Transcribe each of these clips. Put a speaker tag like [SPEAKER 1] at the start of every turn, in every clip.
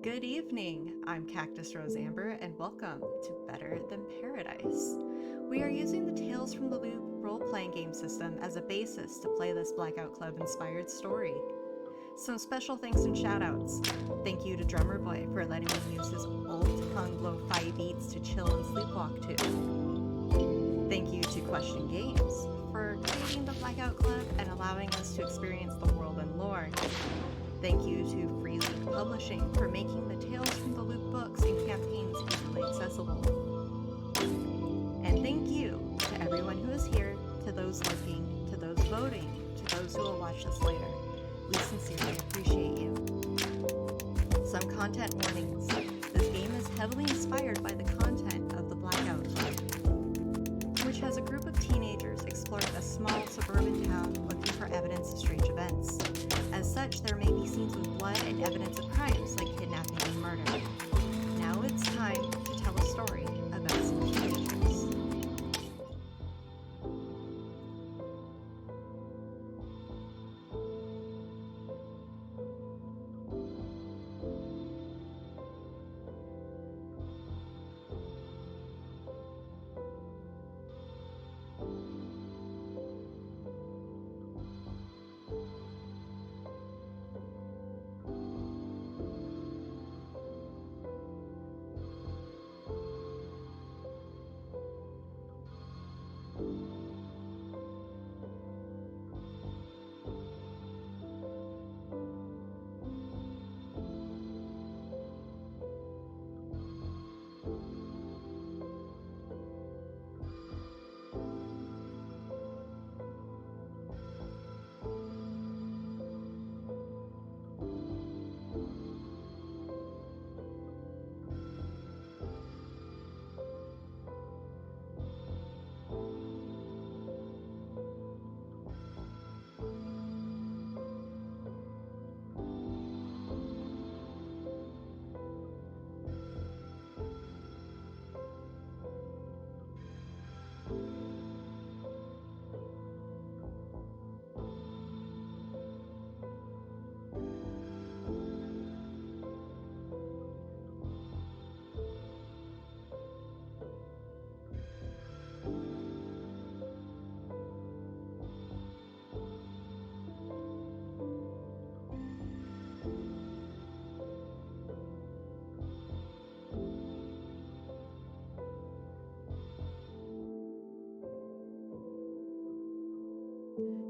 [SPEAKER 1] Good evening, I'm Cactus Rose Amber, and welcome to Better Than Paradise. We are using the Tales from the Loop role-playing game system as a basis to play this Blackout Club inspired story. Some special thanks and shoutouts. Thank you to Drumurboy for letting me use his old-tongue lo-fi beats to chill and sleepwalk to. Thank you to Question Games for creating the Blackout Club and allowing us to experience the world and lore. Thank you to Free League Publishing for making the Tales from the Loop books and campaigns easily accessible. And thank you to everyone who is here, to those looking, to those voting, to those who will watch this later. We sincerely appreciate you. Some content warnings. This game is heavily inspired by the content of the Blackout Club, which has a group of teenagers exploring a small suburban town looking for evidence of strange events. As such, there may be scenes with blood and evidence of crimes like kidnapping and murder. Now it's time to tell a story about some teenagers.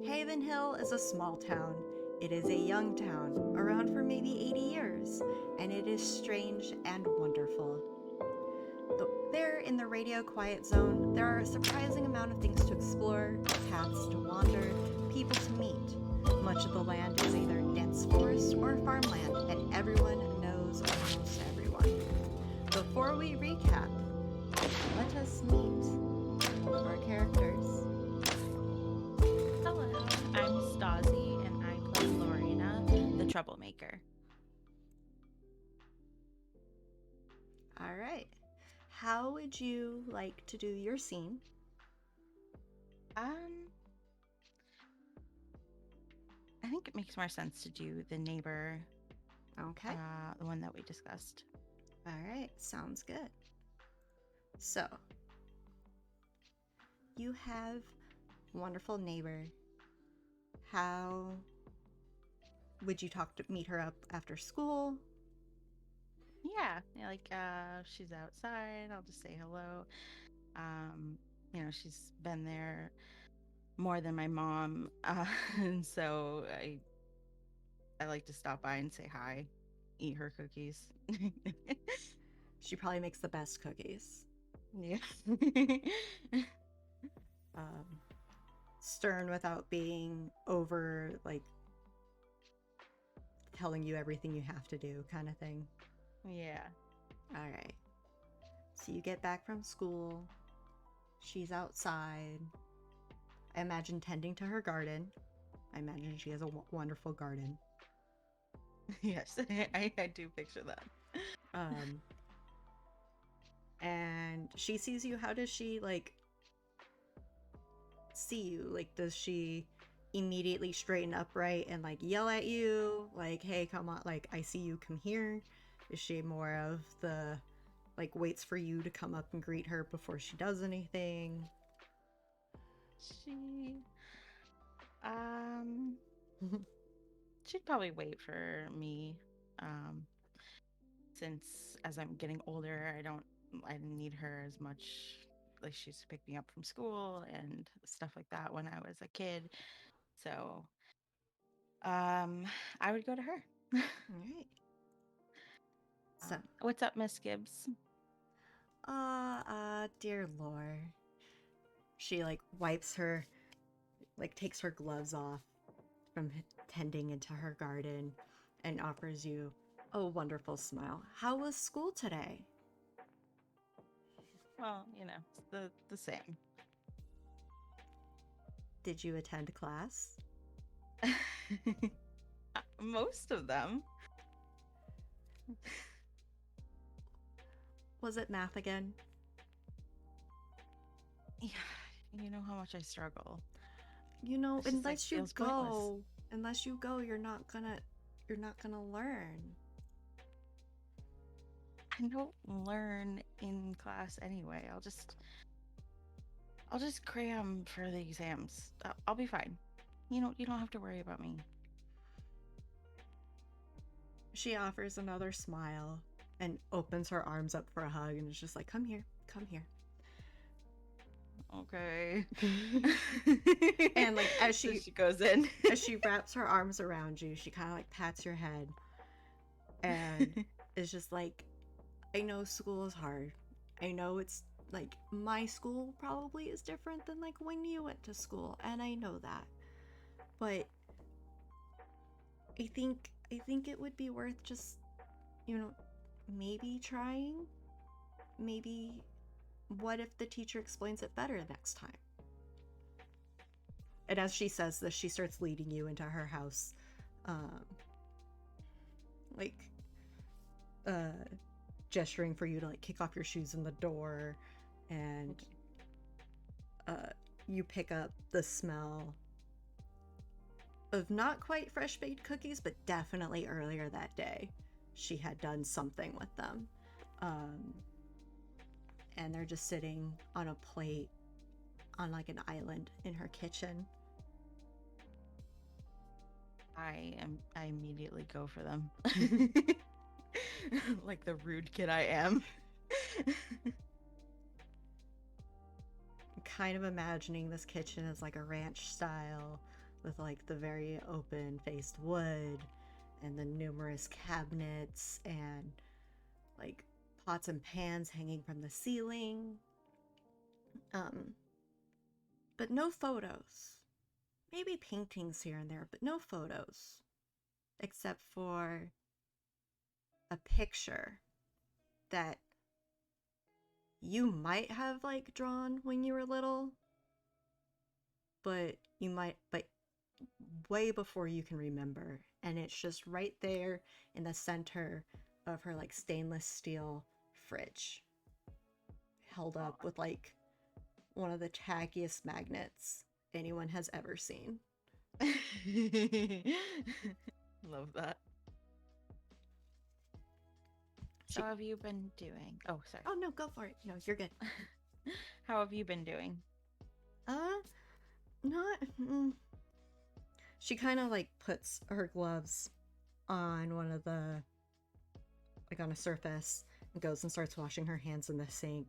[SPEAKER 1] Haven Hill is a small town. It is a young town, around for maybe 80 years, and it is strange and wonderful. There, in the radio quiet zone, there are a surprising amount of things to explore, paths to wander, people to meet. Much of the land is either dense forest or farmland, and everyone knows almost everyone. Before we recap, let us meet our characters.
[SPEAKER 2] Hello, I'm Stasi, and I play Lorena the Troublemaker.
[SPEAKER 1] All right. How would you like to do your scene?
[SPEAKER 2] I think it makes more sense to do the neighbor,
[SPEAKER 1] Okay.
[SPEAKER 2] the one that we discussed.
[SPEAKER 1] All right. Sounds good. So, you have a wonderful neighbor. How would you meet her up after school?
[SPEAKER 2] Yeah, she's outside. I'll just say hello. She's been there more than my mom, and so I like to stop by and say hi, eat her cookies.
[SPEAKER 1] She probably makes the best cookies.
[SPEAKER 2] Yeah.
[SPEAKER 1] Stern without being over, like, telling you everything you have to do kind of thing.
[SPEAKER 2] Yeah.
[SPEAKER 1] All right. So you get back from school. She's outside. I imagine tending to her garden. I imagine she has a wonderful garden.
[SPEAKER 2] Yes, I do picture that.
[SPEAKER 1] And she sees you. How does she, like, see you? Like, does she immediately straighten upright and like yell at you like, hey, come on, like, I see you, come here? Is she more of the, like, waits for you to come up and greet her before she does anything?
[SPEAKER 2] She, um, she'd probably wait for me. Um, since as I'm getting older, I didn't need her as much. Like she used to pick me up from school and stuff like that when I was a kid. So, I would go to her.
[SPEAKER 1] All right. So,
[SPEAKER 2] What's up, Miss Gibbs?
[SPEAKER 1] dear Lord. She, like, wipes her, like, takes her gloves off from tending into her garden and offers you a wonderful smile. How was school today?
[SPEAKER 2] Well, you know, it's the same.
[SPEAKER 1] Did you attend class?
[SPEAKER 2] Most of them.
[SPEAKER 1] Was it math again?
[SPEAKER 2] Yeah, you know how much I struggle.
[SPEAKER 1] You know,
[SPEAKER 2] It's just, like,
[SPEAKER 1] unless you
[SPEAKER 2] feels
[SPEAKER 1] go,
[SPEAKER 2] pointless.
[SPEAKER 1] you're not gonna learn.
[SPEAKER 2] I don't learn in class anyway. I'll just cram for the exams. I'll be fine. You don't have to worry about me.
[SPEAKER 1] She offers another smile and opens her arms up for a hug and is just like, come here, come here.
[SPEAKER 2] Okay.
[SPEAKER 1] And, like, as she
[SPEAKER 2] goes in,
[SPEAKER 1] as she wraps her arms around you, she kind of, like, pats your head and is just like, I know school is hard. I know it's, like, my school probably is different than, like, when you went to school, and I know that. But I think it would be worth just, you know, maybe trying. Maybe, what if the teacher explains it better next time? And as she says this, she starts leading you into her house, like, gesturing for you to, like, kick off your shoes in the door, and you pick up the smell of not quite fresh baked cookies, but definitely earlier that day she had done something with them. And they're just sitting on a plate on, like, an island in her kitchen.
[SPEAKER 2] I immediately go for them. Like the rude kid I am.
[SPEAKER 1] I'm kind of imagining this kitchen as, like, a ranch style with, like, the very open faced wood and the numerous cabinets and, like, pots and pans hanging from the ceiling. But no photos. Maybe paintings here and there, but no photos. Except for a picture that you might have, like, drawn when you were little, but way before you can remember. And it's just right there in the center of her, like, stainless steel fridge, held up with, like, one of the tackiest magnets anyone has ever seen.
[SPEAKER 2] Love that. So how have you been doing? Oh, sorry.
[SPEAKER 1] Oh, no, go for it. No, you're good.
[SPEAKER 2] How have you been doing?
[SPEAKER 1] Not. She kind of, like, puts her gloves on one of the, like, on a surface, and goes and starts washing her hands in the sink,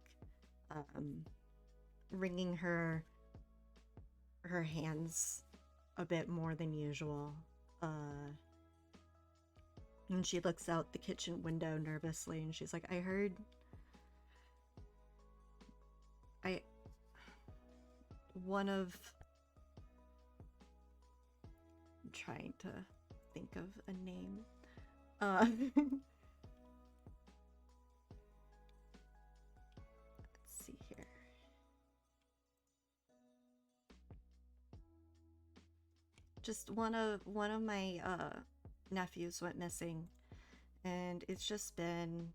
[SPEAKER 1] wringing her hands a bit more than usual. And she looks out the kitchen window nervously, and she's like, one of, I'm trying to think of a name. Let's see here. Just one of my nephews went missing, and it's just been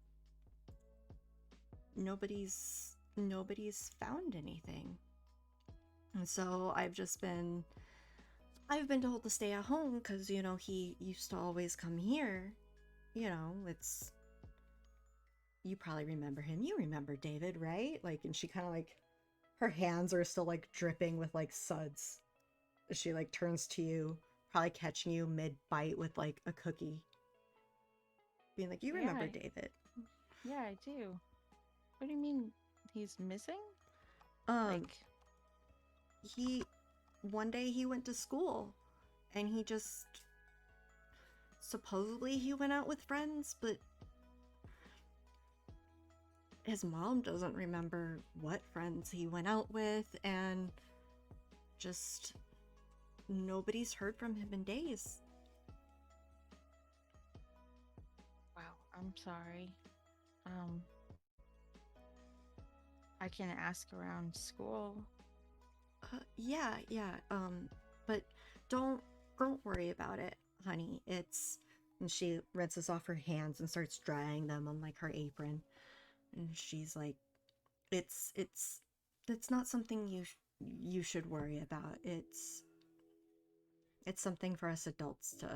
[SPEAKER 1] nobody's found anything. And so I've been told to stay at home because, you know, he used to always come here. You know, it's you probably remember him. You remember David, right? Like, and she kind of like, her hands are still like dripping with like suds. She like turns to you, probably catching you mid-bite with like a cookie. Being like, you
[SPEAKER 2] Yeah,
[SPEAKER 1] remember David.
[SPEAKER 2] yeah, I do. What do you mean he's missing?
[SPEAKER 1] Um,
[SPEAKER 2] Like,
[SPEAKER 1] he, one day he went to school and he just, supposedly he went out with friends, but his mom doesn't remember what friends he went out with, and just nobody's heard from him in days.
[SPEAKER 2] wow, I'm sorry. Um, I can ask around school.
[SPEAKER 1] Yeah, but don't don't worry about it, honey. It's and she rinses off her hands and starts drying them on like her apron, and she's like, it's it's not something you should worry about. It's something for us adults to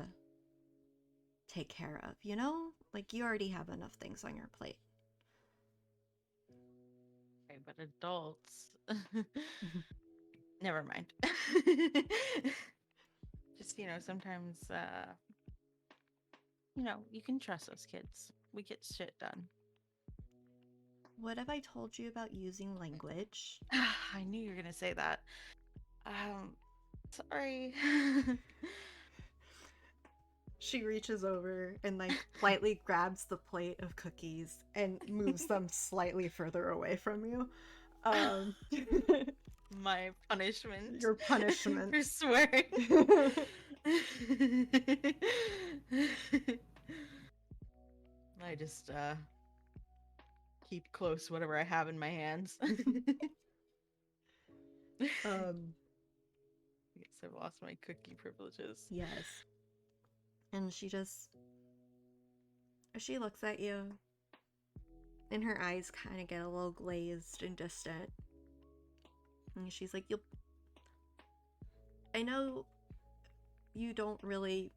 [SPEAKER 1] take care of, you know? Like you already have enough things on your plate.
[SPEAKER 2] Okay, but adults. Never mind. Just, sometimes, you can trust us kids. We get shit done.
[SPEAKER 1] What have I told you about using language?
[SPEAKER 2] I knew you were gonna say that. Sorry.
[SPEAKER 1] She reaches over and like lightly grabs the plate of cookies and moves them slightly further away from you. Um
[SPEAKER 2] My punishment.
[SPEAKER 1] Your punishment.
[SPEAKER 2] For swearing. I just keep close whatever I have in my hands. I guess I've lost my cookie privileges.
[SPEAKER 1] Yes. And she looks at you and her eyes kind of get a little glazed and distant. And she's like, I know you don't really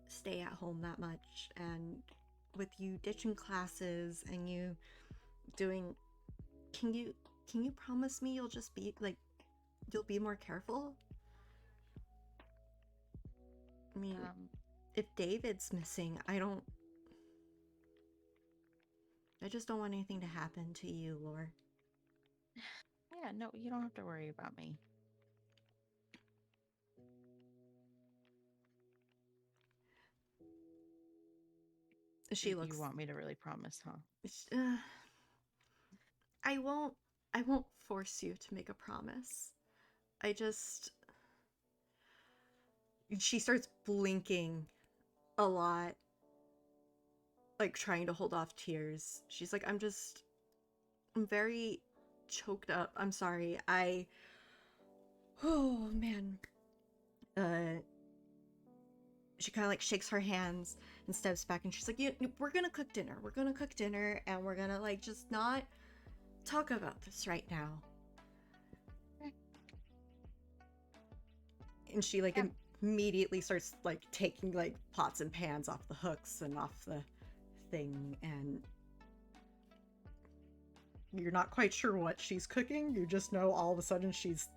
[SPEAKER 1] stay at home that much, and with you ditching classes and you doing, can you promise me you'll just be like, you'll be more careful? I mean, if David's missing, I just don't want anything to happen to you, Lore.
[SPEAKER 2] Yeah, no, you don't have to worry about me.
[SPEAKER 1] She looks.
[SPEAKER 2] You want me to really promise, huh?
[SPEAKER 1] I won't force you to make a promise. I just. She starts blinking a lot, like trying to hold off tears. She's like, I'm very choked up. I'm sorry. Oh man. She kind of like shakes her hands and steps back, and she's like, we're gonna cook dinner. We're gonna cook dinner, and we're gonna like just not talk about this right now. And she like immediately starts like taking like pots and pans off the hooks and off the thing, and you're not quite sure what she's cooking. You just know all of a sudden she's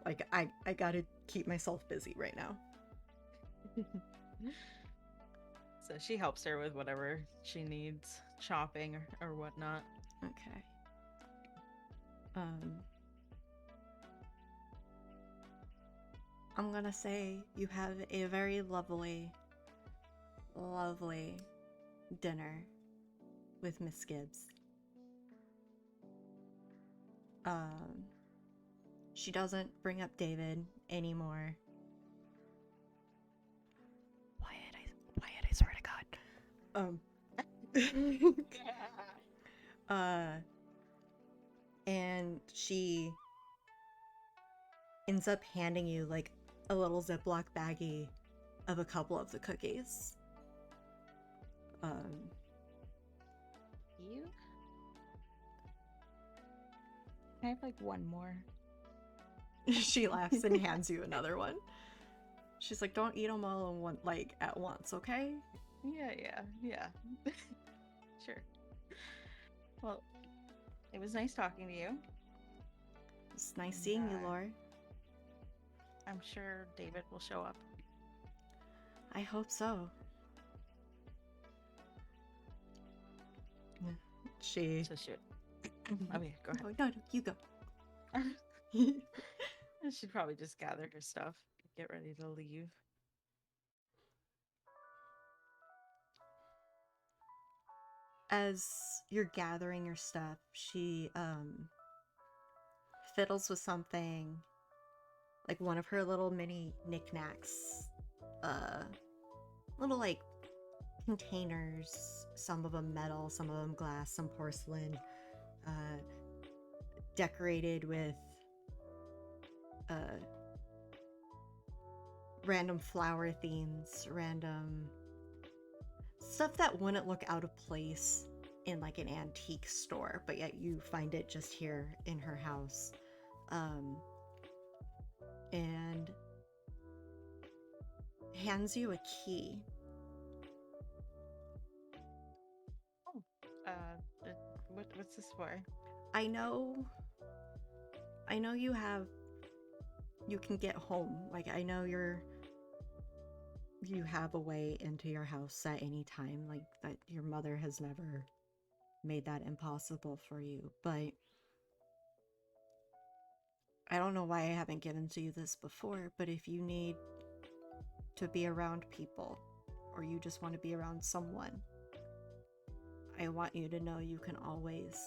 [SPEAKER 1] like, I gotta keep myself busy right now.
[SPEAKER 2] So she helps her with whatever she needs, chopping or whatnot.
[SPEAKER 1] Okay. I'm gonna say you have a very lovely dinner with Miss Gibbs. She doesn't bring up David anymore. Wyatt, I swear to God. And she ends up handing you like a little Ziploc baggie of a couple of the cookies.
[SPEAKER 2] You? Can I have like one more?
[SPEAKER 1] She laughs and hands you another one. She's like, don't eat them all in one, like, at once, okay?
[SPEAKER 2] Yeah. Sure. Well, it was nice talking to you.
[SPEAKER 1] It's nice
[SPEAKER 2] And,
[SPEAKER 1] seeing you, Laura.
[SPEAKER 2] I'm sure David will show up.
[SPEAKER 1] I hope so. She.
[SPEAKER 2] So shoot. Oh yeah, go ahead.
[SPEAKER 1] No, you go.
[SPEAKER 2] She'd probably just gather her stuff, get ready to leave.
[SPEAKER 1] As you're gathering your stuff, she fiddles with something, like one of her little mini knickknacks, little like containers, some of them metal, some of them glass, some porcelain, decorated with random flower themes, random stuff that wouldn't look out of place in like an antique store, but yet you find it just here in her house. And hands you a key.
[SPEAKER 2] Oh, what's this for?
[SPEAKER 1] I know you can get home. Like, I know you have a way into your house at any time. Like, that your mother has never made that impossible for you. But I don't know why I haven't given to you this before, but if you need to be around people, or you just want to be around someone, I want you to know you can always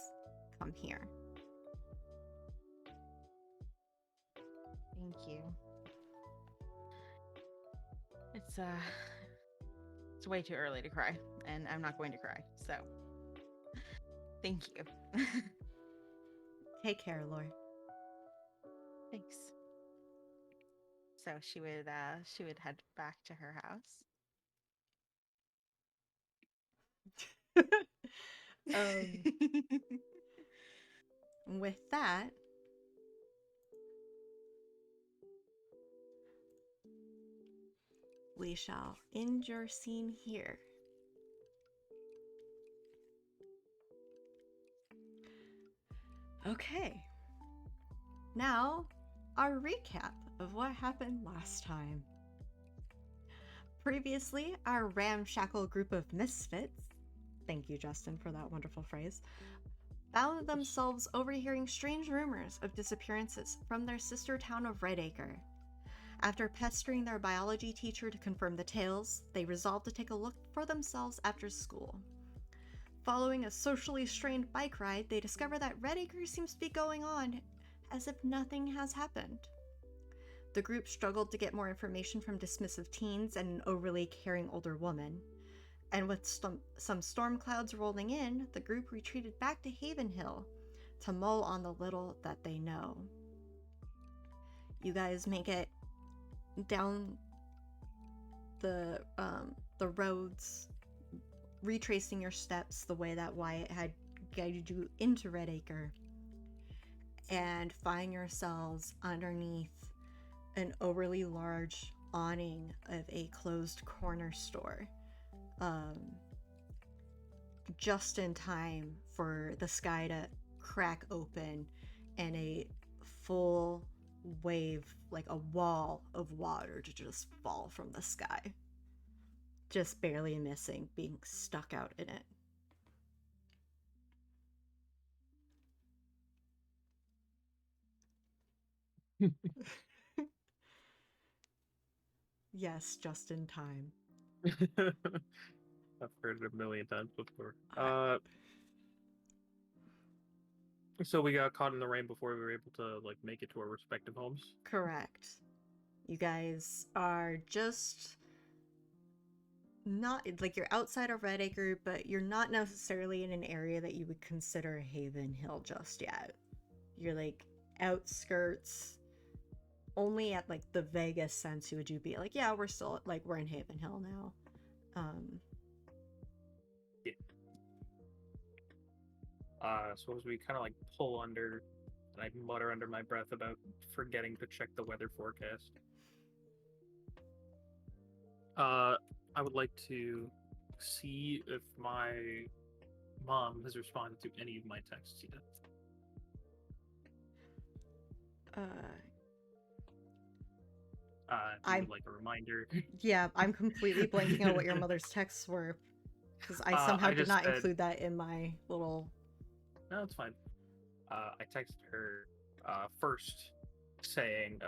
[SPEAKER 1] come here.
[SPEAKER 2] Thank you. It's way too early to cry, and I'm not going to cry, so thank you.
[SPEAKER 1] Take care, Lore.
[SPEAKER 2] Thanks. So she would head back to her house.
[SPEAKER 1] With that, we shall end your scene here. Okay. Now, our recap of what happened last time. Previously, our ramshackle group of misfits, thank you, Justin, for that wonderful phrase, found themselves overhearing strange rumors of disappearances from their sister town of Redacre. After pestering their biology teacher to confirm the tales, they resolved to take a look for themselves after school. Following a socially strained bike ride, they discover that Redacre seems to be going on as if nothing has happened. The group struggled to get more information from dismissive teens and an overly caring older woman. And with some storm clouds rolling in, the group retreated back to Haven Hill to mull on the little that they know. You guys make it down the roads, retracing your steps the way that Wyatt had guided you into Redacre, and find yourselves underneath an overly large awning of a closed corner store, just in time for the sky to crack open and a full wave, like a wall of water, to just fall from the sky, just barely missing being stuck out in it. Yes, just in time.
[SPEAKER 3] I've heard it a million times before. So we got caught in the rain before we were able to like make it to our respective homes.
[SPEAKER 1] Correct. You guys are just not like, you're outside of Redacre, but you're not necessarily in an area that you would consider Haven Hill just yet. You're like outskirts, only at like the vaguest sense would you be like, yeah, we're still like, we're in Haven Hill now.
[SPEAKER 3] Yeah. So as we kind of like pull under, and I mutter under my breath about forgetting to check the weather forecast. I would like to see if my mom has responded to any of my texts yet. Do you would like a reminder?
[SPEAKER 1] Yeah, I'm completely blanking on what your mother's texts were, because I somehow
[SPEAKER 3] I
[SPEAKER 1] did
[SPEAKER 3] just
[SPEAKER 1] not
[SPEAKER 3] said-
[SPEAKER 1] include that in my little.
[SPEAKER 3] No, it's fine. I texted her first saying,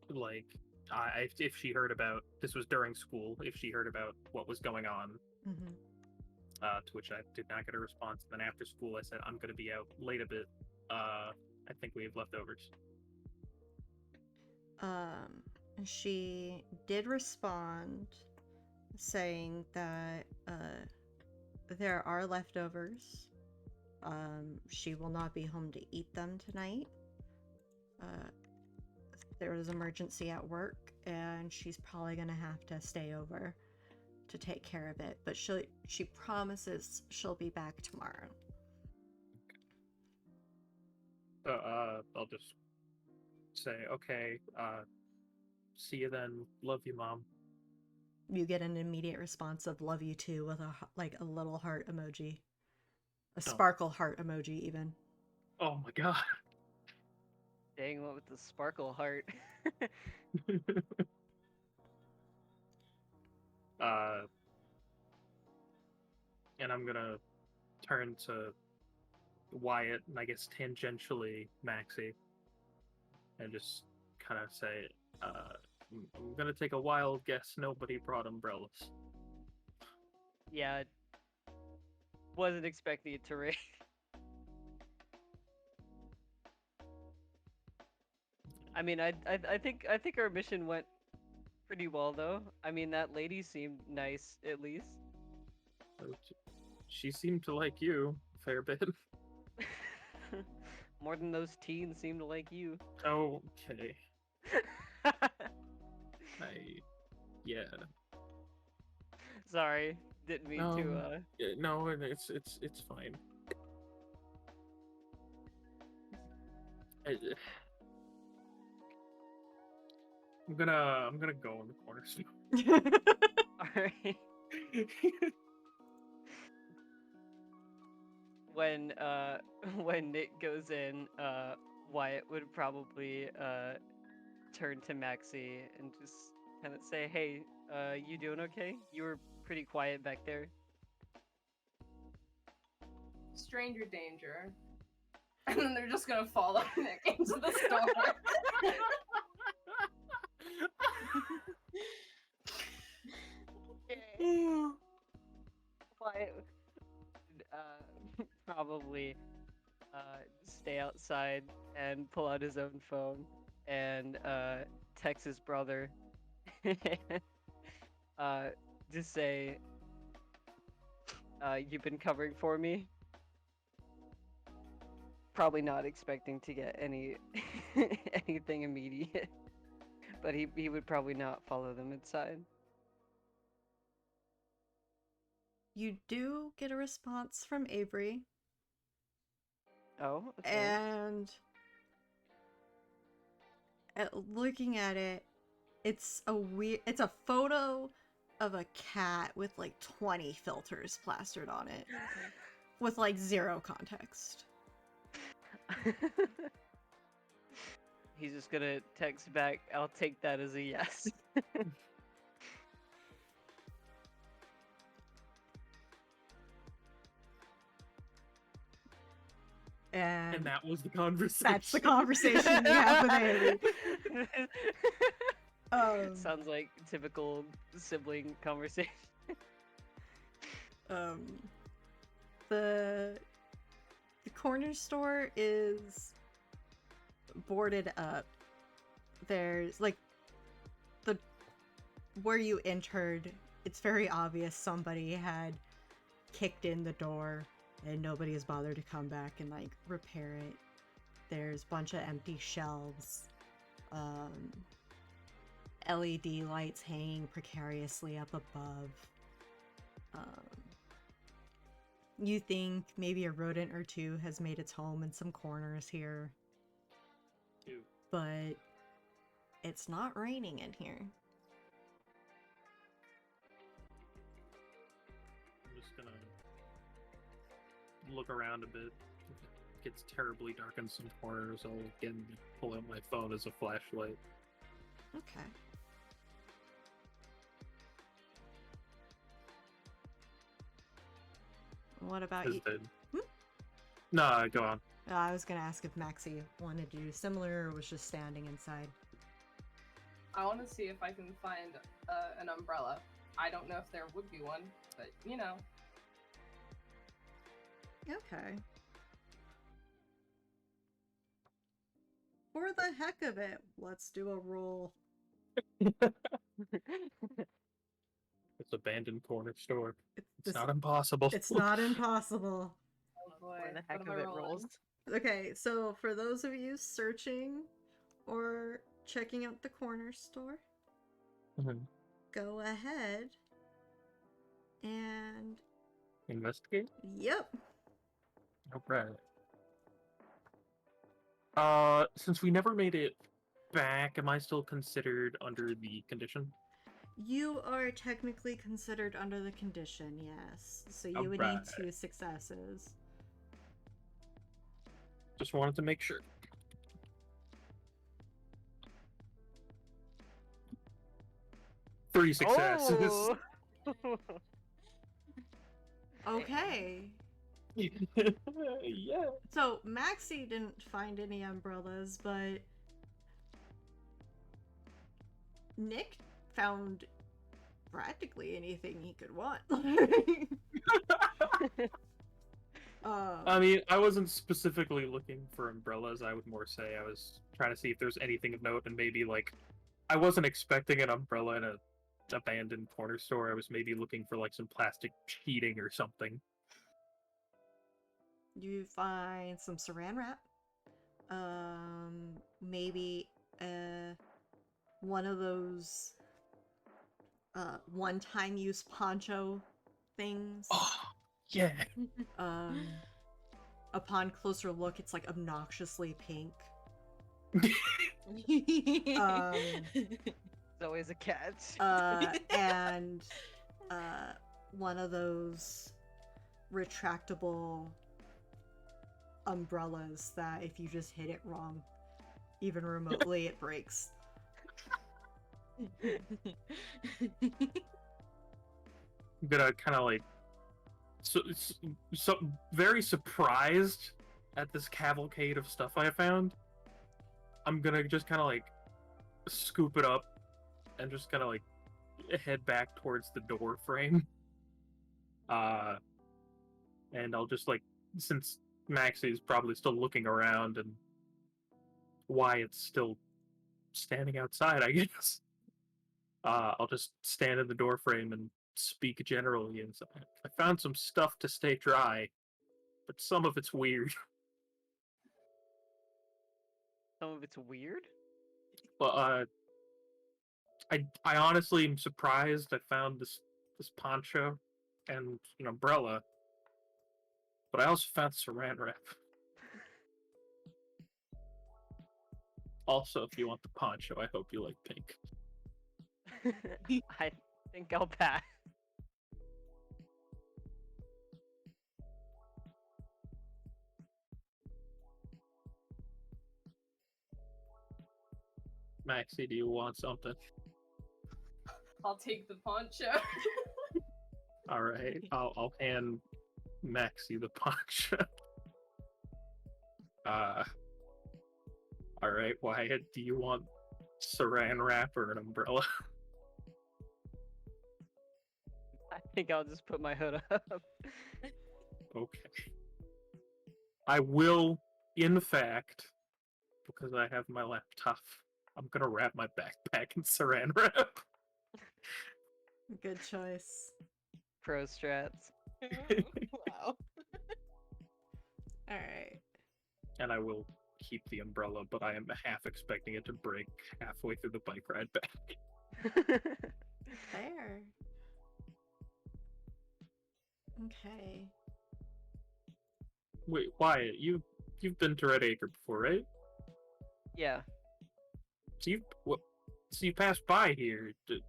[SPEAKER 3] like, if she heard about, this was during school, if she heard about what was going on,
[SPEAKER 1] Mhm.
[SPEAKER 3] To which I did not get a response. Then after school, I said, I'm going to be out late a bit. I think we have leftovers.
[SPEAKER 1] She did respond saying that there are leftovers. She will not be home to eat them tonight. There was an emergency at work, and she's probably gonna have to stay over to take care of it. But she promises she'll be back tomorrow.
[SPEAKER 3] I'll just say, okay, see you then. Love you, Mom.
[SPEAKER 1] You get an immediate response of "love you too" with a little heart emoji, a sparkle heart emoji even.
[SPEAKER 3] Oh my god.
[SPEAKER 4] Dang, what with the sparkle heart?
[SPEAKER 3] And I'm gonna turn to Wyatt and I guess tangentially Maxi, and just kind of say, I'm gonna take a wild guess. Nobody brought umbrellas.
[SPEAKER 4] Yeah, wasn't expecting it to rain. I mean, I think our mission went pretty well though. I mean, that lady seemed nice at least.
[SPEAKER 3] She seemed to like you a fair bit.
[SPEAKER 4] More than those teens seem to like you.
[SPEAKER 3] Okay. Yeah.
[SPEAKER 4] Sorry, didn't mean to.
[SPEAKER 3] No, it's fine. I'm gonna go in the corner soon.
[SPEAKER 4] Alright. When Nick goes in, Wyatt would probably turn to Maxi and just kind of say, "Hey, you doing okay? You were pretty quiet back there."
[SPEAKER 5] Stranger danger. And then they're just gonna follow Nick into the store.
[SPEAKER 4] Wyatt would probably stay outside and pull out his own phone and text his brother. Just say, "You've been covering for me." Probably not expecting to get anything immediate, but he would probably not follow them inside.
[SPEAKER 1] You do get a response from Avery,
[SPEAKER 4] Oh, okay.
[SPEAKER 1] and looking at it, it's a photo of a cat with like 20 filters plastered on it, with like zero context.
[SPEAKER 4] He's just gonna text back, "I'll take that as a yes."
[SPEAKER 1] And
[SPEAKER 3] that was the conversation.
[SPEAKER 1] that's the conversation you have with Avery.
[SPEAKER 4] Sounds like typical sibling conversation.
[SPEAKER 1] The corner store is boarded up. There's like where you entered, it's very obvious somebody had kicked in the door and nobody has bothered to come back and like repair it. There's a bunch of empty shelves, LED lights hanging precariously up above. You think maybe a rodent or two has made its home in some corners here.
[SPEAKER 3] Ew.
[SPEAKER 1] But it's not raining in here.
[SPEAKER 3] I'm just gonna look around a bit. It gets terribly dark in some corners. I'll again pull out my phone as a flashlight.
[SPEAKER 1] Okay. What about you?
[SPEAKER 3] No, go on.
[SPEAKER 1] I was gonna ask if Maxi wanted to do similar or was just standing inside.
[SPEAKER 5] I want to see if I can find an umbrella. I don't know if there would be one, but you know.
[SPEAKER 1] Okay. For the heck of it, let's do a roll.
[SPEAKER 3] It's abandoned corner store. It's
[SPEAKER 1] This-
[SPEAKER 3] not impossible.
[SPEAKER 1] It's not impossible.
[SPEAKER 5] Oh boy.
[SPEAKER 2] For the
[SPEAKER 5] what
[SPEAKER 2] heck
[SPEAKER 5] am
[SPEAKER 2] of
[SPEAKER 5] I
[SPEAKER 2] it
[SPEAKER 5] rolling?
[SPEAKER 2] rolls.
[SPEAKER 1] Okay, so for those of you searching or checking out the corner store,
[SPEAKER 3] Mhm.
[SPEAKER 1] go ahead and
[SPEAKER 3] Investigate?
[SPEAKER 1] yep.
[SPEAKER 3] Alright. Since we never made it back, am I still considered under the condition?
[SPEAKER 1] You are technically considered under the condition, yes. So you would need
[SPEAKER 3] Alright.
[SPEAKER 1] 2 successes.
[SPEAKER 3] Just wanted to make sure. Three successes.
[SPEAKER 4] Oh!
[SPEAKER 1] Okay.
[SPEAKER 3] Yeah.
[SPEAKER 1] So Maxi didn't find any umbrellas, but Nick found practically anything he could want.
[SPEAKER 3] I mean, I wasn't specifically looking for umbrellas. I would more say I was trying to see if there's anything of note, and maybe like I wasn't expecting an umbrella in a abandoned corner store. I was maybe looking for like some plastic sheeting or something.
[SPEAKER 1] You find some saran wrap. Maybe one of those one-time use poncho things.
[SPEAKER 3] Oh, yeah.
[SPEAKER 1] Upon closer look, it's like obnoxiously pink.
[SPEAKER 4] It's always a catch.
[SPEAKER 1] And one of those retractable umbrellas that if you just hit it wrong, even remotely, it breaks.
[SPEAKER 3] I'm gonna kind of like so very surprised at this cavalcade of stuff I found. I'm gonna just kind of like scoop it up and just kind of like head back towards the door frame. And I'll just like, since Maxi's probably still looking around and Wyatt's still standing outside, I guess. I'll just stand in the door frame and speak generally inside. I found some stuff to stay dry, but some of it's weird.
[SPEAKER 4] Some of it's weird.
[SPEAKER 3] But I honestly am surprised I found this poncho and an umbrella, but I also found saran wrap. Also, if you want the poncho, I hope you like pink.
[SPEAKER 4] I think I'll pass.
[SPEAKER 3] Maxi, do you want something?
[SPEAKER 5] I'll take the poncho.
[SPEAKER 3] All right, I'll hand Maxi the poncho. All right, Wyatt, do you want saran wrap or an umbrella?
[SPEAKER 4] I think I'll just put my hood up.
[SPEAKER 3] Okay. I will, in fact, because I have my laptop, I'm gonna wrap my backpack in saran wrap.
[SPEAKER 1] Good choice.
[SPEAKER 4] Pro strats.
[SPEAKER 2] Wow.
[SPEAKER 1] Alright.
[SPEAKER 3] And I will keep the umbrella, but I am half expecting it to break halfway through the bike ride back.
[SPEAKER 1] Fair. Okay.
[SPEAKER 3] Wait, Wyatt, you've been to Red Acre before, right?
[SPEAKER 4] Yeah.
[SPEAKER 3] So you passed by here. Is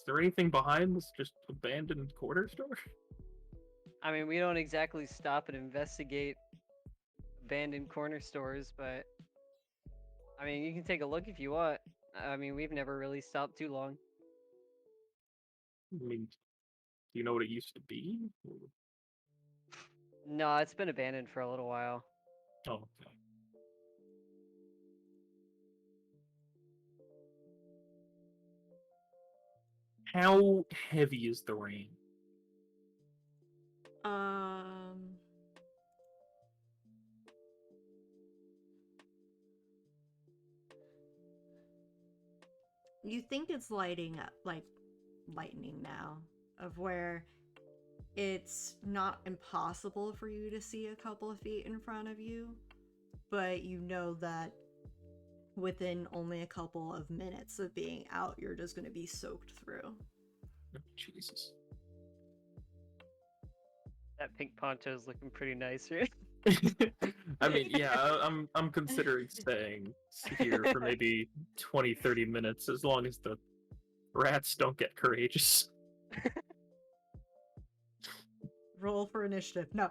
[SPEAKER 3] there anything behind this just abandoned corner store?
[SPEAKER 4] I mean, we don't exactly stop and investigate abandoned corner stores, but I mean, you can take a look if you want. I mean, we've never really stopped too long.
[SPEAKER 3] I mean, do you know what it used to be?
[SPEAKER 4] No, it's been abandoned for a little while.
[SPEAKER 3] Oh, okay. How heavy is the rain?
[SPEAKER 1] Um, you think it's lighting up, like lightning now, of where it's not impossible for you to see a couple of feet in front of you, but you know that within only a couple of minutes of being out, you're just going to be soaked through.
[SPEAKER 3] Oh, Jesus.
[SPEAKER 4] That pink poncho is looking pretty nice, right?
[SPEAKER 3] I mean, yeah, I'm considering staying here for maybe 20, 30 minutes, as long as the rats don't get courageous.
[SPEAKER 1] Roll for initiative. No.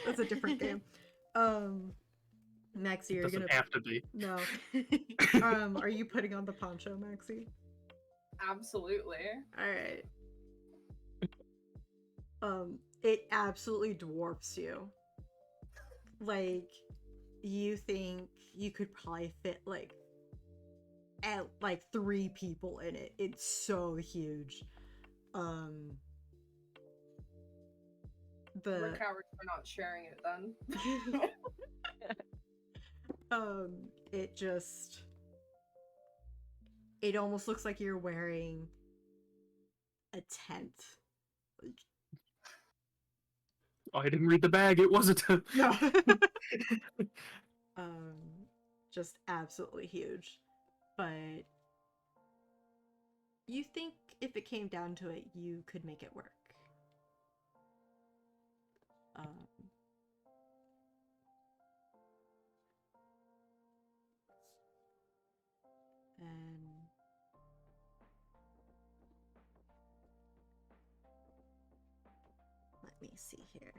[SPEAKER 1] That's a different game. Maxi,
[SPEAKER 3] It
[SPEAKER 1] are you
[SPEAKER 3] doesn't
[SPEAKER 1] gonna...
[SPEAKER 3] have to be.
[SPEAKER 1] No. Are you putting on the poncho, Maxi?
[SPEAKER 5] Absolutely.
[SPEAKER 1] Alright. It absolutely dwarfs you. Like, you think you could probably fit, like, at, like, 3 people in it. It's so huge.
[SPEAKER 5] We're cowards for not sharing it then.
[SPEAKER 1] It just... It almost looks like you're wearing a tent. Like,
[SPEAKER 3] Oh, I didn't read the bag. It wasn't a...
[SPEAKER 1] no. Just absolutely huge. But you think if it came down to it, you could make it work. And let me see here.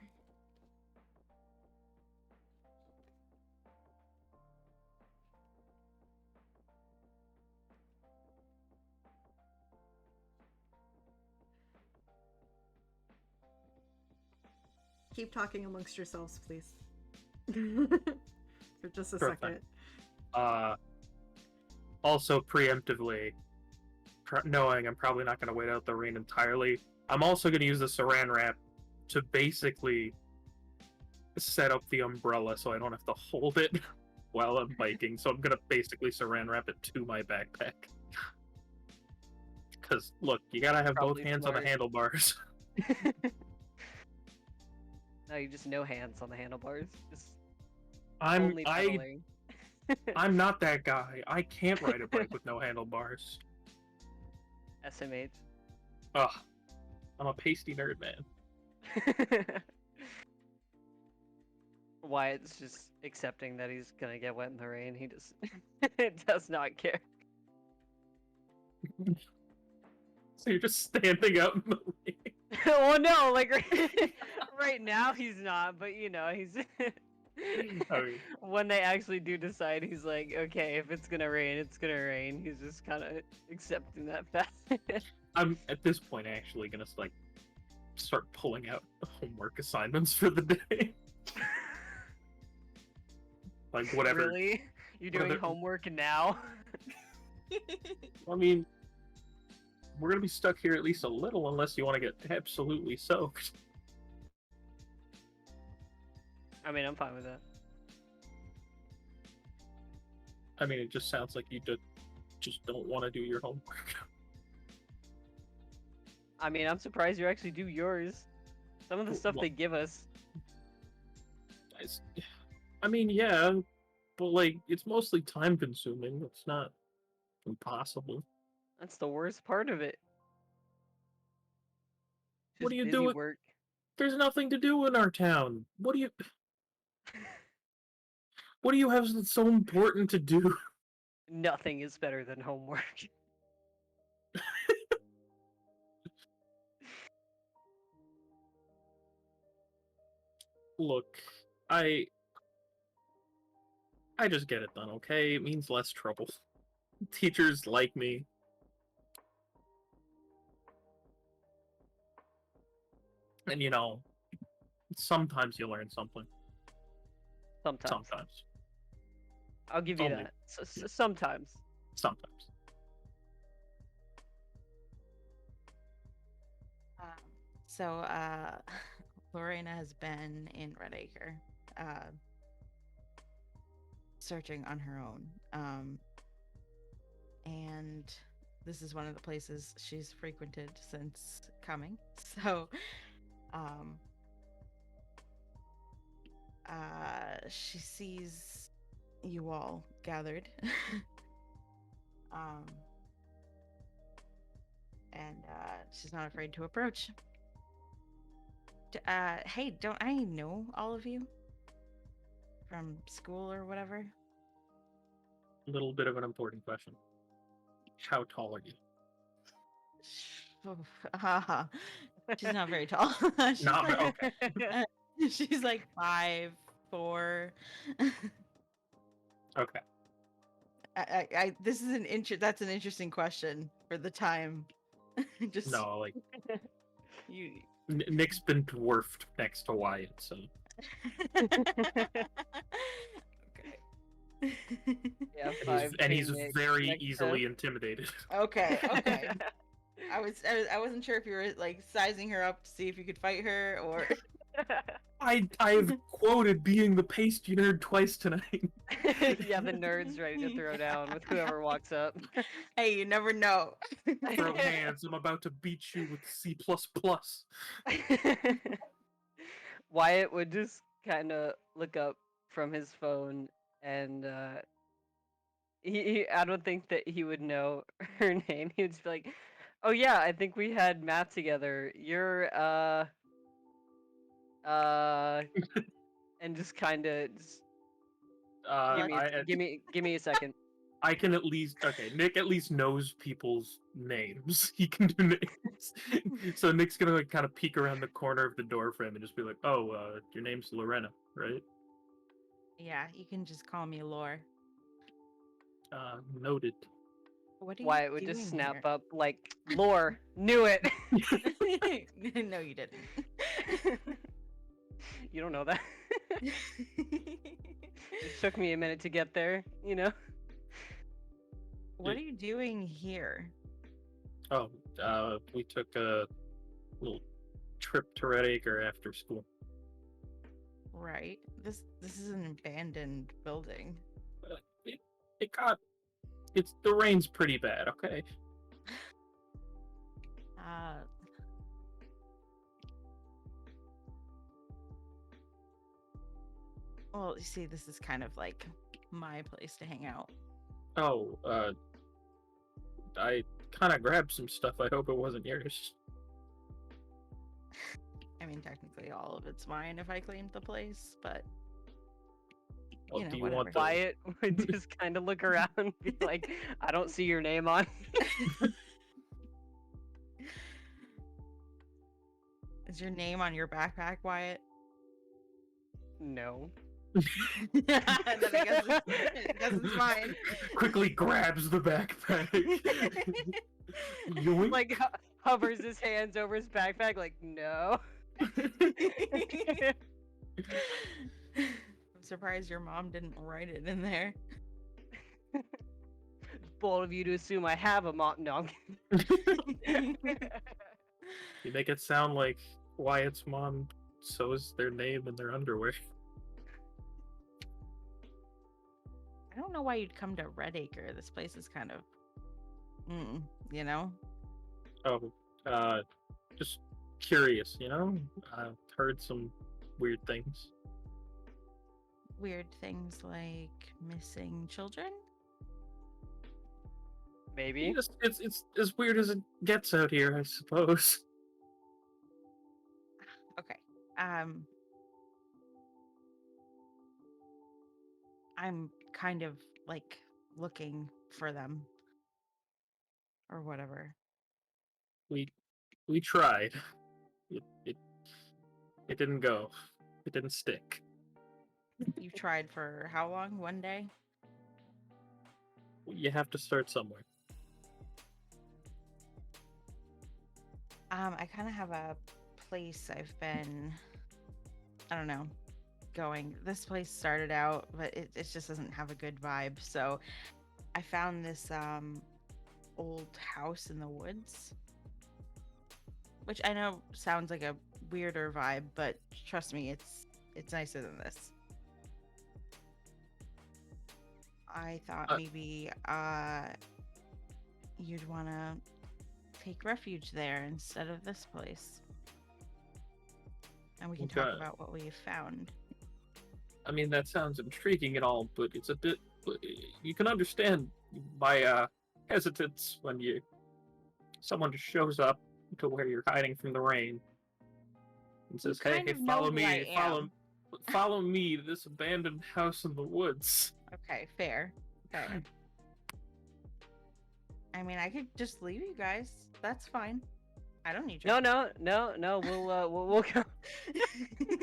[SPEAKER 1] Keep talking amongst yourselves, please. For just a second.
[SPEAKER 3] Also, preemptively, knowing I'm probably not going to wait out the rain entirely, I'm also going to use the saran wrap to basically set up the umbrella so I don't have to hold it while I'm biking. So I'm going to basically saran wrap it to my backpack. Because, look, you got to have
[SPEAKER 4] Probably
[SPEAKER 3] both hands on
[SPEAKER 4] smart.
[SPEAKER 3] the handlebars.
[SPEAKER 4] No, you just no hands on the handlebars. Just
[SPEAKER 3] I'm
[SPEAKER 4] only pedaling.
[SPEAKER 3] I'm not that guy. I can't ride a bike with no handlebars.
[SPEAKER 4] SMH.
[SPEAKER 3] Ugh. I'm a pasty nerd, man.
[SPEAKER 4] Wyatt's just accepting that he's gonna get wet in the rain. He just does not care.
[SPEAKER 3] So you're just standing out in the rain.
[SPEAKER 4] Oh no, like right now he's not, but you know, he's
[SPEAKER 3] I mean,
[SPEAKER 4] when they actually do decide, he's like, okay, if it's gonna rain, it's gonna rain. He's just kind of accepting that fact.
[SPEAKER 3] I'm at this point actually gonna like start pulling out homework assignments for the day. Like whatever.
[SPEAKER 4] Really? You're doing
[SPEAKER 3] Whether-
[SPEAKER 4] homework now?
[SPEAKER 3] I mean, we're gonna be stuck here at least a little unless you want to get absolutely soaked.
[SPEAKER 4] I mean, I'm fine with that.
[SPEAKER 3] I mean, it just sounds like you just don't want to do your homework.
[SPEAKER 4] I mean, I'm surprised you actually do yours. Some of the stuff
[SPEAKER 3] Well-
[SPEAKER 4] they give us.
[SPEAKER 3] I mean, yeah, but like it's mostly time consuming. It's not impossible.
[SPEAKER 4] That's the worst part of it.
[SPEAKER 3] What
[SPEAKER 4] Just
[SPEAKER 3] do you
[SPEAKER 4] busy
[SPEAKER 3] do with-
[SPEAKER 4] work.
[SPEAKER 3] There's nothing to do in our town. What do you have that's so important to do?
[SPEAKER 4] Nothing is better than homework.
[SPEAKER 3] Look, I just get it done, okay? It means less trouble. Teachers like me. And sometimes you learn something.
[SPEAKER 4] Sometimes.
[SPEAKER 3] Sometimes.
[SPEAKER 4] I'll give you
[SPEAKER 3] Only-
[SPEAKER 4] that. Sometimes.
[SPEAKER 3] Sometimes.
[SPEAKER 2] So, Lorena has been in Red Acre, searching on her own. And this is one of the places she's frequented since coming. So, she sees you all gathered. And she's not afraid to approach. Hey, don't I know all of you from school or whatever?
[SPEAKER 3] A little bit of an important question. How tall are you?
[SPEAKER 2] She's not very tall. She's
[SPEAKER 3] No,
[SPEAKER 2] like,
[SPEAKER 3] okay.
[SPEAKER 2] she's like 5'4".
[SPEAKER 3] Okay.
[SPEAKER 2] This is that's an interesting question for the time. Just
[SPEAKER 3] No, like
[SPEAKER 2] you.
[SPEAKER 3] Nick's been dwarfed next to Wyatt, so
[SPEAKER 2] Okay.
[SPEAKER 4] Yeah,
[SPEAKER 3] and he's
[SPEAKER 4] 5'2" Nick
[SPEAKER 3] very
[SPEAKER 4] next to-
[SPEAKER 3] easily intimidated.
[SPEAKER 2] Okay. I wasn't sure if you were like sizing her up to see if you could fight her or.
[SPEAKER 3] I've quoted being the pasty nerd twice tonight.
[SPEAKER 4] Yeah, the nerd's ready to throw down with whoever walks up.
[SPEAKER 2] Hey, you never know.
[SPEAKER 3] Throw hands, I'm about to beat you with C++.
[SPEAKER 4] Wyatt would just kind of look up from his phone and I don't think that he would know her name. He would just be like, "Oh yeah, I think we had math together. You're and just kind of give me a second."
[SPEAKER 3] I can at least Nick at least knows people's names. He can do names. So Nick's gonna like kind of peek around the corner of the door frame and just be like, "Oh, your name's Lorena, right?"
[SPEAKER 2] Yeah, you can just call me Lore.
[SPEAKER 3] Noted.
[SPEAKER 2] What are
[SPEAKER 4] Wyatt
[SPEAKER 2] you
[SPEAKER 4] would just
[SPEAKER 2] doing
[SPEAKER 4] snap
[SPEAKER 2] here?
[SPEAKER 4] up like, "Lore, knew it."
[SPEAKER 2] No, you didn't.
[SPEAKER 4] You don't know that. It took me a minute to get there, you know?
[SPEAKER 2] What are you doing here?
[SPEAKER 3] Oh, we took a little trip to Red Acre after school.
[SPEAKER 2] Right. This is an abandoned building.
[SPEAKER 3] The rain's pretty bad, okay?
[SPEAKER 2] Well, you see, this is kind of like my place to hang out.
[SPEAKER 3] Oh, I kind of grabbed some stuff. I hope it wasn't yours.
[SPEAKER 2] I mean, technically all of it's mine if I claimed the place, but
[SPEAKER 3] Well,
[SPEAKER 2] you know,
[SPEAKER 3] do you
[SPEAKER 2] whatever.
[SPEAKER 3] want the...
[SPEAKER 4] Wyatt would just kind of look around and be like, "I don't see your name on."
[SPEAKER 2] Is your name on your backpack, Wyatt?
[SPEAKER 4] No.
[SPEAKER 2] Then I guess it's mine.
[SPEAKER 3] Quickly grabs the backpack. Yoink.
[SPEAKER 4] Like hovers his hands over his backpack, like, "No."
[SPEAKER 2] I'm surprised your mom didn't write it in there.
[SPEAKER 4] Bold of you to assume I have a mom. No.
[SPEAKER 3] You make it sound like Wyatt's mom sews their name in their underwear.
[SPEAKER 2] I don't know why you'd come to Red Acre. This place is kind of, you know?
[SPEAKER 3] Oh, just curious, I've heard some weird things.
[SPEAKER 2] Weird things like missing children?
[SPEAKER 4] Maybe.
[SPEAKER 3] It's as weird as it gets out here, I suppose.
[SPEAKER 2] Okay. I'm kind of like looking for them or whatever.
[SPEAKER 3] We tried. It didn't go. It didn't stick.
[SPEAKER 2] You tried for how long? One day?
[SPEAKER 3] You have to start somewhere.
[SPEAKER 2] I kind of have a place I've been, I don't know, going. This place started out, but it just doesn't have a good vibe. So I found this old house in the woods, which I know sounds like a weirder vibe, but trust me, it's nicer than this. I thought
[SPEAKER 3] Uh,
[SPEAKER 2] maybe you'd want to take refuge there instead of this place. And we can talk
[SPEAKER 3] Okay.
[SPEAKER 2] about what we've found.
[SPEAKER 3] I mean, that sounds intriguing and all, but it's a bit. You can understand my hesitance when someone just shows up to where you're hiding from the rain and says,
[SPEAKER 2] You
[SPEAKER 3] "Hey,
[SPEAKER 2] kind
[SPEAKER 3] hey,
[SPEAKER 2] of know
[SPEAKER 3] follow
[SPEAKER 2] who I
[SPEAKER 3] me,
[SPEAKER 2] am."
[SPEAKER 3] follow me to this abandoned house in the woods."
[SPEAKER 2] Okay, fair. Fair. I mean, I could just leave you guys. That's fine. I don't need you.
[SPEAKER 4] No. We'll go.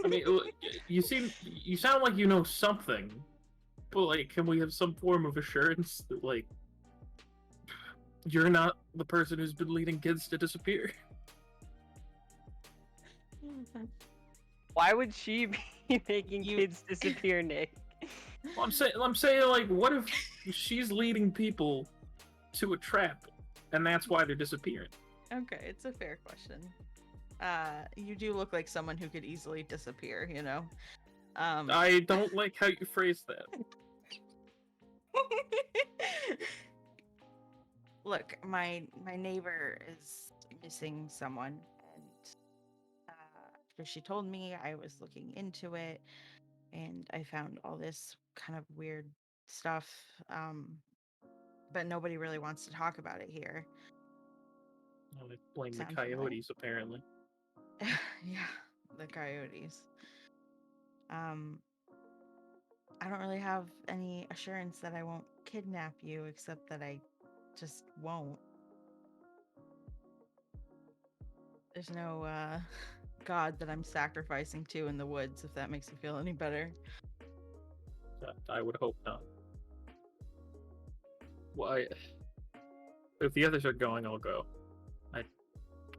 [SPEAKER 3] I mean, you sound like you know something, but like, can we have some form of assurance that like you're not the person who's been leading kids to disappear?
[SPEAKER 4] Why would she be making kids disappear, Nick?
[SPEAKER 3] Well, I'm saying, like, what if she's leading people to a trap, and that's why they're disappearing?
[SPEAKER 2] Okay, it's a fair question. You do look like someone who could easily disappear, you know?
[SPEAKER 3] I don't like how you phrase that.
[SPEAKER 2] Look, my neighbor is missing someone, and after she told me, I was looking into it, and I found all this kind of weird stuff. But nobody really wants to talk about it here.
[SPEAKER 3] Well, they blame the
[SPEAKER 2] Sound familiar?
[SPEAKER 3] coyotes, apparently.
[SPEAKER 2] Yeah, the coyotes. I don't really have any assurance that I won't kidnap you, except that I just won't. There's no god that I'm sacrificing to in the woods, if that makes you feel any better.
[SPEAKER 3] I would hope not. Well, if the others are going, I'll go. I,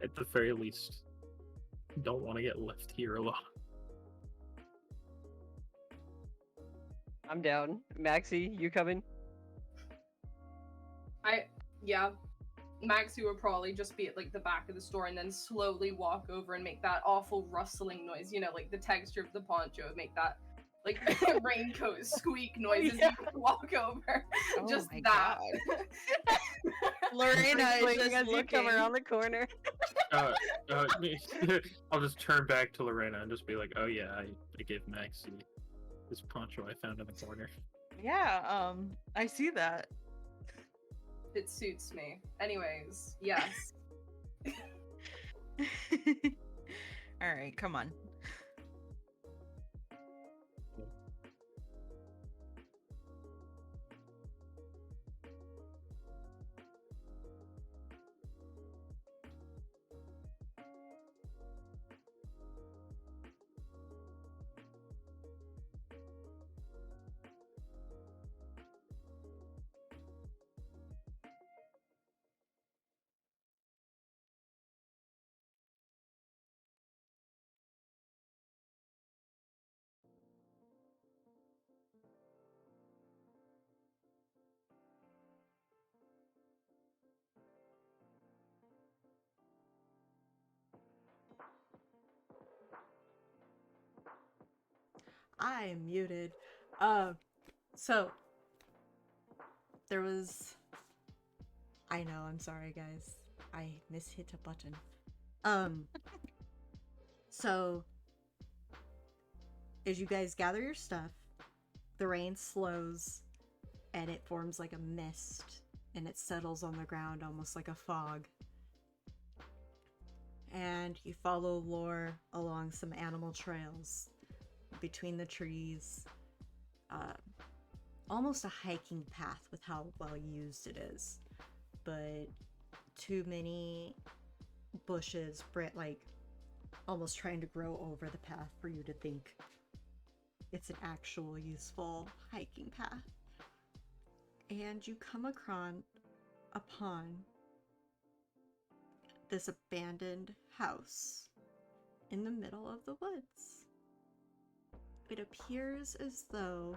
[SPEAKER 3] at the very least, don't want to get left here alone.
[SPEAKER 4] I'm down. Maxi, you coming?
[SPEAKER 5] Yeah. Maxi would probably just be at like the back of the store and then slowly walk over and make that awful rustling noise. You know, like the texture of the poncho would make that like raincoat squeak noise as you walk over.
[SPEAKER 2] Oh
[SPEAKER 5] just
[SPEAKER 2] my
[SPEAKER 5] that.
[SPEAKER 2] God. Lorena is
[SPEAKER 4] Waiting
[SPEAKER 2] just
[SPEAKER 4] as you come
[SPEAKER 2] looking.
[SPEAKER 4] around the corner.
[SPEAKER 3] I'll just turn back to Lorena and just be like, "Oh yeah, I gave Maxi this poncho I found in the corner."
[SPEAKER 2] Yeah, I see that.
[SPEAKER 5] It suits me. Anyways, yes.
[SPEAKER 2] All right, come on.
[SPEAKER 1] I'm muted. So there was. I know. I'm sorry, guys. I mishit a button. So as you guys gather your stuff, the rain slows, and it forms like a mist, and it settles on the ground almost like a fog. And you follow Lore along some animal trails between the trees. Almost a hiking path with how well used it is. But too many bushes, like almost trying to grow over the path for you to think it's an actual useful hiking path. And you come upon this abandoned house in the middle of the woods. It appears as though...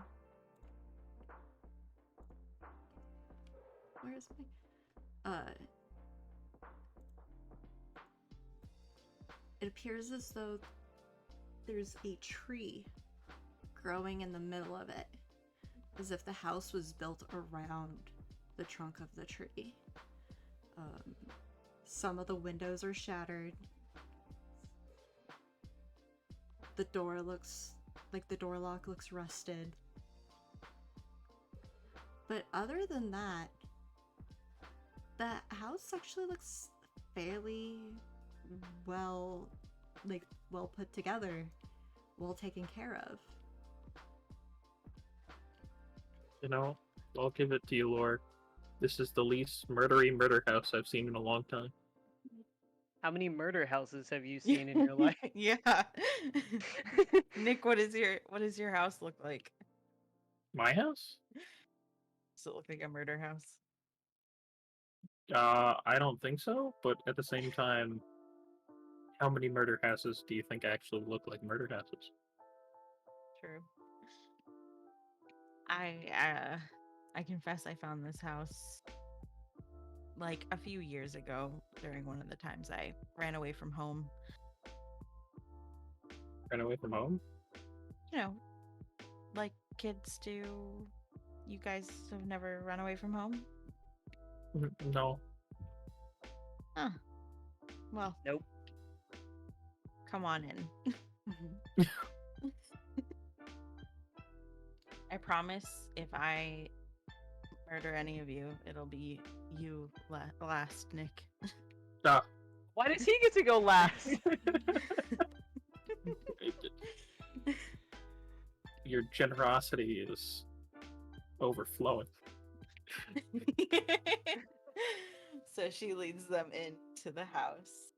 [SPEAKER 1] Where's my... It appears as though there's a tree growing in the middle of it, as if the house was built around the trunk of the tree. Some of the windows are shattered. The door looks like the door lock looks rusted. But other than that, the house actually looks fairly well put together, well taken care of.
[SPEAKER 3] You know, I'll give it to you, Lore. This is the least murdery murder house I've seen in a long time.
[SPEAKER 4] How many murder houses have you seen in your life?
[SPEAKER 2] Yeah. Nick, what does your house look like?
[SPEAKER 3] My house?
[SPEAKER 2] Does it look like a murder house?
[SPEAKER 3] I don't think so, but at the same time, how many murder houses do you think actually look like murder houses?
[SPEAKER 2] True. I confess I found this house like a few years ago during one of the times I ran away from home.
[SPEAKER 3] Ran away from home?
[SPEAKER 2] You know, like kids do. You guys have never run away from home?
[SPEAKER 3] No.
[SPEAKER 2] Huh. Well,
[SPEAKER 4] Nope.
[SPEAKER 2] come on in. I promise if I murder any of you, it'll be you last, Nick.
[SPEAKER 3] Ah.
[SPEAKER 4] Why does he get to go last?
[SPEAKER 3] Your generosity is overflowing.
[SPEAKER 2] So she leads them into the house.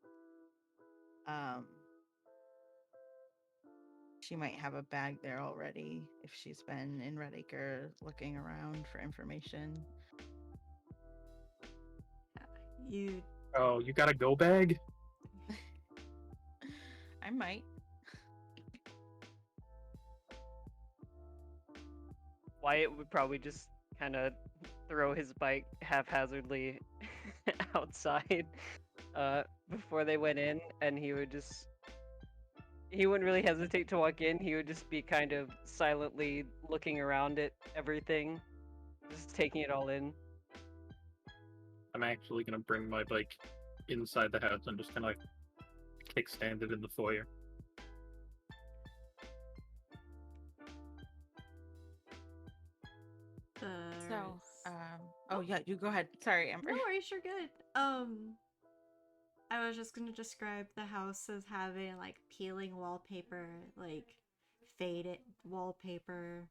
[SPEAKER 2] She might have a bag there already if she's been in Red Acre looking around for information.
[SPEAKER 3] Oh, you got a go bag?
[SPEAKER 2] I might.
[SPEAKER 4] Wyatt would probably just kind of throw his bike haphazardly outside before they went in, and he wouldn't really hesitate to walk in. He would just be kind of silently looking around at everything, just taking it all in.
[SPEAKER 3] I'm actually gonna bring my bike inside the house and just kind of like kickstand it in the foyer.
[SPEAKER 2] So, oh yeah, you go ahead. Sorry, Amber.
[SPEAKER 1] No worries, you're good. I was just gonna describe the house as having like peeling wallpaper, like faded wallpaper,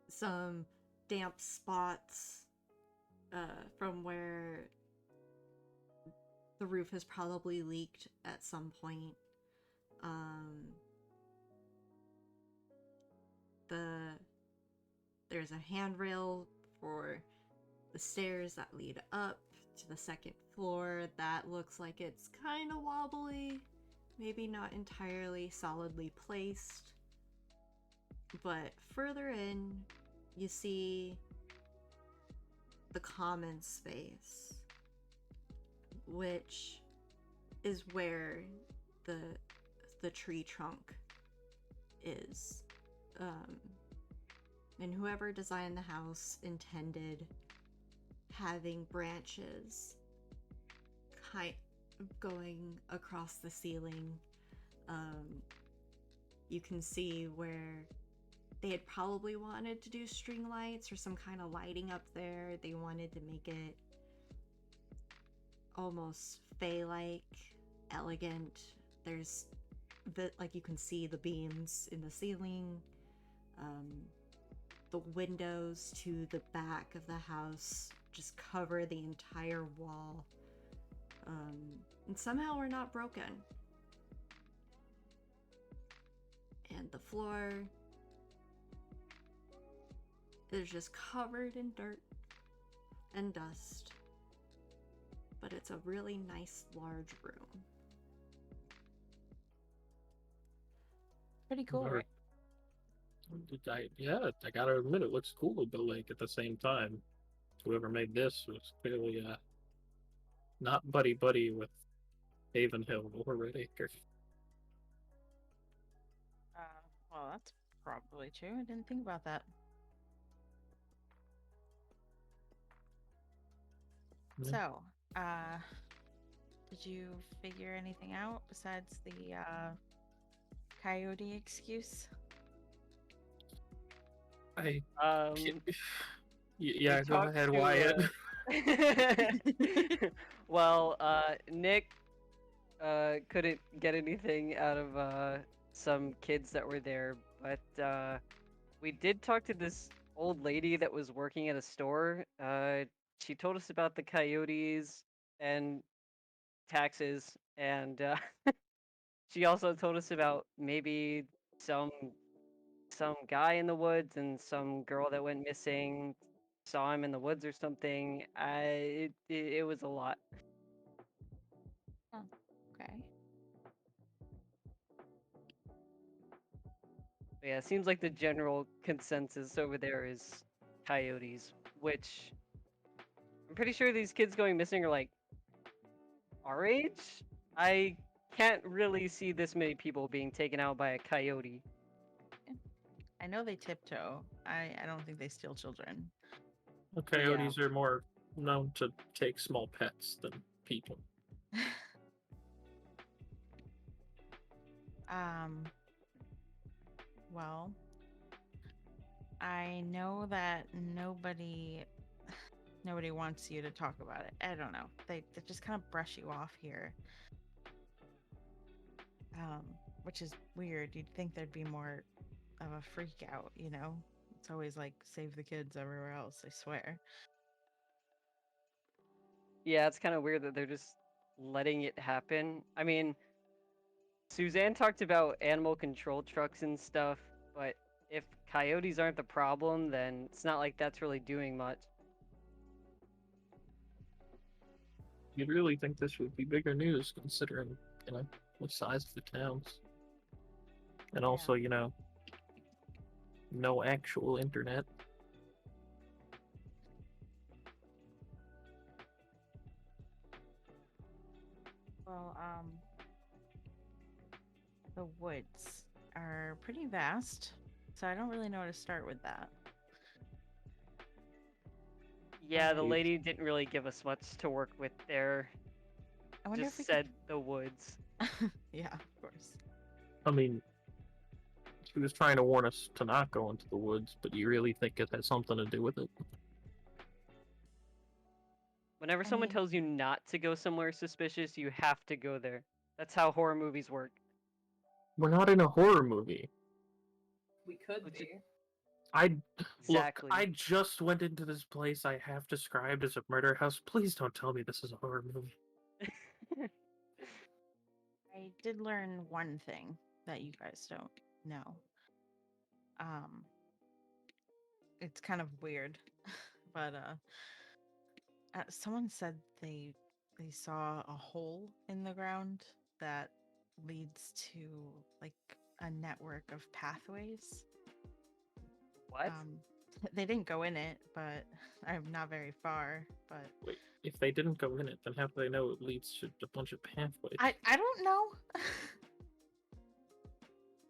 [SPEAKER 1] some damp spots from where the roof has probably leaked at some point. There's a handrail for the stairs that lead up to the second floor that looks like it's kind of wobbly, maybe not entirely solidly placed. But further in, you see the common space, which is where the tree trunk is. And whoever designed the house intended having branches going across the ceiling. You can see where they had probably wanted to do string lights or some kind of lighting up there. They wanted to make it almost fey-like, elegant. There's you can see the beams in the ceiling. The windows to the back of the house just cover the entire wall. And somehow we're not broken. And the floor is just covered in dirt and dust. But it's a really nice large room.
[SPEAKER 2] Pretty cool,
[SPEAKER 3] Or-
[SPEAKER 2] right?
[SPEAKER 3] I gotta admit, it looks cool, but like at the same time, whoever made this was clearly not buddy with Havenhill or Red Acre.
[SPEAKER 2] Well, that's probably true. I didn't think about that.
[SPEAKER 3] Yeah.
[SPEAKER 2] So, did you figure anything out besides the coyote excuse?
[SPEAKER 3] I
[SPEAKER 4] We
[SPEAKER 3] yeah, go
[SPEAKER 4] talked
[SPEAKER 3] ahead,
[SPEAKER 4] to,
[SPEAKER 3] Wyatt.
[SPEAKER 4] Well, Nick couldn't get anything out of some kids that were there, but we did talk to this old lady that was working at a store. She told us about the coyotes and taxes, and she also told us about maybe some some guy in the woods and some girl that went missing, saw him in the woods or something. It was a lot.
[SPEAKER 2] Okay.
[SPEAKER 4] But yeah, it seems like the general consensus over there is coyotes, which I'm pretty sure these kids going missing are like our age. I can't really see this many people being taken out by a coyote.
[SPEAKER 2] I know they tiptoe. I don't think they steal children.
[SPEAKER 3] The coyotes are more known to take small pets than people.
[SPEAKER 2] Well, I know that nobody wants you to talk about it. I don't know. They just kind of brush you off here. Which is weird. You'd think there'd be more of a freak out, you know? It's always like save the kids everywhere else, I swear.
[SPEAKER 4] Yeah, it's kind of weird that they're just letting it happen. I mean, Suzanne talked about animal control trucks and stuff, but if coyotes aren't the problem, then it's not like that's really doing much.
[SPEAKER 3] You'd really think this would be bigger news considering, the size of the towns. And also, no actual internet.
[SPEAKER 2] Well, the woods are pretty vast, so I don't really know where to start with that.
[SPEAKER 4] Yeah, the
[SPEAKER 3] Right.
[SPEAKER 4] lady didn't really give us much to work with there.
[SPEAKER 2] I wonder
[SPEAKER 4] Just
[SPEAKER 2] if we
[SPEAKER 4] said the woods.
[SPEAKER 2] Yeah, of course.
[SPEAKER 3] I mean, she was trying to warn us to not go into the woods, but you really think it has something to do with it?
[SPEAKER 4] Whenever
[SPEAKER 2] I
[SPEAKER 4] someone
[SPEAKER 2] mean-
[SPEAKER 4] tells you not to go somewhere suspicious, you have to go there. That's how horror movies work.
[SPEAKER 3] We're not in a horror movie.
[SPEAKER 5] We could
[SPEAKER 4] Which
[SPEAKER 5] be.
[SPEAKER 4] Exactly.
[SPEAKER 3] Look, I just went into this place I have described as a murder house. Please don't tell me this is a horror movie.
[SPEAKER 2] I did learn one thing that you guys don't know. It's kind of weird, but someone said they saw a hole in the ground that leads to like a network of pathways.
[SPEAKER 4] What?
[SPEAKER 2] They didn't go in it, but I'm not very far. But
[SPEAKER 3] Wait, if they didn't go in it, then how do they know it leads to a bunch of pathways?
[SPEAKER 2] I don't know.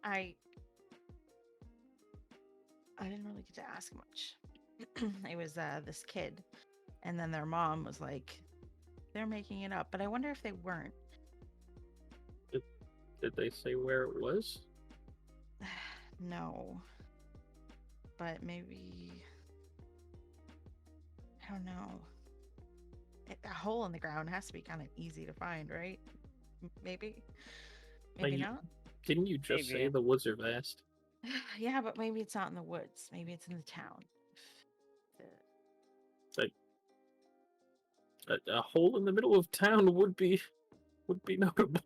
[SPEAKER 2] I didn't really get to ask much. It was this kid, and then their mom was like, "They're making it up," but I wonder if they weren't.
[SPEAKER 3] Did they say where it was?
[SPEAKER 2] No, but maybe I don't know. A hole in the ground has to be kind of easy to find, right? Maybe, maybe
[SPEAKER 3] you-
[SPEAKER 2] not.
[SPEAKER 3] Didn't you just say
[SPEAKER 4] Maybe.
[SPEAKER 3] the woods are vast?
[SPEAKER 2] Yeah, but maybe it's not in the woods. Maybe it's in the town.
[SPEAKER 3] A hole in the middle of town would be notable.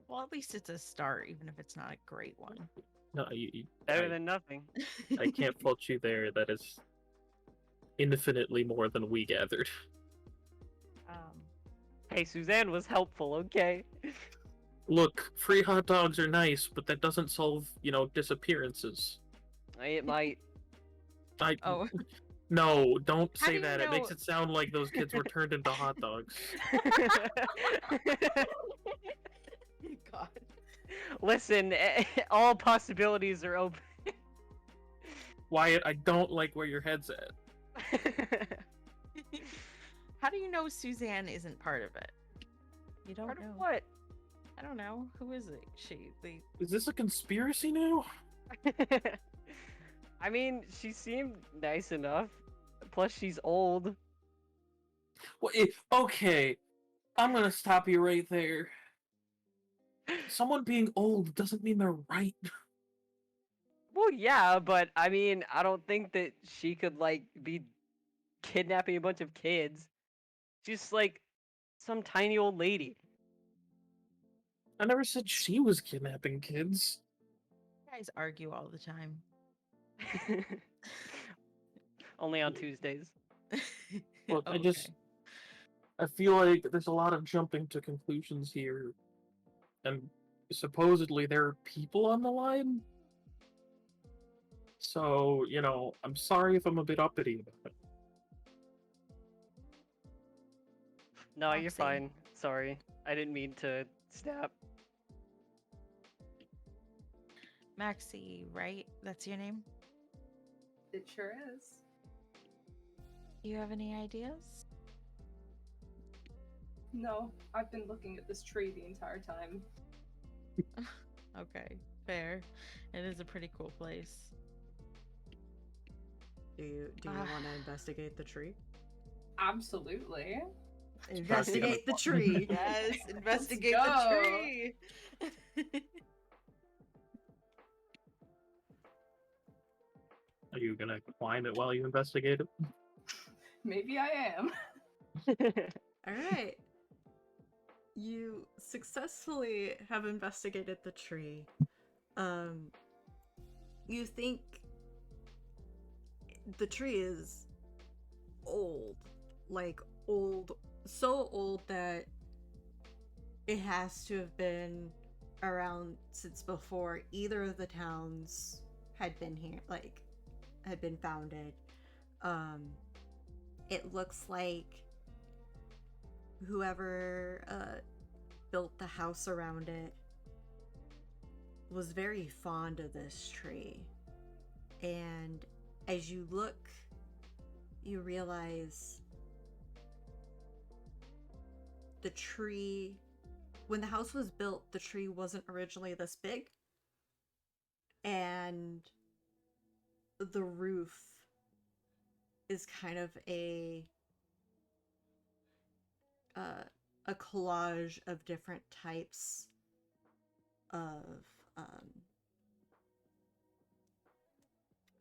[SPEAKER 2] Well, at least it's a start, even if it's not a great one.
[SPEAKER 3] No,
[SPEAKER 4] Better than nothing.
[SPEAKER 3] I can't fault you there. That is infinitely more than we gathered.
[SPEAKER 4] Hey, Suzanne was helpful, okay?
[SPEAKER 3] Look, free hot dogs are nice, but that doesn't solve, disappearances.
[SPEAKER 4] It might.
[SPEAKER 2] Oh,
[SPEAKER 3] No, don't
[SPEAKER 2] How
[SPEAKER 3] say
[SPEAKER 2] do you
[SPEAKER 3] that. It makes
[SPEAKER 2] know-
[SPEAKER 3] it sound like those kids were turned into hot dogs.
[SPEAKER 2] God.
[SPEAKER 4] Listen, all possibilities are open.
[SPEAKER 3] Wyatt, I don't like where your head's at.
[SPEAKER 2] How do you know Suzanne isn't part of it? You don't
[SPEAKER 4] Part
[SPEAKER 2] know.
[SPEAKER 4] of what?
[SPEAKER 2] I don't know. Who is it?
[SPEAKER 3] Is this a conspiracy now?
[SPEAKER 4] I mean, she seemed nice enough. Plus, she's old.
[SPEAKER 3] Well, okay, I'm gonna stop you right there. Someone being old doesn't mean they're right.
[SPEAKER 4] Well, yeah, but I mean, I don't think that she could, like, be kidnapping a bunch of kids. She's like some tiny old lady.
[SPEAKER 3] I never said she was kidnapping kids.
[SPEAKER 2] You guys argue all the time.
[SPEAKER 4] Only on Tuesdays.
[SPEAKER 3] Look,
[SPEAKER 2] Okay.
[SPEAKER 3] I feel like there's a lot of jumping to conclusions here. And supposedly there are people on the line. So, I'm sorry if I'm a bit uppity about it.
[SPEAKER 4] No, you're
[SPEAKER 2] Foxy.
[SPEAKER 4] fine. Sorry. I didn't mean to snap.
[SPEAKER 2] Maxi, right? That's your name?
[SPEAKER 5] It sure is.
[SPEAKER 2] Do you have any ideas?
[SPEAKER 5] No, I've been looking at this tree the entire time.
[SPEAKER 2] Okay, fair. It is a pretty cool place.
[SPEAKER 1] Do you want to investigate the tree?
[SPEAKER 5] Absolutely.
[SPEAKER 1] Investigate the tree.
[SPEAKER 2] Yes, investigate
[SPEAKER 5] go.
[SPEAKER 2] the tree.
[SPEAKER 3] Are you gonna climb it while you investigate it?
[SPEAKER 5] Maybe I am.
[SPEAKER 1] All right. You successfully have investigated the tree. You think the tree is old. Like old, so old that it has to have been around since before either of the towns had been here, had been founded. It looks like whoever built the house around it was very fond of this tree. And as you look, you realize the tree, when the house was built, the tree wasn't originally this big. And the roof is kind of a collage of different types of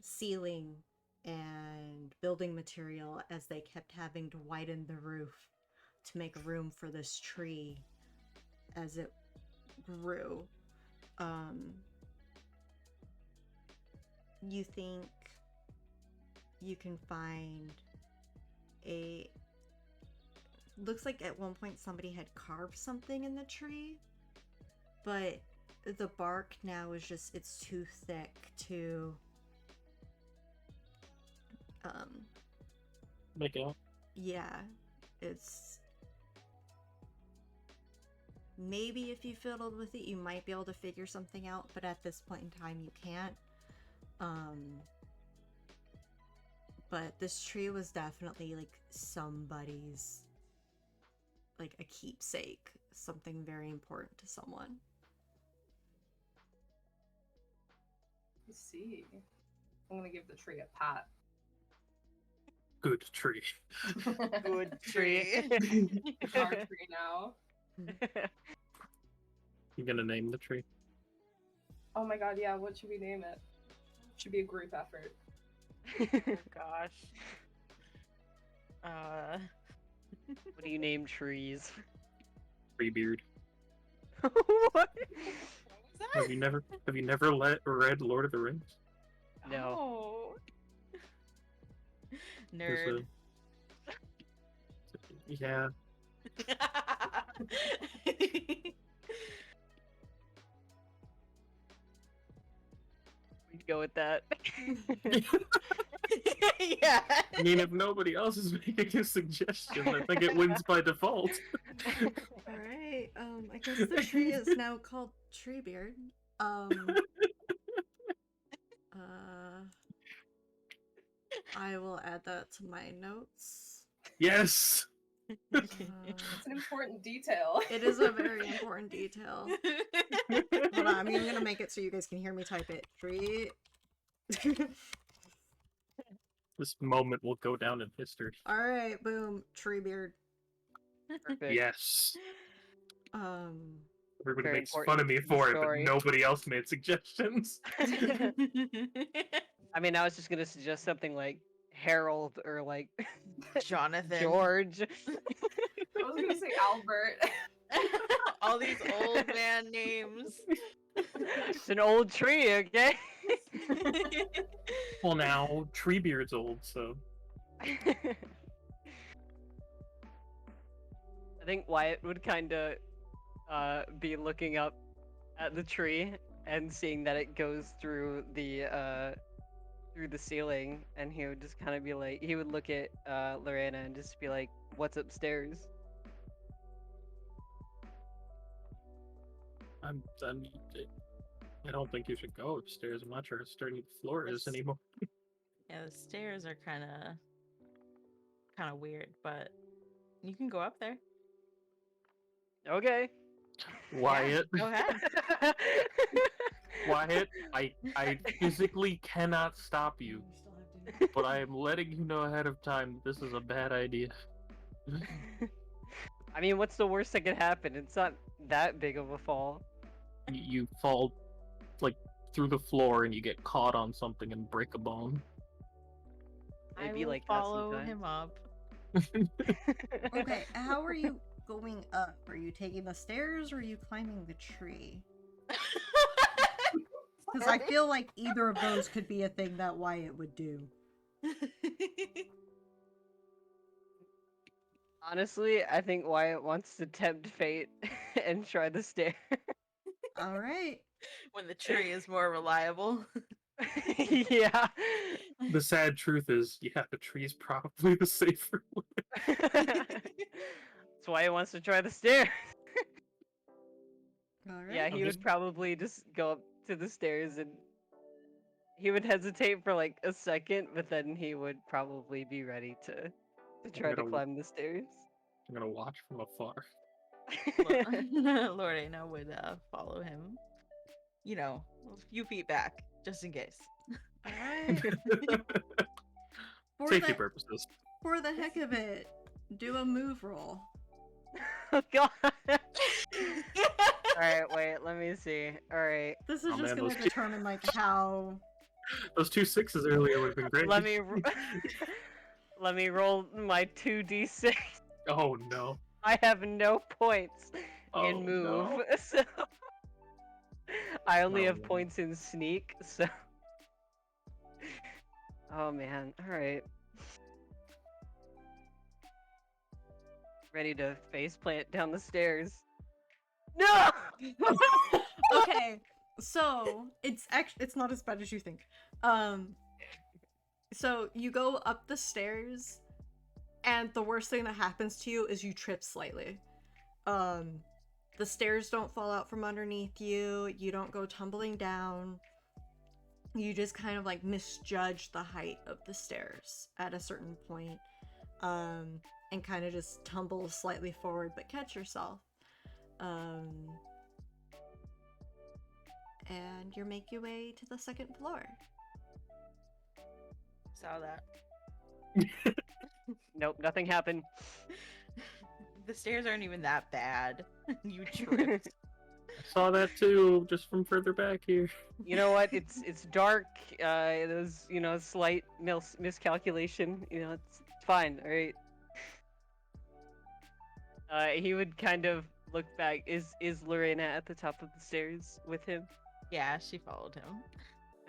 [SPEAKER 1] ceiling and building material as they kept having to widen the roof to make room for this tree as it grew. You think you can find looks like at one point somebody had carved something in the tree, but the bark now is just, it's too thick to
[SPEAKER 3] Make it up.
[SPEAKER 1] yeah, it's maybe if you fiddled with it you might be able to figure something out, but at this point in time you can't. But this tree was definitely like somebody's, like a keepsake, something very important to someone.
[SPEAKER 5] I see. I'm gonna give the tree a pat.
[SPEAKER 3] Good tree.
[SPEAKER 2] Good tree.
[SPEAKER 5] Our tree now.
[SPEAKER 3] You gonna name the tree?
[SPEAKER 5] Oh my god, yeah, what should we name it? Should be a group effort.
[SPEAKER 2] Oh gosh.
[SPEAKER 4] What do you name trees?
[SPEAKER 3] Treebeard.
[SPEAKER 4] What?
[SPEAKER 3] Have you never read Lord of the Rings?
[SPEAKER 4] No.
[SPEAKER 2] Oh.
[SPEAKER 3] There's
[SPEAKER 2] Nerd.
[SPEAKER 3] Yeah.
[SPEAKER 4] We'd go with that.
[SPEAKER 2] Yeah.
[SPEAKER 3] I mean, if nobody else is making a suggestion, I think it wins by default.
[SPEAKER 1] All right. I guess the tree is now called Treebeard. I will add that to my notes.
[SPEAKER 3] Yes.
[SPEAKER 5] It's an important detail.
[SPEAKER 1] It is a very important detail. Hold on, I'm even gonna make it so you guys can hear me type it. Tree.
[SPEAKER 3] This moment will go down in history.
[SPEAKER 1] All right, boom, Treebeard.
[SPEAKER 4] Perfect.
[SPEAKER 3] Yes. Everybody
[SPEAKER 4] Very
[SPEAKER 3] makes fun
[SPEAKER 4] important
[SPEAKER 3] of me
[SPEAKER 4] to the
[SPEAKER 3] for it, but
[SPEAKER 4] story.
[SPEAKER 3] nobody else made suggestions.
[SPEAKER 4] I mean, I was just gonna suggest something like Harold or like
[SPEAKER 2] Jonathan.
[SPEAKER 4] George.
[SPEAKER 5] I was gonna say Albert.
[SPEAKER 2] All these old man names.
[SPEAKER 4] It's an old tree, okay?
[SPEAKER 3] Well, now Treebeard's old, so
[SPEAKER 4] I think Wyatt would kind of be looking up at the tree and seeing that it goes through the ceiling, and he would just kind of be like, he would look at Lorena and just be like, "What's upstairs?"
[SPEAKER 3] I don't think you should go upstairs. I'm not sure how sturdy the floor is
[SPEAKER 2] That's-
[SPEAKER 3] anymore.
[SPEAKER 2] Yeah, the stairs are kind of weird, but you can go up there.
[SPEAKER 4] Okay.
[SPEAKER 3] Wyatt,
[SPEAKER 2] Go ahead.
[SPEAKER 3] Wyatt, I physically cannot stop you, but I am letting you know ahead of time this is a bad idea.
[SPEAKER 4] I mean, what's the worst that could happen? It's not that big of a fall.
[SPEAKER 3] You fall like through the floor and you get caught on something and break a bone.
[SPEAKER 2] I
[SPEAKER 4] Maybe
[SPEAKER 2] will
[SPEAKER 4] like that
[SPEAKER 2] follow
[SPEAKER 4] sometimes.
[SPEAKER 2] him up.
[SPEAKER 1] Okay, how are you going up? Are you taking the stairs or are you climbing the tree? Because I feel like either of those could be a thing that Wyatt would do.
[SPEAKER 4] Honestly, I think Wyatt wants to tempt fate and try the stair.
[SPEAKER 1] All right.
[SPEAKER 2] When the tree is more reliable.
[SPEAKER 4] Yeah.
[SPEAKER 3] The sad truth is, yeah, the tree's probably the safer way.
[SPEAKER 4] That's why he wants to try the stairs.
[SPEAKER 1] All right.
[SPEAKER 4] Yeah,
[SPEAKER 3] I'm
[SPEAKER 4] he would
[SPEAKER 3] just-
[SPEAKER 4] probably just go up to the stairs and he would hesitate for like a second, but then he would probably be ready to try to
[SPEAKER 3] gonna-
[SPEAKER 4] climb the stairs.
[SPEAKER 3] I'm gonna watch from afar.
[SPEAKER 2] Lorena would follow him. You know, a few feet back, just in case.
[SPEAKER 1] All right. For
[SPEAKER 3] Safety
[SPEAKER 1] the,
[SPEAKER 3] purposes.
[SPEAKER 1] for the heck of it, do a move roll.
[SPEAKER 4] Oh god. Alright, wait, let me see. Alright.
[SPEAKER 1] This is
[SPEAKER 3] Oh,
[SPEAKER 1] just
[SPEAKER 3] man,
[SPEAKER 1] gonna
[SPEAKER 3] those two-
[SPEAKER 1] determine like how.
[SPEAKER 3] Those 2 6s earlier would have been great.
[SPEAKER 4] Let me let me roll my 2d6.
[SPEAKER 3] Oh no.
[SPEAKER 4] I have no points
[SPEAKER 3] Oh,
[SPEAKER 4] in move,
[SPEAKER 3] no.
[SPEAKER 4] so I only
[SPEAKER 3] Oh,
[SPEAKER 4] have
[SPEAKER 3] man.
[SPEAKER 4] points in sneak, so oh man, alright. Ready to face plant down the stairs. No!
[SPEAKER 1] Okay, so it's not as bad as you think. So you go up the stairs, and the worst thing that happens to you is you trip slightly. The stairs don't fall out from underneath you. You don't go tumbling down. You just kind of like misjudge the height of the stairs at a certain point, and kind of just tumble slightly forward, but catch yourself. And you make your way to the second floor.
[SPEAKER 2] Saw that.
[SPEAKER 4] Nope, nothing happened.
[SPEAKER 2] The stairs aren't even that bad. You tripped.
[SPEAKER 3] I saw that too, just from further back here.
[SPEAKER 4] You know what? It's dark. There's slight miscalculation. It's fine. All right. he would kind of look back. Is Lorena at the top of the stairs with him?
[SPEAKER 2] Yeah, she followed him.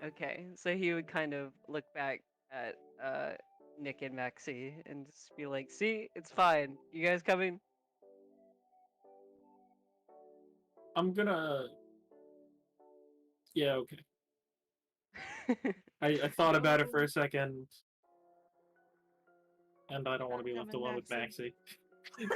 [SPEAKER 4] Okay, so he would kind of look back at Nick and Maxi and just be like, "See, it's fine. You guys coming?"
[SPEAKER 3] I'm gonna. Yeah, okay. I thought about it for a second, and I don't want to be left
[SPEAKER 2] Coming,
[SPEAKER 3] alone with
[SPEAKER 2] Maxie.
[SPEAKER 3] Maxie.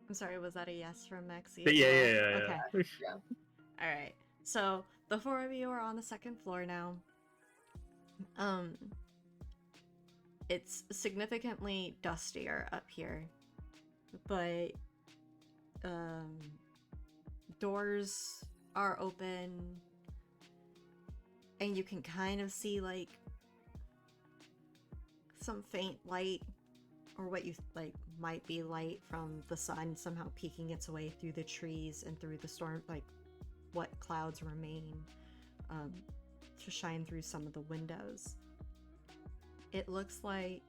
[SPEAKER 1] I'm sorry, was that a yes from Maxi?
[SPEAKER 3] But
[SPEAKER 1] as
[SPEAKER 3] yeah,
[SPEAKER 1] well?
[SPEAKER 3] yeah, yeah,
[SPEAKER 1] Okay.
[SPEAKER 3] yeah.
[SPEAKER 5] Yeah.
[SPEAKER 1] All right. So the four of you are on the second floor now. It's significantly dustier up here, but doors are open, and you can kind of see like some faint light, or what you like might be light from the sun somehow peeking its way through the trees and through the storm, like what clouds remain, to shine through some of the windows. It looks like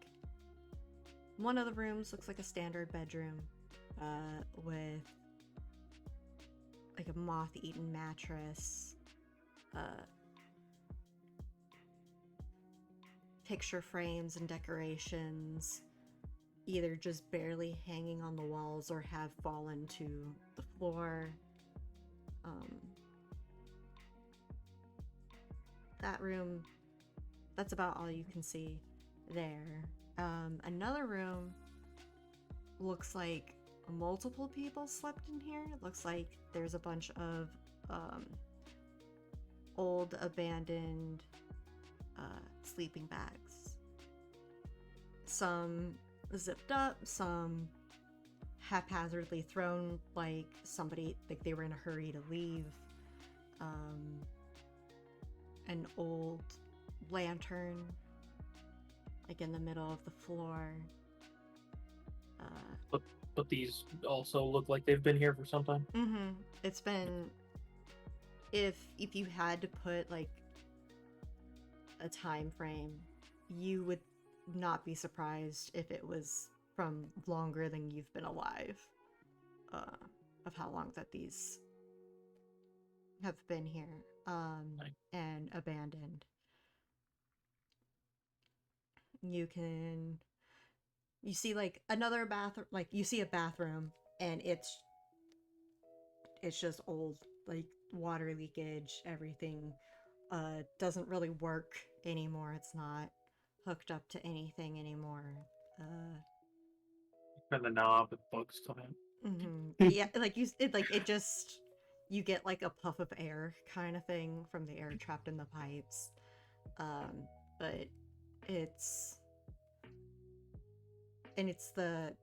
[SPEAKER 1] one of the rooms looks like a standard bedroom, with like a moth-eaten mattress, picture frames and decorations either just barely hanging on the walls or have fallen to the floor. That room, that's about all you can see there. Another room looks like multiple people slept in here. It looks like there's a bunch of old abandoned sleeping bags. Some zipped up, some haphazardly thrown, like somebody, like they were in a hurry to leave. An old lantern, like in the middle of the floor.
[SPEAKER 3] But these also look like they've been here for some time.
[SPEAKER 1] It's been, if you had to put like a time frame, you would not be surprised if it was from longer than you've been alive, of how long that these have been here, and abandoned. You see like another bathroom, like you see a bathroom, and it's just old, like water leakage, everything doesn't really work anymore. It's not hooked up to anything anymore.
[SPEAKER 3] Turn the knob and bugs come in.
[SPEAKER 1] Yeah, like it just, you get like a puff of air kind of thing from the air trapped in the pipes. But it's the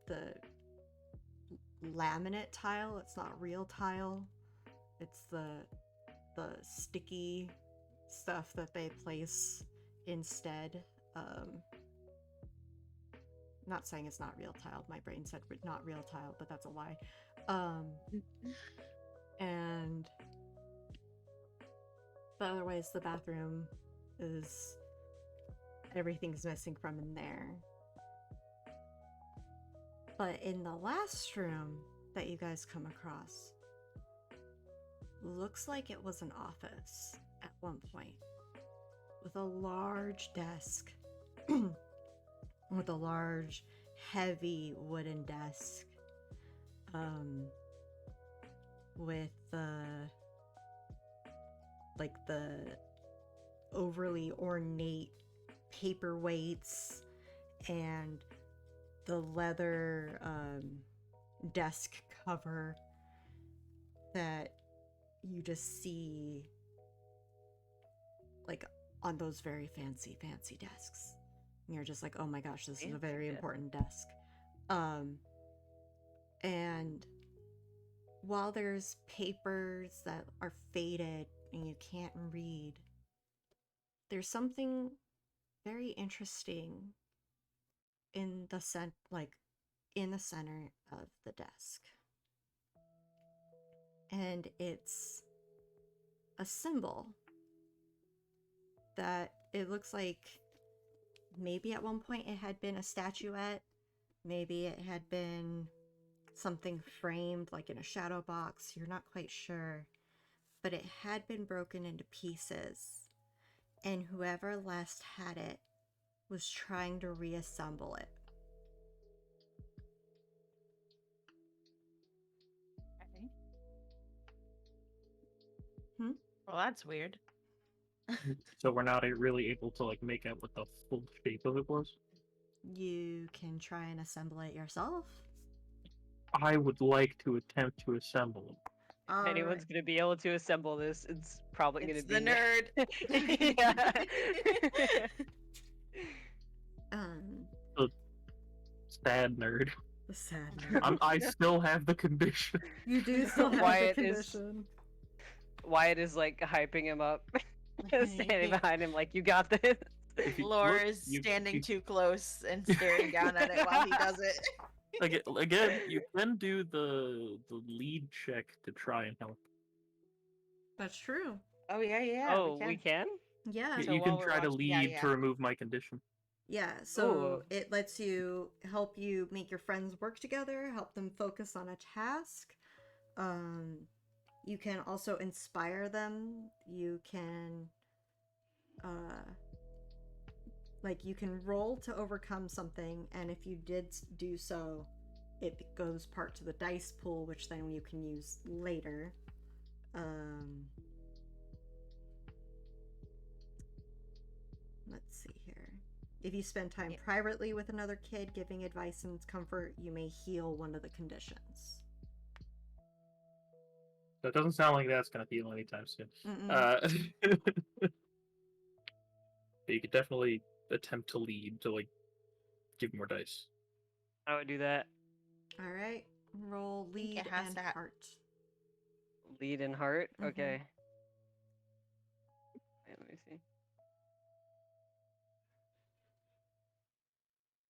[SPEAKER 1] laminate tile. It's not real tile. It's the sticky stuff that they place instead. Not saying it's not real tile. My brain said not real tile, but that's a lie. And but otherwise, the bathroom is, everything's missing from in there. But in the last room that you guys come across, looks like it was an office at one point, with a large desk, with a large, heavy wooden desk, with the overly ornate paperweights and the leather desk cover that you just see like on those very fancy desks. And you're just like, oh my gosh, this is a very important desk. And while there's papers that are faded and you can't read, there's something very interesting in the in the center of the desk. And it's a symbol that it looks like maybe at one point it had been a statuette, maybe it had been something framed like in a shadow box, you're not quite sure, but it had been broken into pieces, and whoever last had it was trying to reassemble it.
[SPEAKER 2] Okay.
[SPEAKER 1] Hmm?
[SPEAKER 2] Well, that's weird.
[SPEAKER 3] So we're not really able to like make out what the full shape of it was.
[SPEAKER 1] You can try and assemble it yourself.
[SPEAKER 3] I would like to attempt to assemble it.
[SPEAKER 4] If anyone's gonna be able to assemble this, it's probably
[SPEAKER 2] It's
[SPEAKER 4] gonna be
[SPEAKER 2] the nerd.
[SPEAKER 4] Yeah.
[SPEAKER 3] The sad nerd.
[SPEAKER 1] The sad nerd.
[SPEAKER 3] I still have the condition.
[SPEAKER 1] You do still have
[SPEAKER 4] Wyatt
[SPEAKER 1] the
[SPEAKER 4] is-
[SPEAKER 1] condition.
[SPEAKER 4] Wyatt is like hyping him up, standing behind him like, you got this.
[SPEAKER 3] If you
[SPEAKER 2] Lore
[SPEAKER 3] look,
[SPEAKER 2] is
[SPEAKER 3] you-
[SPEAKER 2] standing
[SPEAKER 3] you-
[SPEAKER 2] too close and staring down at it while he does it.
[SPEAKER 3] Again, you can do the lead check to try and help.
[SPEAKER 1] That's true.
[SPEAKER 2] Oh yeah.
[SPEAKER 4] Oh, we can?
[SPEAKER 1] Yeah.
[SPEAKER 2] So
[SPEAKER 3] You can
[SPEAKER 2] while we're
[SPEAKER 3] try to
[SPEAKER 2] watching- yeah,
[SPEAKER 3] lead
[SPEAKER 2] yeah.
[SPEAKER 3] to remove my condition.
[SPEAKER 1] Yeah, so
[SPEAKER 4] Ooh.
[SPEAKER 1] it lets you help you make your friends work together, help them focus on a task. You can also inspire them. You can you can roll to overcome something, and if you did do so, it goes part to the dice pool, which then you can use later. Let's see here. If you spend time
[SPEAKER 2] Yeah.
[SPEAKER 1] privately with another kid giving advice and comfort, you may heal one of the conditions.
[SPEAKER 3] So it doesn't sound like that's gonna heal anytime soon.
[SPEAKER 1] Mm-mm.
[SPEAKER 3] But you could definitely attempt to lead to like give more dice.
[SPEAKER 4] I would do that.
[SPEAKER 1] All right, roll
[SPEAKER 2] think
[SPEAKER 1] lead
[SPEAKER 2] it has
[SPEAKER 1] and
[SPEAKER 2] that.
[SPEAKER 1] heart.
[SPEAKER 4] Lead and heart.
[SPEAKER 1] Mhm.
[SPEAKER 4] Okay. Wait, let me see.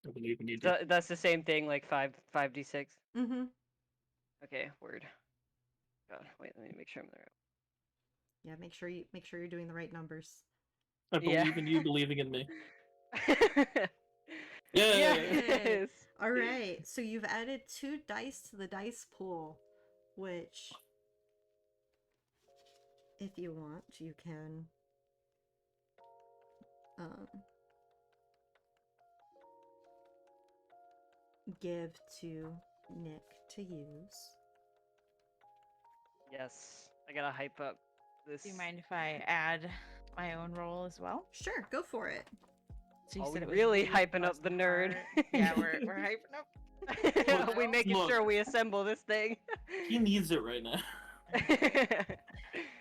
[SPEAKER 3] I believe in you. Do.
[SPEAKER 4] That's the same thing, like 5d6.
[SPEAKER 1] Mm-hmm.
[SPEAKER 4] Okay, word. God, wait, let me make sure I'm there.
[SPEAKER 1] Yeah, make sure you're doing the right numbers.
[SPEAKER 3] I
[SPEAKER 4] Yeah.
[SPEAKER 3] believe in you believing in me. Yeah.
[SPEAKER 4] Yes.
[SPEAKER 1] All right, so you've added 2 dice to the dice pool, which, if you want, you can give to Nick to use.
[SPEAKER 4] Yes. I gotta hype up this.
[SPEAKER 2] Do you mind if I add my own role as well?
[SPEAKER 1] Sure, go for it.
[SPEAKER 2] So
[SPEAKER 4] Are we
[SPEAKER 2] it was
[SPEAKER 4] really
[SPEAKER 2] lead
[SPEAKER 4] hyping
[SPEAKER 2] plus
[SPEAKER 4] up the nerd?
[SPEAKER 2] heart. Yeah, we're hyping up.
[SPEAKER 4] Are we making
[SPEAKER 3] Look.
[SPEAKER 4] sure we assemble this thing?
[SPEAKER 3] He needs it right now.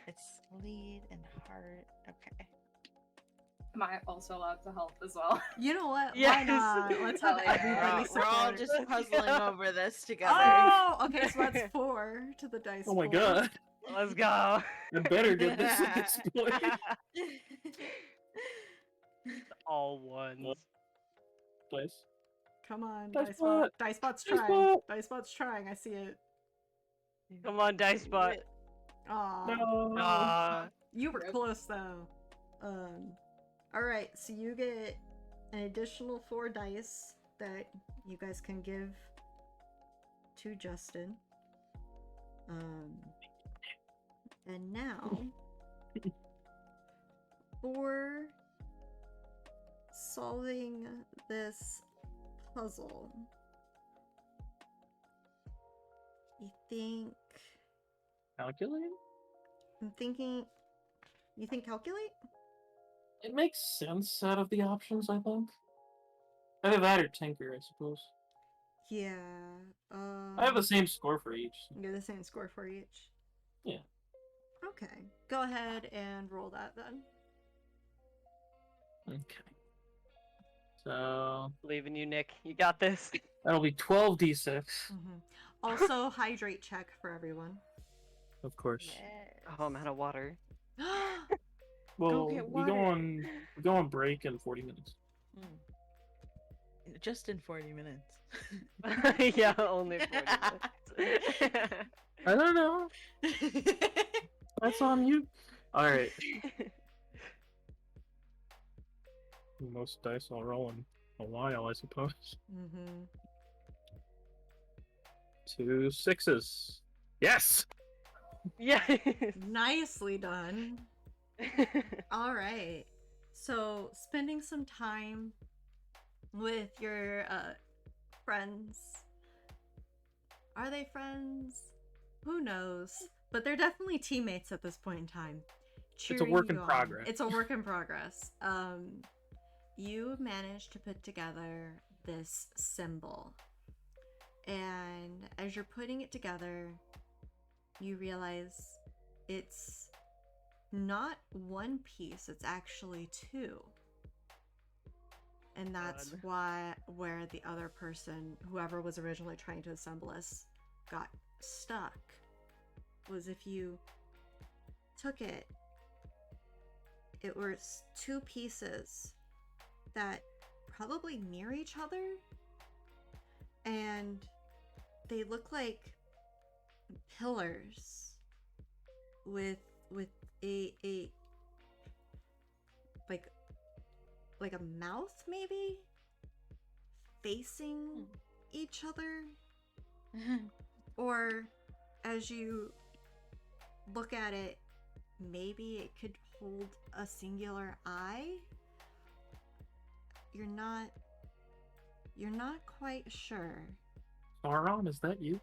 [SPEAKER 2] It's lead and heart. Okay.
[SPEAKER 5] Am I also allowed to help as well?
[SPEAKER 1] You know what?
[SPEAKER 4] Yes.
[SPEAKER 1] Why not? Let's have
[SPEAKER 5] Oh, yeah.
[SPEAKER 1] everybody
[SPEAKER 2] We're all
[SPEAKER 1] support.
[SPEAKER 2] just puzzling over this together.
[SPEAKER 1] Oh, okay, so that's 4 to the dice
[SPEAKER 3] Oh my
[SPEAKER 1] pool.
[SPEAKER 3] god.
[SPEAKER 4] Let's go.
[SPEAKER 3] I better get this at this point.
[SPEAKER 4] All ones.
[SPEAKER 3] Dice.
[SPEAKER 1] Come on,
[SPEAKER 3] Dice
[SPEAKER 1] Dicebot.
[SPEAKER 3] bot.
[SPEAKER 1] Dicebot's
[SPEAKER 3] Dice
[SPEAKER 1] trying.
[SPEAKER 3] bot.
[SPEAKER 1] Dicebot's trying. I see it.
[SPEAKER 4] Come on, dice bot.
[SPEAKER 1] Aw.
[SPEAKER 3] No.
[SPEAKER 1] You were
[SPEAKER 5] Rip.
[SPEAKER 1] close though. All right, so you get an additional 4 dice that you guys can give to Justin. And now for solving this puzzle, you think
[SPEAKER 3] Calculate?
[SPEAKER 1] I'm thinking you think calculate?
[SPEAKER 3] It makes sense out of the options, I think. Either that or Tinker, I suppose.
[SPEAKER 1] Yeah.
[SPEAKER 3] I have the same score for each.
[SPEAKER 1] You're the same score for each.
[SPEAKER 3] Yeah.
[SPEAKER 1] Okay. Go ahead and roll that then.
[SPEAKER 3] Okay. So
[SPEAKER 4] Believe in you, Nick. You got this.
[SPEAKER 3] that'll be 12d6.
[SPEAKER 1] Also, hydrate check for everyone.
[SPEAKER 3] Of course.
[SPEAKER 4] Oh, I'm out of water.
[SPEAKER 3] Well,
[SPEAKER 2] get
[SPEAKER 3] we go
[SPEAKER 2] water.
[SPEAKER 3] on break in 40 minutes.
[SPEAKER 2] Just in 40 minutes.
[SPEAKER 4] Yeah, only 40 minutes.
[SPEAKER 3] I don't know. That's on you. All right. most dice I'll roll in a while, I suppose.
[SPEAKER 1] Mm-hmm.
[SPEAKER 3] 2 6s. Yes!
[SPEAKER 4] Yeah.
[SPEAKER 1] Nicely done. All right. So, spending some time with your friends. Are they friends? Who knows? But they're definitely teammates at this point in time.
[SPEAKER 3] It's a work
[SPEAKER 1] cheering
[SPEAKER 3] in
[SPEAKER 1] you on.
[SPEAKER 3] progress.
[SPEAKER 1] It's a work in progress. You managed to put together this symbol. And as you're putting it together, you realize it's not one piece, it's actually two. And that's where the other person, whoever was originally trying to assemble us, got stuck. Was if you took it was two pieces that probably near each other, and they look like pillars with a like a mouth maybe facing each other. Or as you look at it, maybe it could hold a singular eye. You're not quite sure.
[SPEAKER 3] Sauron, is that you?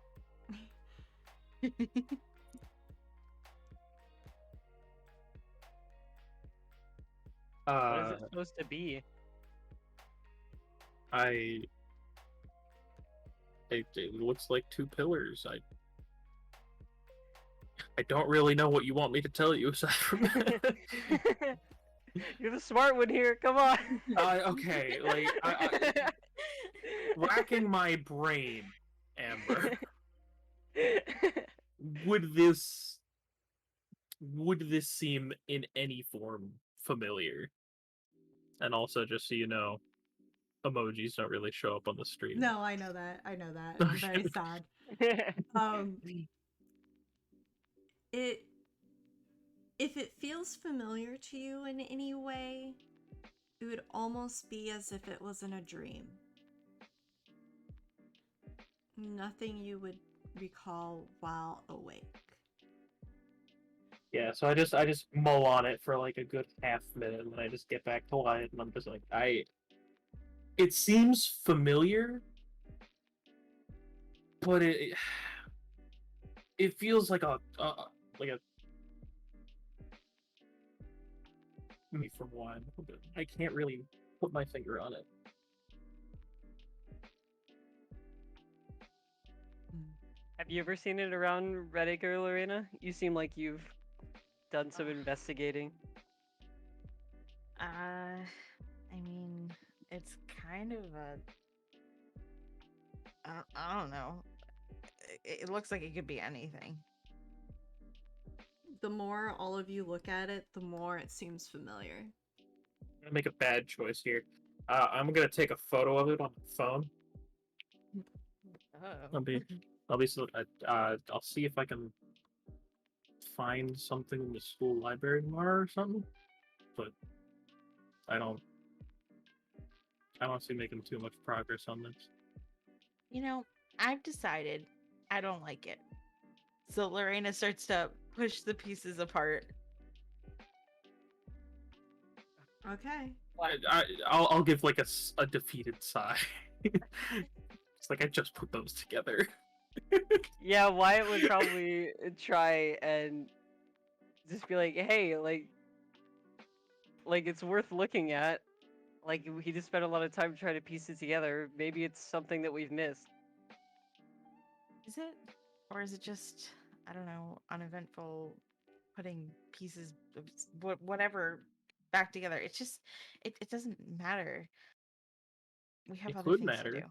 [SPEAKER 4] What is it supposed to be?
[SPEAKER 3] It looks like two pillars. I don't really know what you want me to tell you aside from that.
[SPEAKER 4] You're the smart one here. Come on.
[SPEAKER 3] Okay, like racking my brain, Amber. Would this seem in any form familiar? And also, just so you know, emojis don't really show up on the stream.
[SPEAKER 1] No, I know that. I'm very sad. If it feels familiar to you in any way, it would almost be as if it was in a dream. Nothing you would recall while awake.
[SPEAKER 3] Yeah, so I just mull on it for like a good half minute, and then I just get back to Wyatt, and I'm just like, it seems familiar, but it feels like a me for one. I can't really put my finger on it.
[SPEAKER 4] Have you ever seen it around Red Acre, Lorena? You seem like you've done some investigating.
[SPEAKER 2] I mean, it's kind of I don't know. It looks like it could be anything.
[SPEAKER 1] The more all of you look at it, the more it seems familiar.
[SPEAKER 3] I'm gonna make a bad choice here. I'm gonna take a photo of it on the phone. I'll see if I can find something in the school library tomorrow or something. But I don't see making too much progress on this.
[SPEAKER 2] You know, I've decided I don't like it. So Lorena starts to push the pieces apart.
[SPEAKER 1] Okay.
[SPEAKER 3] I'll give like a defeated sigh. It's like I just put those together.
[SPEAKER 4] Yeah, Wyatt would probably try and just be like, hey, like it's worth looking at. Like, he just spent a lot of time trying to piece it together. Maybe it's something that we've missed.
[SPEAKER 2] Is it? Or is it just, I don't know, uneventful putting pieces of whatever back together? It's just, it doesn't matter. We have
[SPEAKER 3] It
[SPEAKER 2] other
[SPEAKER 3] could
[SPEAKER 2] things
[SPEAKER 3] matter.
[SPEAKER 2] to do.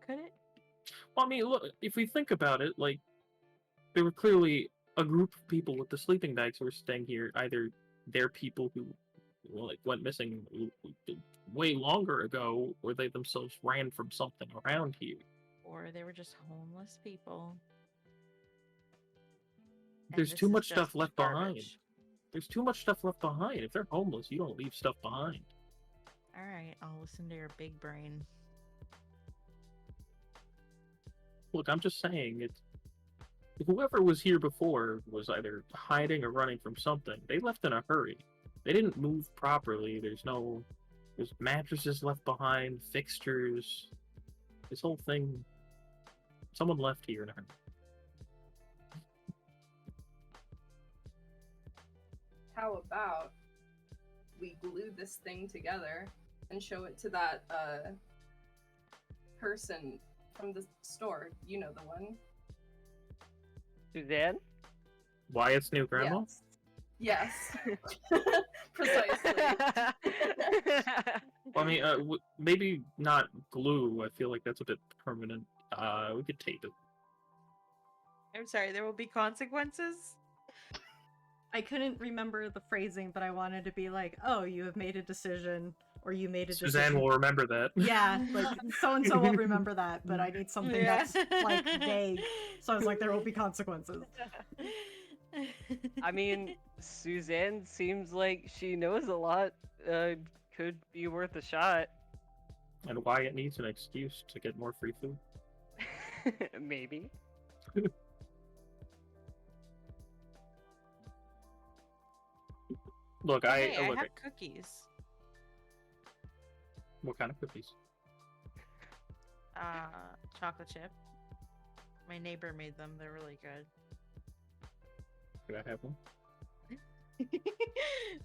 [SPEAKER 2] Could it?
[SPEAKER 3] Well, I mean, look, if we think about it, like, there were clearly a group of people with the sleeping bags who were staying here. Either they're people who went missing way longer ago, or they themselves ran from something around here.
[SPEAKER 2] Or they were just homeless people.
[SPEAKER 3] There's too much stuff left behind. There's too much stuff left behind. If they're homeless, you don't leave stuff behind.
[SPEAKER 2] All right, I'll listen to your big brain.
[SPEAKER 3] Look, I'm just saying, whoever was here before was either hiding or running from something. They left in a hurry. They didn't move properly. There's mattresses left behind, fixtures. This whole thing. Someone left here in a hurry.
[SPEAKER 5] How about we glue this thing together and show it to that person from the store? You know the one.
[SPEAKER 4] Suzanne?
[SPEAKER 3] Wyatt's new grandma?
[SPEAKER 5] Yes. Precisely.
[SPEAKER 3] Well, I mean, maybe not glue. I feel like that's a bit permanent. We could tape it.
[SPEAKER 2] I'm sorry, there will be consequences?
[SPEAKER 1] I couldn't remember the phrasing, but I wanted to be like, oh, you have made a decision, or you made a decision.
[SPEAKER 3] Suzanne will remember that.
[SPEAKER 1] Yeah, like, so-and-so will remember that, but I need something that's, like, vague. So I was like, there will be consequences.
[SPEAKER 4] I mean, Suzanne seems like she knows a lot. Could be worth a shot.
[SPEAKER 3] And Wyatt needs an excuse to get more free food.
[SPEAKER 4] Maybe.
[SPEAKER 3] Look,
[SPEAKER 2] Hey, I
[SPEAKER 3] look.
[SPEAKER 2] have cookies.
[SPEAKER 3] What kind of cookies?
[SPEAKER 2] Chocolate chip. My neighbor made them. They're really good.
[SPEAKER 3] Could I have one?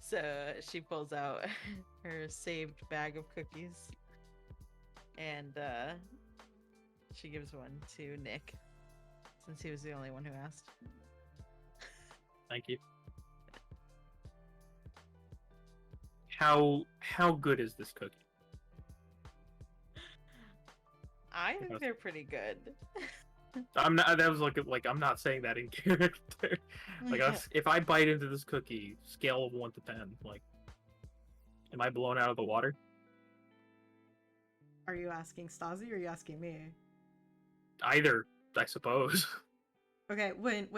[SPEAKER 2] So she pulls out her saved bag of cookies, and she gives one to Nick, since he was the only one who asked.
[SPEAKER 3] Thank you. How good is this cookie?
[SPEAKER 2] I think they're pretty good.
[SPEAKER 3] I'm not. That was like I'm not saying that in character. Like if I bite into this cookie, scale of 1 to 10, like, am I blown out of the water?
[SPEAKER 1] Are you asking Stasi or are you asking me?
[SPEAKER 3] Either, I suppose.
[SPEAKER 1] Okay, when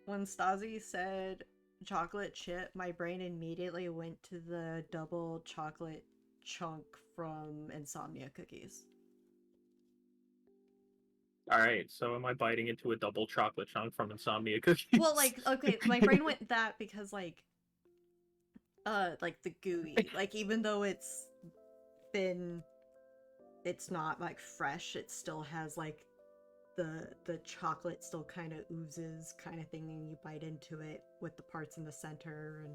[SPEAKER 1] Stasi said chocolate chip, my brain immediately went to the double chocolate chunk from Insomnia cookies.
[SPEAKER 3] All right, so am I biting into a double chocolate chunk from Insomnia cookies?
[SPEAKER 1] Well, like, okay, my brain went that because, like the gooey, like, even though it's not, like, fresh, it still has, like, the chocolate still kind of oozes kind of thing, and you bite into it with the parts in the center,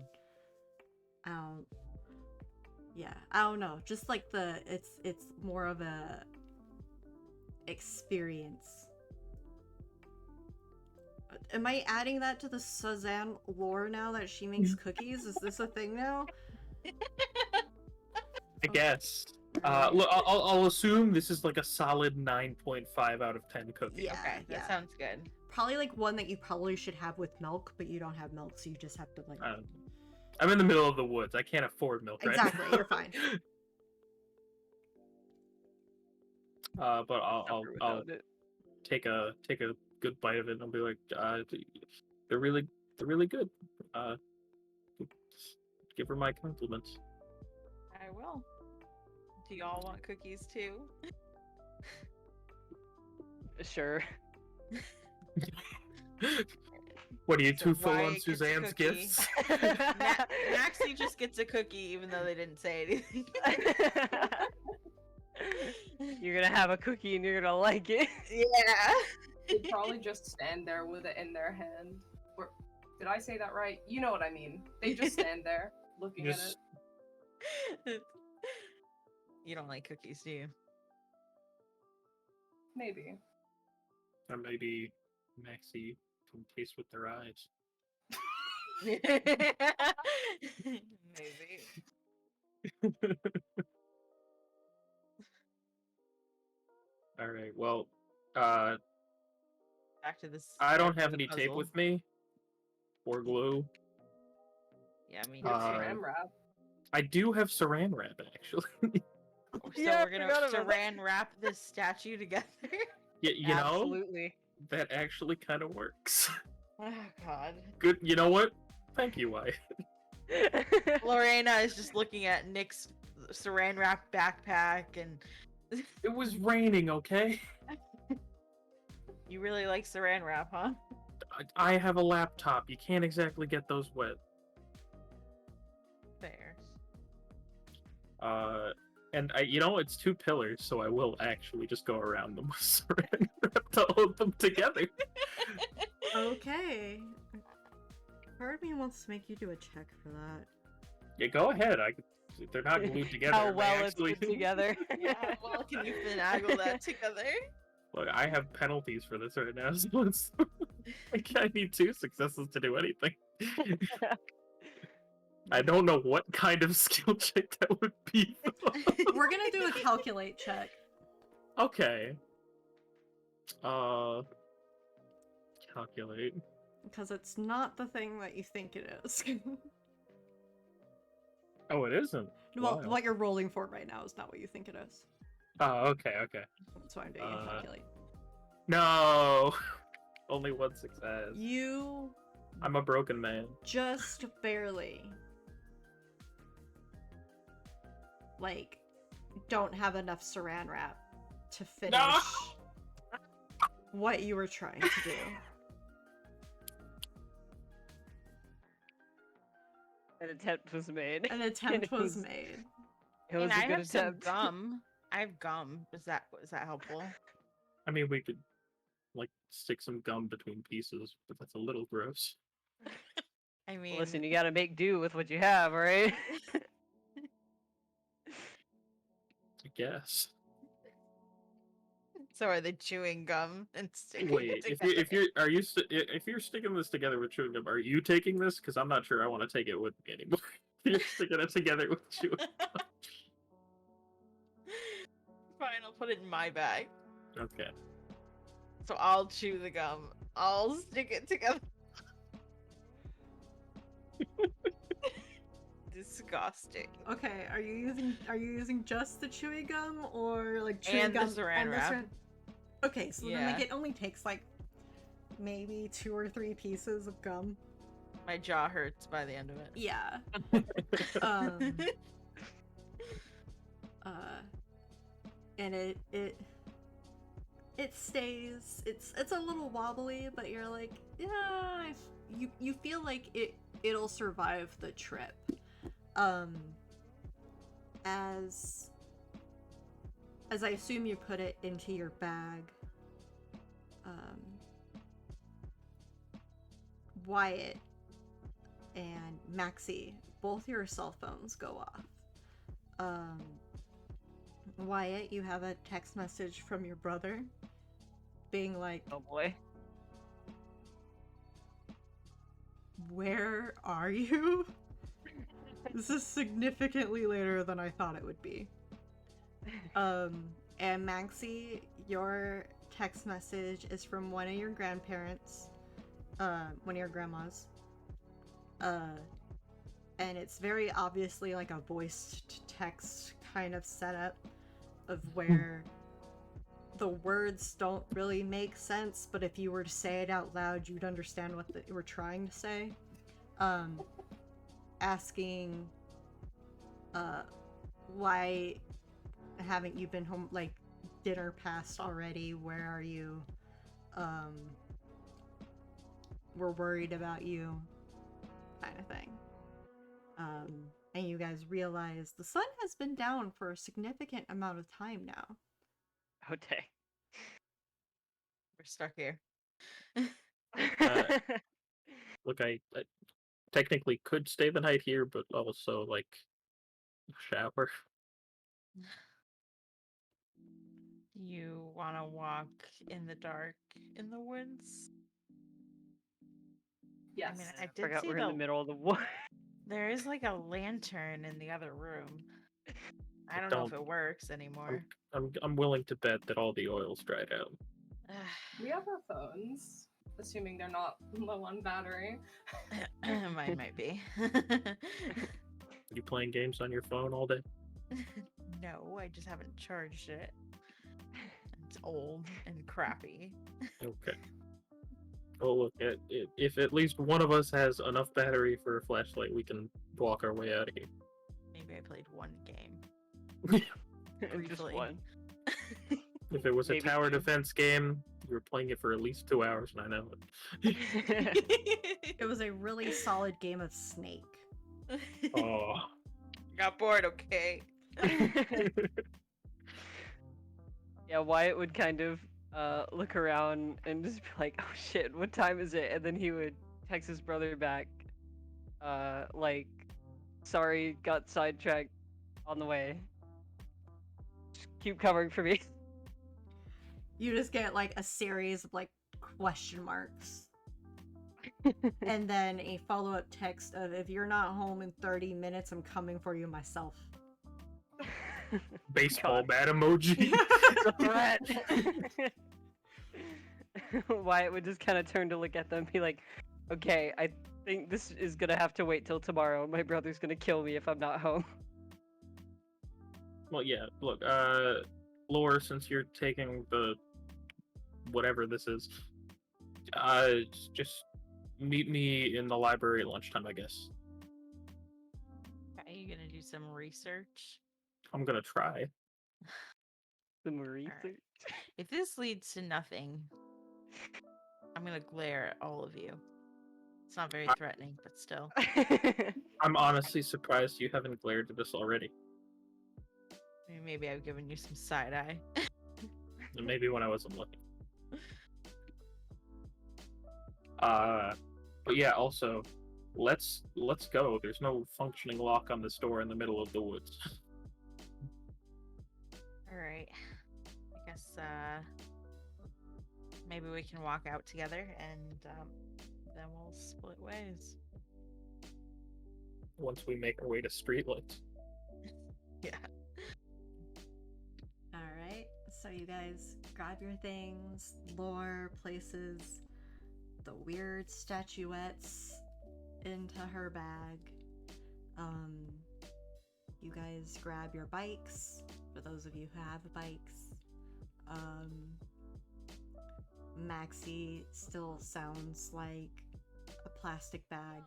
[SPEAKER 1] and I don't know, just like it's more of a experience. Am I adding that to the Suzanne lore now that she makes cookies? Is this a thing now?
[SPEAKER 3] I guess. Look, I'll assume this is like a solid 9.5 out of 10 cookie.
[SPEAKER 1] Yeah,
[SPEAKER 2] Okay, that sounds good.
[SPEAKER 1] Probably like one that you probably should have with milk, but you don't have milk, so you just have to, like...
[SPEAKER 3] I'm in the middle of the woods. I can't afford milk right
[SPEAKER 1] Exactly,
[SPEAKER 3] now.
[SPEAKER 1] you're fine.
[SPEAKER 3] But I'll take a good bite of it, and I'll be like, they're really good. Give her my compliments.
[SPEAKER 2] I will. Do y'all want cookies too?
[SPEAKER 4] Sure.
[SPEAKER 3] What are you,
[SPEAKER 2] So
[SPEAKER 3] too full
[SPEAKER 2] Wyatt
[SPEAKER 3] on
[SPEAKER 2] gets a
[SPEAKER 3] Suzanne's
[SPEAKER 2] cookie.
[SPEAKER 3] gifts?
[SPEAKER 2] Maxi just gets a cookie even though they didn't say anything.
[SPEAKER 4] You're gonna have a cookie and you're gonna like it.
[SPEAKER 2] Yeah.
[SPEAKER 5] They probably just stand there with it in their hand. Or did I say that right? You know what I mean. They just stand there looking at it.
[SPEAKER 2] You don't like cookies, do you?
[SPEAKER 5] Maybe.
[SPEAKER 3] Or maybe Maxi can taste with their eyes.
[SPEAKER 2] Maybe.
[SPEAKER 3] All right. Well,
[SPEAKER 2] Back to this.
[SPEAKER 3] I don't
[SPEAKER 2] back to
[SPEAKER 3] have
[SPEAKER 2] the
[SPEAKER 3] any tape
[SPEAKER 2] puzzle.
[SPEAKER 3] with me or glue.
[SPEAKER 2] Yeah, me
[SPEAKER 5] There's
[SPEAKER 2] neither.
[SPEAKER 5] saran wrap.
[SPEAKER 3] I do have saran wrap actually.
[SPEAKER 2] So
[SPEAKER 4] Yeah, I
[SPEAKER 2] we're gonna
[SPEAKER 4] forgot about that.
[SPEAKER 2] saran wrap this statue together.
[SPEAKER 3] you know,
[SPEAKER 4] Absolutely.
[SPEAKER 3] that actually kind of works.
[SPEAKER 2] Oh God.
[SPEAKER 3] Good. You know what? Thank you, Wyatt.
[SPEAKER 2] Lorena is just looking at Nick's saran wrap backpack, and
[SPEAKER 3] It was raining, okay?
[SPEAKER 2] you really like saran wrap, huh?
[SPEAKER 3] I have a laptop. You can't exactly get those wet.
[SPEAKER 2] Fair.
[SPEAKER 3] And it's 2 pillars, so I will actually just go around them with saran wrap to hold them together.
[SPEAKER 1] Okay. Part of me wants to make you do a check for that.
[SPEAKER 3] Yeah, go ahead. They're not glued together.
[SPEAKER 4] How
[SPEAKER 3] They
[SPEAKER 4] well
[SPEAKER 3] actually...
[SPEAKER 4] it's put together.
[SPEAKER 2] Yeah, well, can you finagle that together?
[SPEAKER 3] Look, I have penalties for this right now, so it's... I need 2 successes to do anything. I don't know what kind of skill check that would be.
[SPEAKER 1] We're gonna do a calculate check.
[SPEAKER 3] Okay. Calculate.
[SPEAKER 1] Because it's not the thing that you think it is.
[SPEAKER 3] Oh, it isn't.
[SPEAKER 1] Well,
[SPEAKER 3] Wow.
[SPEAKER 1] what you're rolling for right now is not what you think it is.
[SPEAKER 3] Oh, okay.
[SPEAKER 1] That's why I'm doing a calculate.
[SPEAKER 3] No! Only 1 success.
[SPEAKER 1] You
[SPEAKER 3] I'm a broken man.
[SPEAKER 1] just barely, don't have enough saran wrap to finish what you were trying to do.
[SPEAKER 4] An attempt was made.
[SPEAKER 1] An attempt
[SPEAKER 4] It
[SPEAKER 1] was
[SPEAKER 4] was-
[SPEAKER 1] made.
[SPEAKER 4] It was
[SPEAKER 2] And
[SPEAKER 4] a
[SPEAKER 2] I
[SPEAKER 4] good
[SPEAKER 2] have some
[SPEAKER 4] attempt.
[SPEAKER 2] gum. I have gum. Is that helpful?
[SPEAKER 3] I mean, we could, stick some gum between pieces, but that's a little gross.
[SPEAKER 2] I mean,
[SPEAKER 4] Listen, you gotta make do with what you have, alright?
[SPEAKER 3] I guess.
[SPEAKER 2] so are they chewing gum and sticking
[SPEAKER 3] Wait,
[SPEAKER 2] it
[SPEAKER 3] if
[SPEAKER 2] together?
[SPEAKER 3] you're sticking this together with chewing gum, are you taking this? Because I'm not sure I want to take it with me anymore. You're sticking it together with chewing gum.
[SPEAKER 2] Fine, I'll put it in my bag.
[SPEAKER 3] Okay.
[SPEAKER 2] So I'll chew the gum. I'll stick it together. Disgusting.
[SPEAKER 1] Okay, are you using just the chewy gum or chewing
[SPEAKER 2] And the
[SPEAKER 1] gum
[SPEAKER 2] saran
[SPEAKER 1] and the
[SPEAKER 2] wrap.
[SPEAKER 1] Okay, so then
[SPEAKER 2] Yeah.
[SPEAKER 1] it only takes maybe 2 or 3 pieces of gum.
[SPEAKER 2] My jaw hurts by the end of it.
[SPEAKER 1] Yeah. um and it stays. It's a little wobbly, but you're like, yeah, you feel like it'll survive the trip. As I assume you put it into your bag, Wyatt and Maxi, both your cell phones go off. Wyatt, you have a text message from your brother being like,
[SPEAKER 4] Oh boy.
[SPEAKER 1] "Where are you?" This is significantly later than I thought it would be. And Maxi, your text message is from one of your grandparents, one of your grandmas. And it's very obviously a voice to text kind of setup of where the words don't really make sense, but if you were to say it out loud, you'd understand what they were trying to say. Asking, why haven't you been home? Dinner passed already. Where are you? We're worried about you, kind of thing. And you guys realize the sun has been down for a significant amount of time now.
[SPEAKER 4] Oh dang.
[SPEAKER 2] We're stuck here.
[SPEAKER 3] Look, I technically could stay the night here, but also shower.
[SPEAKER 2] You want to walk in the dark in the woods?
[SPEAKER 5] Yes.
[SPEAKER 2] I mean, I did
[SPEAKER 4] Forgot
[SPEAKER 2] see
[SPEAKER 4] we're in the middle of the war.
[SPEAKER 2] there is a lantern in the other room. I don't know if it works anymore.
[SPEAKER 3] I'm willing to bet that all the oil's dried out.
[SPEAKER 5] We have our phones, assuming they're not low on battery.
[SPEAKER 2] Mine might be.
[SPEAKER 3] You playing games on your phone all day?
[SPEAKER 2] No, I just haven't charged it. It's old and crappy.
[SPEAKER 3] Okay. Well, look, if at least one of us has enough battery for a flashlight, we can walk our way out of here.
[SPEAKER 2] Maybe I played one game.
[SPEAKER 4] Just
[SPEAKER 2] Briefly.
[SPEAKER 4] one.
[SPEAKER 3] If it was a
[SPEAKER 4] Maybe
[SPEAKER 3] tower
[SPEAKER 4] two.
[SPEAKER 3] defense game, you were playing it for at least 2 hours, and I know it.
[SPEAKER 1] It was a really solid game of Snake.
[SPEAKER 3] Oh.
[SPEAKER 2] Got bored, okay.
[SPEAKER 4] Yeah, Wyatt would kind of look around and just be like, "Oh shit, what time is it?" And then he would text his brother back, like, "Sorry, got sidetracked on the way. Just keep covering for me."
[SPEAKER 1] You just get like a series of like question marks. And then a follow-up text of, if you're not home in 30 minutes, I'm coming for you myself.
[SPEAKER 3] Baseball
[SPEAKER 4] God.
[SPEAKER 3] bat emoji.
[SPEAKER 4] Threat. Wyatt would just kind of turn to look at them and be like, "Okay, I think this is gonna have to wait till tomorrow. My brother's gonna kill me if I'm not home."
[SPEAKER 3] Well, yeah, look, Laura, since you're taking the whatever this is, just meet me in the library at lunchtime, I guess.
[SPEAKER 2] Are you gonna do some research?
[SPEAKER 3] I'm gonna try.
[SPEAKER 4] The research.
[SPEAKER 2] If this leads to nothing, I'm gonna glare at all of you. It's not very threatening, but still.
[SPEAKER 3] I'm honestly surprised you haven't glared at us already.
[SPEAKER 2] I mean, maybe I've given you some side eye.
[SPEAKER 3] And maybe when I wasn't looking. But yeah, also, let's go. There's no functioning lock on this door in the middle of the woods.
[SPEAKER 2] Alright. I guess maybe we can walk out together and then we'll split ways.
[SPEAKER 3] Once we make our way to streetlights.
[SPEAKER 2] Yeah.
[SPEAKER 1] Alright, so you guys grab your things, lore, places, the weird statuettes into her bag. You guys grab your bikes, for those of you who have bikes. Maxi still sounds like a plastic bag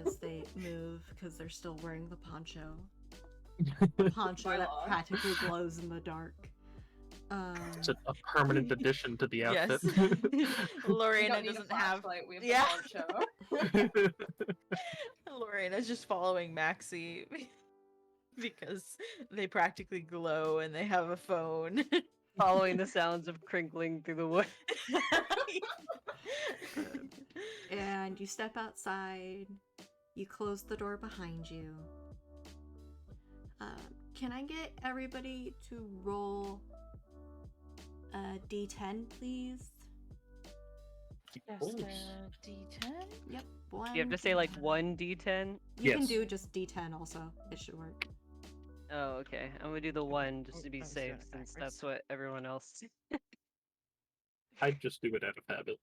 [SPEAKER 1] as they move because they're still wearing the poncho. The poncho
[SPEAKER 5] By
[SPEAKER 1] that
[SPEAKER 5] law.
[SPEAKER 1] practically glows in the dark.
[SPEAKER 3] It's a permanent addition to the outfit.
[SPEAKER 2] Yes.
[SPEAKER 5] We
[SPEAKER 2] Lorena
[SPEAKER 5] don't need a
[SPEAKER 2] doesn't have.
[SPEAKER 5] flashlight, we have
[SPEAKER 2] Yeah.
[SPEAKER 5] the poncho.
[SPEAKER 2] Lorena's just following Maxi because they practically glow and they have a phone.
[SPEAKER 4] Following the sounds of crinkling through the wood.
[SPEAKER 1] And you step outside, you close the door behind you. Can I get everybody to roll a d10, please?
[SPEAKER 2] Just a D10?
[SPEAKER 1] Yep, one.
[SPEAKER 4] You have to say like 1d10.
[SPEAKER 1] You can
[SPEAKER 3] Yes.
[SPEAKER 1] do just d10 also. It should work.
[SPEAKER 4] Oh, okay. I'm gonna do the 1 just to be
[SPEAKER 2] I was
[SPEAKER 4] safe,
[SPEAKER 2] doing it
[SPEAKER 4] since
[SPEAKER 2] backwards.
[SPEAKER 4] that's what everyone else.
[SPEAKER 3] I just do it out of habit.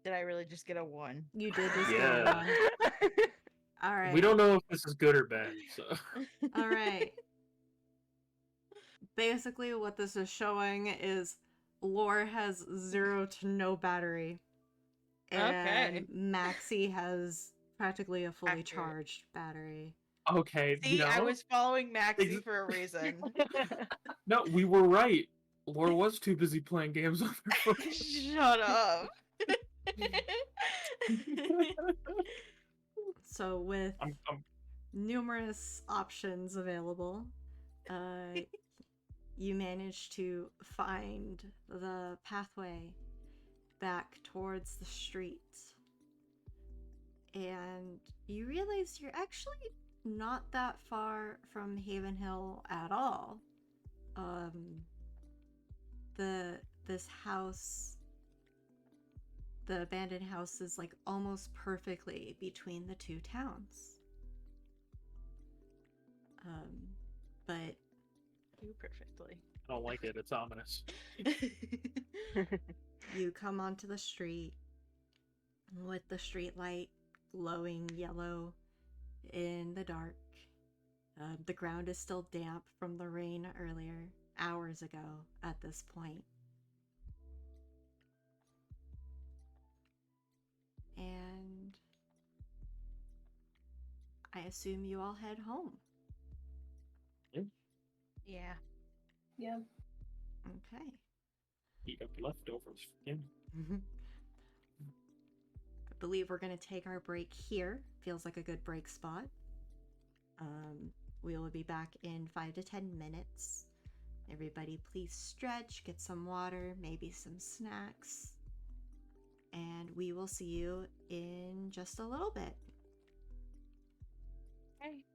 [SPEAKER 2] Did I really just get a 1?
[SPEAKER 1] You did just
[SPEAKER 3] Yeah.
[SPEAKER 1] get one. Alright.
[SPEAKER 3] We don't know if this is good or bad, so.
[SPEAKER 1] Alright. Basically, what this is showing is Lore has 0 to no battery. And
[SPEAKER 2] Okay.
[SPEAKER 1] Maxi has practically a fully
[SPEAKER 2] Accurate.
[SPEAKER 1] charged battery.
[SPEAKER 3] Okay,
[SPEAKER 2] See, I
[SPEAKER 3] no.
[SPEAKER 2] was following Maxi for a reason.
[SPEAKER 3] No, we were right. Laura was too busy playing games on her phone.
[SPEAKER 2] Shut up.
[SPEAKER 1] So with
[SPEAKER 3] I'm
[SPEAKER 1] numerous options available, you manage to find the pathway back towards the street. And you realize you're actually not that far from Haven Hill at all. This house, the abandoned house, is like almost perfectly between the two towns. But
[SPEAKER 2] You perfectly.
[SPEAKER 3] I don't like it. It's ominous.
[SPEAKER 1] you come onto the street with the street light glowing yellow in the dark. The ground is still damp from the rain earlier, hours ago at this point. And I assume you all head home.
[SPEAKER 2] Yeah.
[SPEAKER 5] Yeah.
[SPEAKER 1] Okay.
[SPEAKER 3] Eat up leftovers for him.
[SPEAKER 1] I believe we're going to take our break here. Feels like a good break spot. We will be back in 5 to 10 minutes. Everybody, please stretch, get some water, maybe some snacks. And we will see you in just a little bit.
[SPEAKER 2] Hey.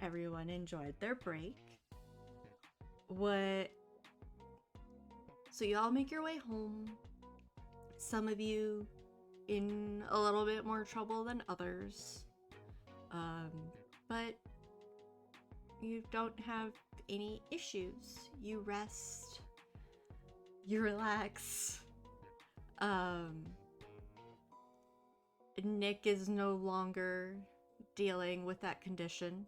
[SPEAKER 1] everyone enjoyed their break. So you all make your way home. Some of you in a little bit more trouble than others. But you don't have any issues. You rest. You relax. Nick is no longer dealing with that condition.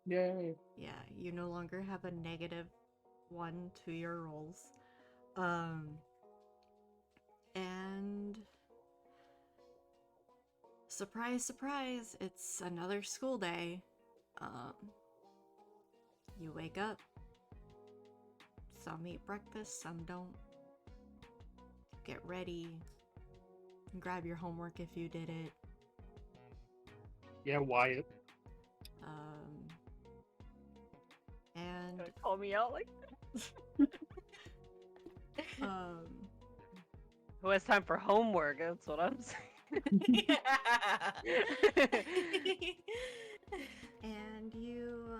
[SPEAKER 3] Yay.
[SPEAKER 1] Yeah, you no longer have a -1 to your rolls. And surprise, surprise, it's another school day. You wake up. Some eat breakfast, some don't. Get ready. Grab your homework if you did it.
[SPEAKER 3] Yeah, Wyatt.
[SPEAKER 1] And
[SPEAKER 4] Don't call me out like who has time for homework? That's what I'm saying.
[SPEAKER 1] and you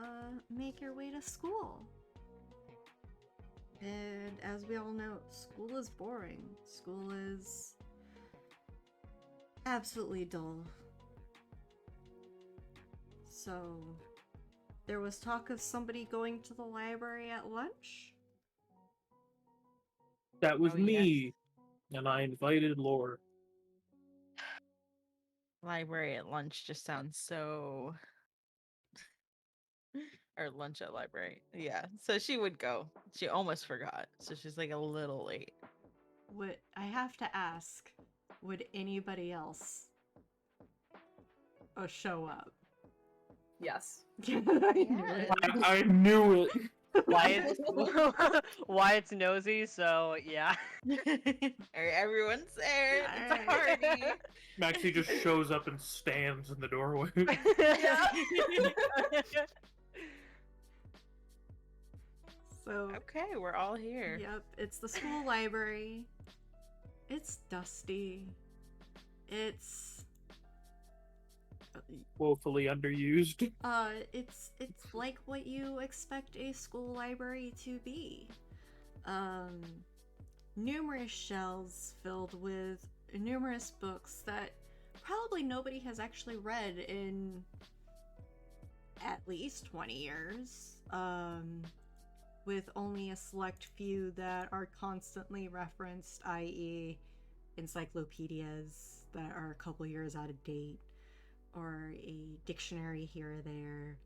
[SPEAKER 1] make your way to school. And as we all know, school is boring. School is absolutely dull. So, there was talk of somebody going to the library at lunch?
[SPEAKER 3] That was
[SPEAKER 2] Oh,
[SPEAKER 3] me. And I invited Lore.
[SPEAKER 2] Library at lunch just sounds so. Or lunch at library. Yeah. So she would go. She almost forgot. So she's like a little late.
[SPEAKER 1] Would I have to ask, would anybody else show up?
[SPEAKER 5] Yes.
[SPEAKER 1] I knew it.
[SPEAKER 3] I knew it.
[SPEAKER 4] Wyatt's nosy, so yeah.
[SPEAKER 2] Alright, everyone's there. It's a
[SPEAKER 1] Alright.
[SPEAKER 2] party.
[SPEAKER 3] Maxi just shows up and stands in the doorway.
[SPEAKER 1] So,
[SPEAKER 2] Okay, we're all here.
[SPEAKER 1] yep, it's the school library. It's dusty. It's
[SPEAKER 3] Woefully underused.
[SPEAKER 1] it's like what you expect a school library to be. Numerous shelves filled with numerous books that probably nobody has actually read in at least 20 years. With only a select few that are constantly referenced, i.e. encyclopedias that are a couple years out of date, or a dictionary here or there,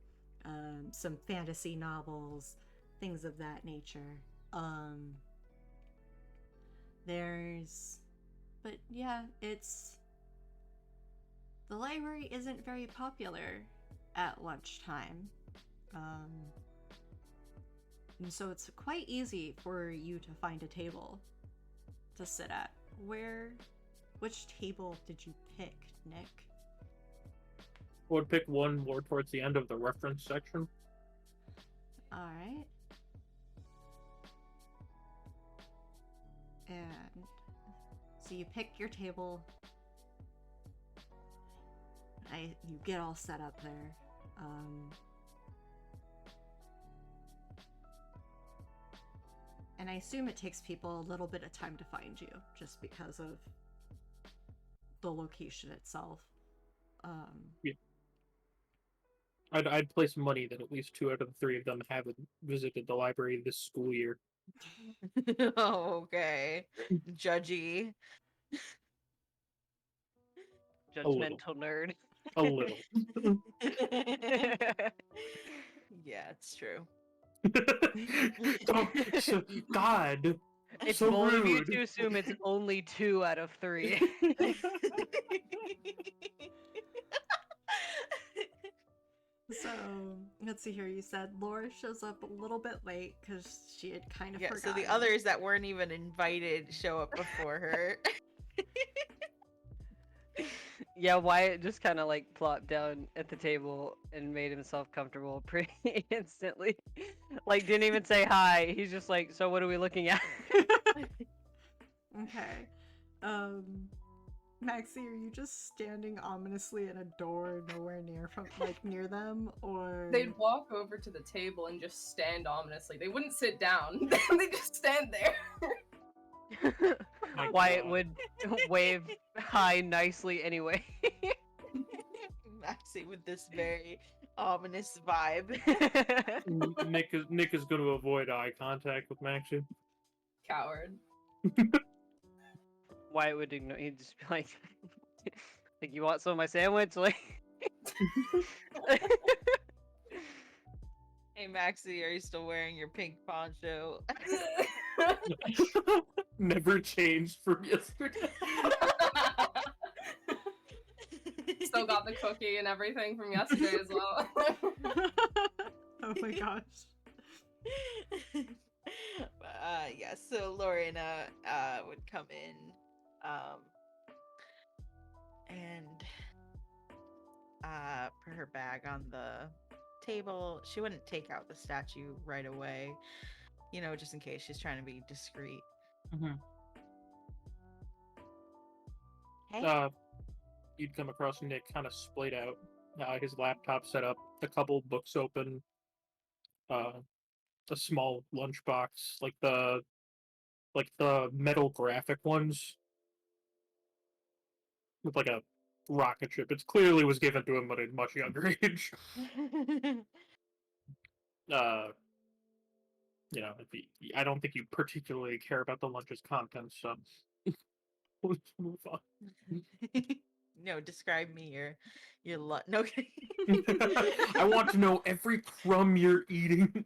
[SPEAKER 1] some fantasy novels, things of that nature. But yeah, the library isn't very popular at lunchtime. And so it's quite easy for you to find a table to sit at. Which table did you pick, Nick?
[SPEAKER 3] I would pick one more towards the end of the reference section.
[SPEAKER 1] Alright. And so you pick your table. You get all set up there. And I assume it takes people a little bit of time to find you, just because of the location itself.
[SPEAKER 3] Yeah. I'd place money that at least 2 out of the 3 of them haven't visited the library this school year.
[SPEAKER 2] Oh, okay. Judgy.
[SPEAKER 4] Judgmental nerd.
[SPEAKER 3] A little.
[SPEAKER 2] Yeah, it's true.
[SPEAKER 3] God.
[SPEAKER 4] It's
[SPEAKER 3] So
[SPEAKER 4] bold of you
[SPEAKER 3] rude.
[SPEAKER 4] to assume it's only 2 out of 3.
[SPEAKER 1] So, let's see here. You said Laura shows up a little bit late because she had kind of
[SPEAKER 2] Yeah,
[SPEAKER 1] forgotten.
[SPEAKER 2] so the others that weren't even invited show up before her.
[SPEAKER 4] Yeah, Wyatt just kind of like plopped down at the table and made himself comfortable pretty instantly. Like, didn't even say hi. He's just like, so what are we looking at?
[SPEAKER 1] Okay. Maxie, are you just standing ominously at a door nowhere near them, or
[SPEAKER 5] They'd walk over to the table and just stand ominously. They wouldn't sit down. They just stand there.
[SPEAKER 3] My
[SPEAKER 4] Wyatt
[SPEAKER 3] God.
[SPEAKER 4] would wave hi nicely anyway.
[SPEAKER 2] Maxi with this very ominous vibe.
[SPEAKER 3] Nick is going to avoid eye contact with Maxie.
[SPEAKER 5] Coward.
[SPEAKER 4] Wyatt would ignore. He'd just be like, you want some of my sandwich?" Like,
[SPEAKER 2] Hey Maxi, are you still wearing your pink poncho?
[SPEAKER 3] Never changed from yesterday.
[SPEAKER 5] Still got the cookie and everything from yesterday as well.
[SPEAKER 1] oh my gosh.
[SPEAKER 2] Yeah, so Lorena would come in and put her bag on the table. She wouldn't take out the statue right away, you know, just in case she's trying to be discreet. Hey.
[SPEAKER 3] You'd come across Nick kind of splayed out, his laptop set up, a couple books open, a small lunchbox, like the metal graphic ones with like a rocket ship. It clearly was given to him at a much younger age. You know, I don't think you particularly care about the lunch's contents, so let's move on.
[SPEAKER 2] No, describe me your no.
[SPEAKER 3] I want to know every crumb you're eating.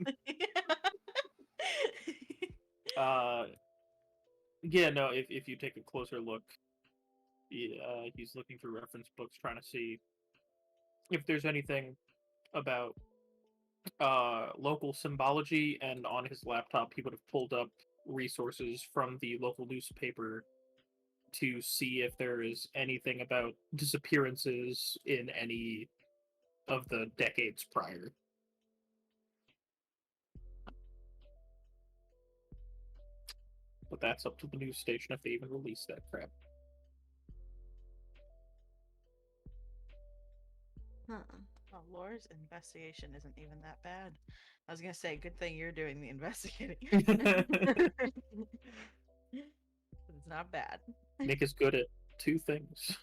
[SPEAKER 3] Yeah, no, if you take a closer look, he's looking through reference books trying to see if there's anything about local symbology, and on his laptop he would have pulled up resources from the local newspaper to see if there is anything about disappearances in any of the decades prior. But that's up to the news station if they even release that crap.
[SPEAKER 1] Huh.
[SPEAKER 2] Well, Laura's investigation isn't even that bad. I was gonna say, good thing you're doing the investigating. It's not bad.
[SPEAKER 3] Nick is good at two things.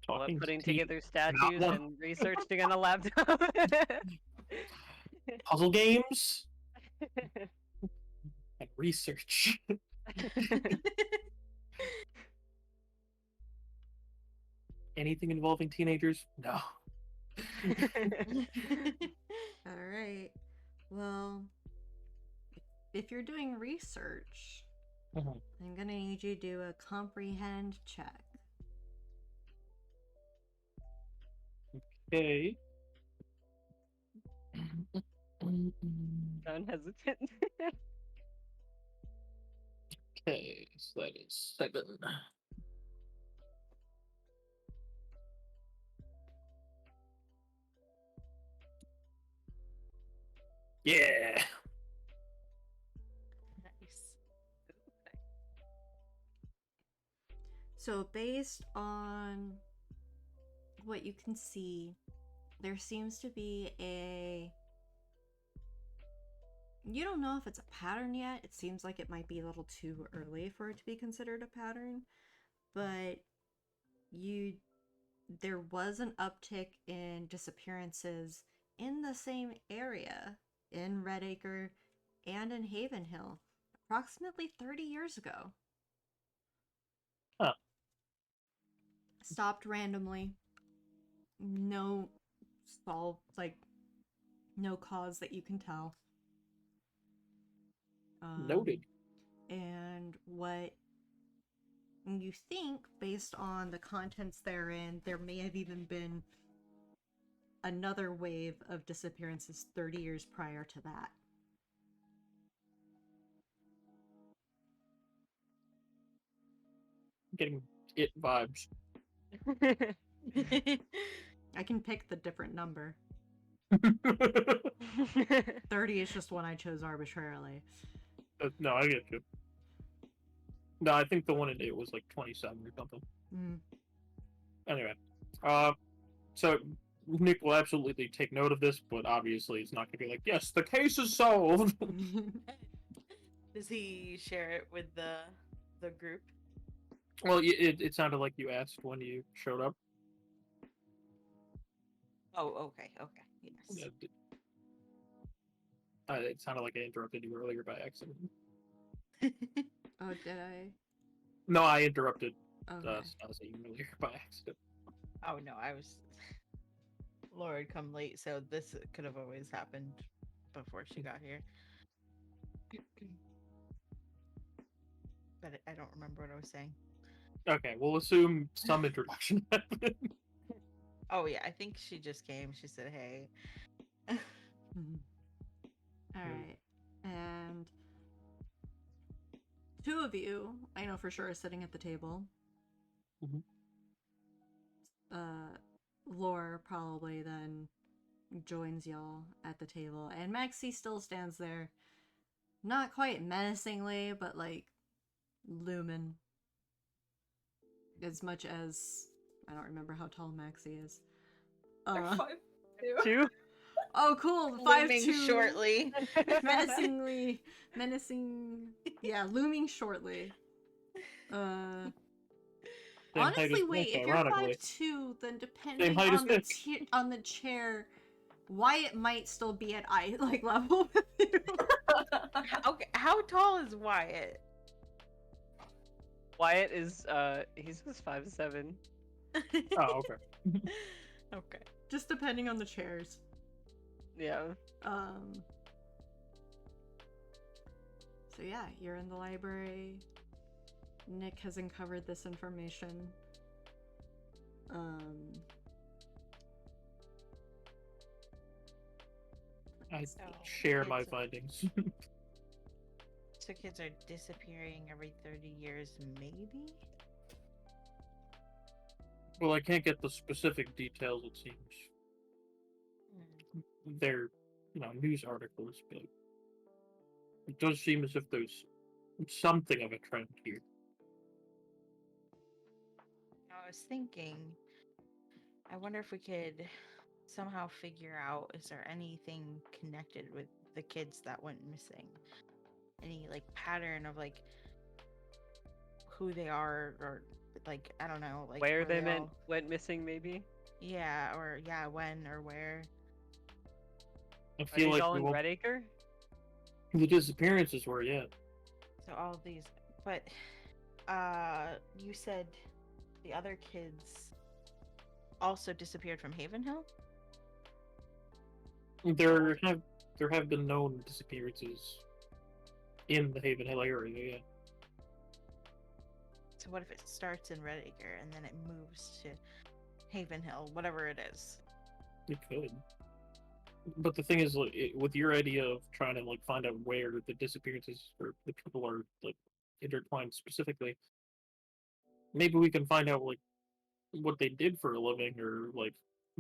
[SPEAKER 3] Talking
[SPEAKER 4] putting
[SPEAKER 3] to
[SPEAKER 4] together
[SPEAKER 3] not
[SPEAKER 4] statues
[SPEAKER 3] one.
[SPEAKER 4] and researching on a laptop.
[SPEAKER 3] Puzzle games and research. Anything involving teenagers? No.
[SPEAKER 1] All right. Well, if you're doing research,
[SPEAKER 3] Mhm.
[SPEAKER 1] I'm gonna need you to do a comprehend check.
[SPEAKER 3] Okay.
[SPEAKER 4] Sound hesitant.
[SPEAKER 3] Okay, so that is 7. Yeah.
[SPEAKER 2] Nice.
[SPEAKER 1] So, based on what you can see, there seems to be you don't know if it's a pattern yet. It seems like it might be a little too early for it to be considered a pattern, but there was an uptick in disappearances in the same area in Redacre and in Havenhill approximately 30 years ago.
[SPEAKER 3] Huh.
[SPEAKER 1] Stopped randomly. No no cause that you can tell.
[SPEAKER 3] Noted.
[SPEAKER 1] And what you think, based on the contents therein, there may have even been another wave of disappearances 30 years prior to that.
[SPEAKER 3] Getting it vibes.
[SPEAKER 1] I can pick the different number. 30 is just one I chose arbitrarily.
[SPEAKER 3] No, I get you. No, I think the one in it was like 27 or something.
[SPEAKER 1] Mm.
[SPEAKER 3] Anyway, so Nick will absolutely take note of this, but obviously it's not gonna be like, yes, the case is solved.
[SPEAKER 2] Does he share it with the group?
[SPEAKER 3] Well, it sounded like you asked when you showed up.
[SPEAKER 2] Oh, okay, yes.
[SPEAKER 3] Yeah, it sounded like I interrupted you earlier by accident.
[SPEAKER 1] Oh, did I?
[SPEAKER 3] No, I interrupted
[SPEAKER 1] Okay.
[SPEAKER 3] Stasi earlier by accident.
[SPEAKER 2] Oh no, I was. Laura had come late, so this could have always happened before she got here. But I don't remember what I was saying.
[SPEAKER 3] Okay, we'll assume some introduction happened.
[SPEAKER 2] Oh yeah, I think she just came. She said, "Hey."
[SPEAKER 1] Mhm. All right, and two of you, I know for sure, are sitting at the table.
[SPEAKER 3] Mhm.
[SPEAKER 1] Lore probably then joins y'all at the table, and Maxi still stands there, not quite menacingly, but like looming. As much as I don't remember how tall Maxi is.
[SPEAKER 5] They're 5'2".
[SPEAKER 4] 2?
[SPEAKER 1] Oh, cool.
[SPEAKER 2] Looming
[SPEAKER 1] 5'2".
[SPEAKER 2] shortly.
[SPEAKER 1] menacing. Yeah, looming shortly.
[SPEAKER 3] Same height
[SPEAKER 1] Honestly,
[SPEAKER 3] as
[SPEAKER 1] wait.
[SPEAKER 3] Nick,
[SPEAKER 1] If you're
[SPEAKER 3] ironically.
[SPEAKER 1] 5'2", then depending
[SPEAKER 3] height as
[SPEAKER 1] on the
[SPEAKER 3] Nick.
[SPEAKER 1] on the chair, Wyatt might still be at eye level with you.
[SPEAKER 2] Okay, how tall is Wyatt?
[SPEAKER 4] Wyatt is he's just 5'7".
[SPEAKER 3] Oh, okay.
[SPEAKER 2] Okay.
[SPEAKER 1] Just depending on the chairs.
[SPEAKER 4] Yeah.
[SPEAKER 1] So yeah, you're in the library. Nick has uncovered this information.
[SPEAKER 3] I
[SPEAKER 2] So,
[SPEAKER 3] share my
[SPEAKER 2] kids-
[SPEAKER 3] findings.
[SPEAKER 2] So kids are disappearing every 30 years, maybe?
[SPEAKER 3] Well, I can't get the specific details, it seems. They're, news articles, but it does seem as if there's something of a trend here.
[SPEAKER 2] I was thinking, I wonder if we could somehow figure out, is there anything connected with the kids that went missing? Any like pattern of like who they are, or like I don't know, like
[SPEAKER 4] Where
[SPEAKER 2] were
[SPEAKER 4] they
[SPEAKER 2] all-
[SPEAKER 4] went missing, maybe?
[SPEAKER 2] Yeah, or yeah, when or where.
[SPEAKER 3] I
[SPEAKER 4] Are
[SPEAKER 3] feel
[SPEAKER 4] these
[SPEAKER 3] like
[SPEAKER 4] all
[SPEAKER 3] we
[SPEAKER 4] in
[SPEAKER 3] won't...
[SPEAKER 4] Redacre?
[SPEAKER 3] the disappearances were, yeah.
[SPEAKER 2] So all of these, but you said the other kids also disappeared from Havenhill?
[SPEAKER 3] There have been known disappearances in the Haven Hill area, yeah.
[SPEAKER 2] So what if it starts in Redacre and then it moves to Havenhill, whatever it is?
[SPEAKER 3] It could. But the thing is, like, with your idea of trying to find out where the disappearances or the people are intertwined specifically, maybe we can find out what they did for a living, or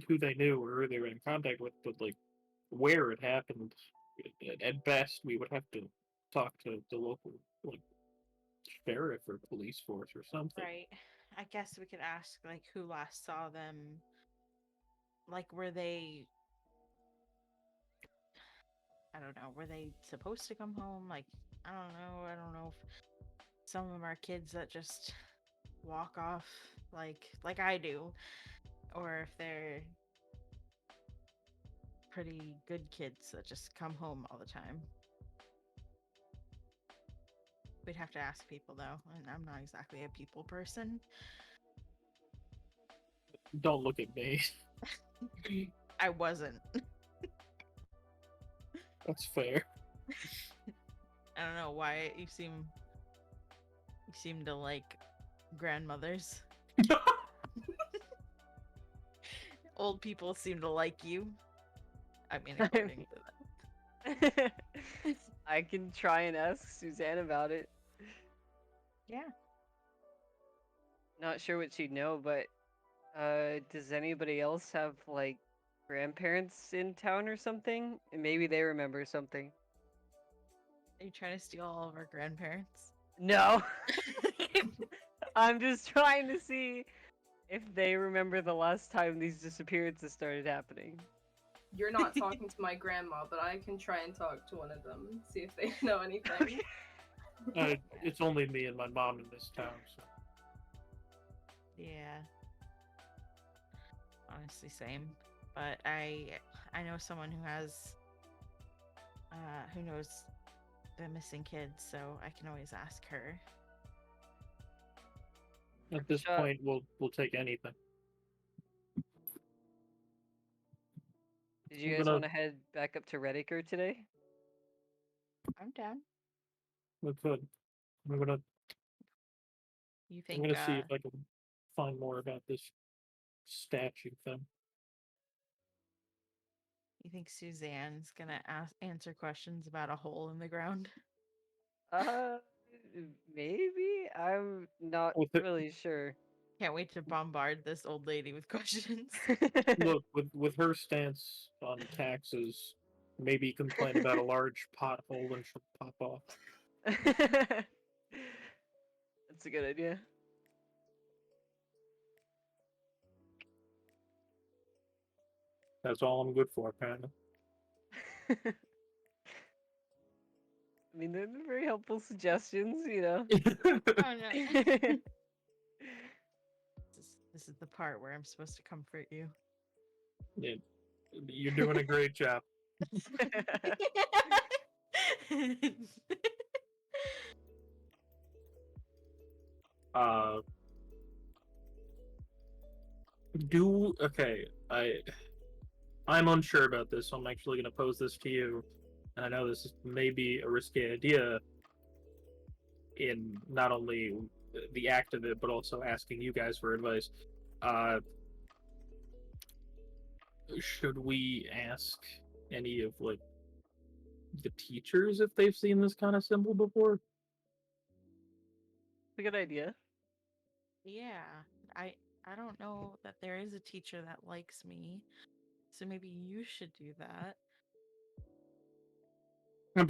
[SPEAKER 3] who they knew or who they were in contact with. But where it happened, at best, we would have to talk to the local sheriff or police force or something.
[SPEAKER 2] Right. I guess we could ask like who last saw them. Like were they, I don't know, were they supposed to come home? Like I don't know. I don't know if some of them are kids that just walk off like I do, or if they're pretty good kids that just come home all the time. We'd have to ask people though, and I'm not exactly a people person.
[SPEAKER 3] Don't look at me.
[SPEAKER 2] I wasn't.
[SPEAKER 3] That's fair.
[SPEAKER 2] I don't know why you seem to like grandmothers. Old people seem to like you. I mean, according to that.
[SPEAKER 4] I can try and ask Suzanne about it.
[SPEAKER 2] Yeah.
[SPEAKER 4] Not sure what she'd know, but does anybody else have like grandparents in town or something? And maybe they remember something.
[SPEAKER 2] Are you trying to steal all of our grandparents?
[SPEAKER 4] No. I'm just trying to see if they remember the last time these disappearances started happening.
[SPEAKER 5] You're not talking to my grandma, but I can try and talk to one of them and see if they know anything.
[SPEAKER 3] It's only me and my mom in this town, so.
[SPEAKER 2] Yeah. Honestly, same. But I know someone who has who knows the missing kids, so I can always ask her.
[SPEAKER 3] At this point, we'll take anything.
[SPEAKER 4] Did you guys want to head back up to Rediker today?
[SPEAKER 2] I'm down.
[SPEAKER 3] We could. I'm gonna
[SPEAKER 2] You think
[SPEAKER 3] see if I can find more about this statue thing.
[SPEAKER 2] you think Suzanne's gonna answer questions about a hole in the ground?
[SPEAKER 4] Maybe? I'm not really sure.
[SPEAKER 2] Can't wait to bombard this old lady with questions.
[SPEAKER 3] Look, with her stance on taxes, maybe complain about a large pothole and she'll pop off.
[SPEAKER 4] That's a good idea.
[SPEAKER 3] That's all I'm good for, apparently.
[SPEAKER 4] I mean, they're very helpful suggestions, you know.
[SPEAKER 2] Oh, no. This is the part where I'm supposed to comfort you.
[SPEAKER 3] Yeah, you're doing a great job. Okay, I'm unsure about this, so I'm actually going to pose this to you. And I know this is maybe a risky idea in not only the act of it, but also asking you guys for advice. Should we ask any of, like, the teachers if they've seen this kind of symbol before?
[SPEAKER 4] It's a good idea.
[SPEAKER 2] Yeah, I don't know that there is a teacher that likes me, so maybe you should do that.
[SPEAKER 3] I'm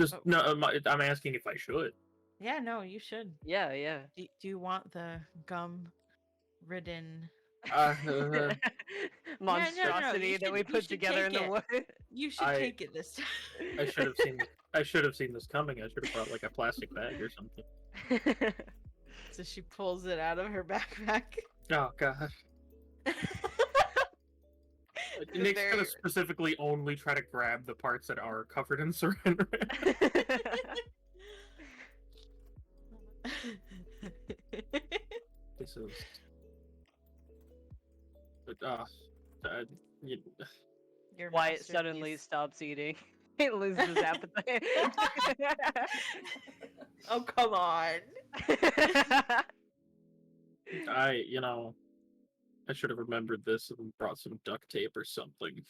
[SPEAKER 3] asking if I should.
[SPEAKER 2] Yeah, no, you should.
[SPEAKER 4] Yeah.
[SPEAKER 2] Do you want the gum-ridden
[SPEAKER 4] monstrosity that we put together in the wood?
[SPEAKER 2] You should take it this time.
[SPEAKER 3] I should have seen this coming. I should have brought like a plastic bag or something.
[SPEAKER 2] So she pulls it out of her backpack.
[SPEAKER 3] Oh god. Nick's gonna specifically only try to grab the parts that are covered in saran wrap. This is.
[SPEAKER 4] Wyatt suddenly stops eating. He loses his appetite.
[SPEAKER 2] Oh, come on.
[SPEAKER 3] I should have remembered this and brought some duct tape or something.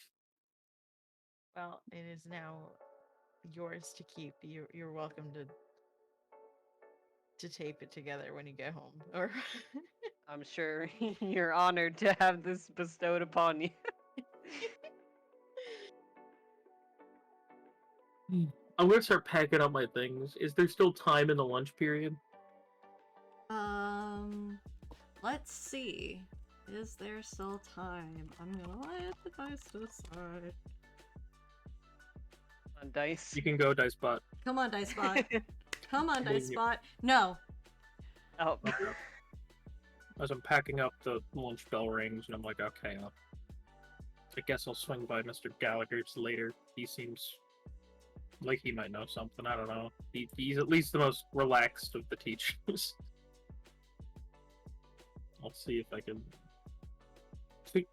[SPEAKER 2] Well, it is now yours to keep. You're welcome to tape it together when you get home. Or
[SPEAKER 4] I'm sure you're honored to have this bestowed upon you.
[SPEAKER 3] I'm gonna start packing up my things. Is there still time in the lunch period?
[SPEAKER 1] Let's see. Is there still time? I'm gonna let the dice decide.
[SPEAKER 4] On dice.
[SPEAKER 3] You can go, Dice Bot.
[SPEAKER 1] Come on, Dice Bot. Come on, Dice Bot. No.
[SPEAKER 4] Oh.
[SPEAKER 3] As I'm packing up, the lunch bell rings, and I'm like, okay, I guess I'll swing by Mr. Gallagher's later. He seems like he might know something. I don't know. He's at least the most relaxed of the teachers. I'll see if I can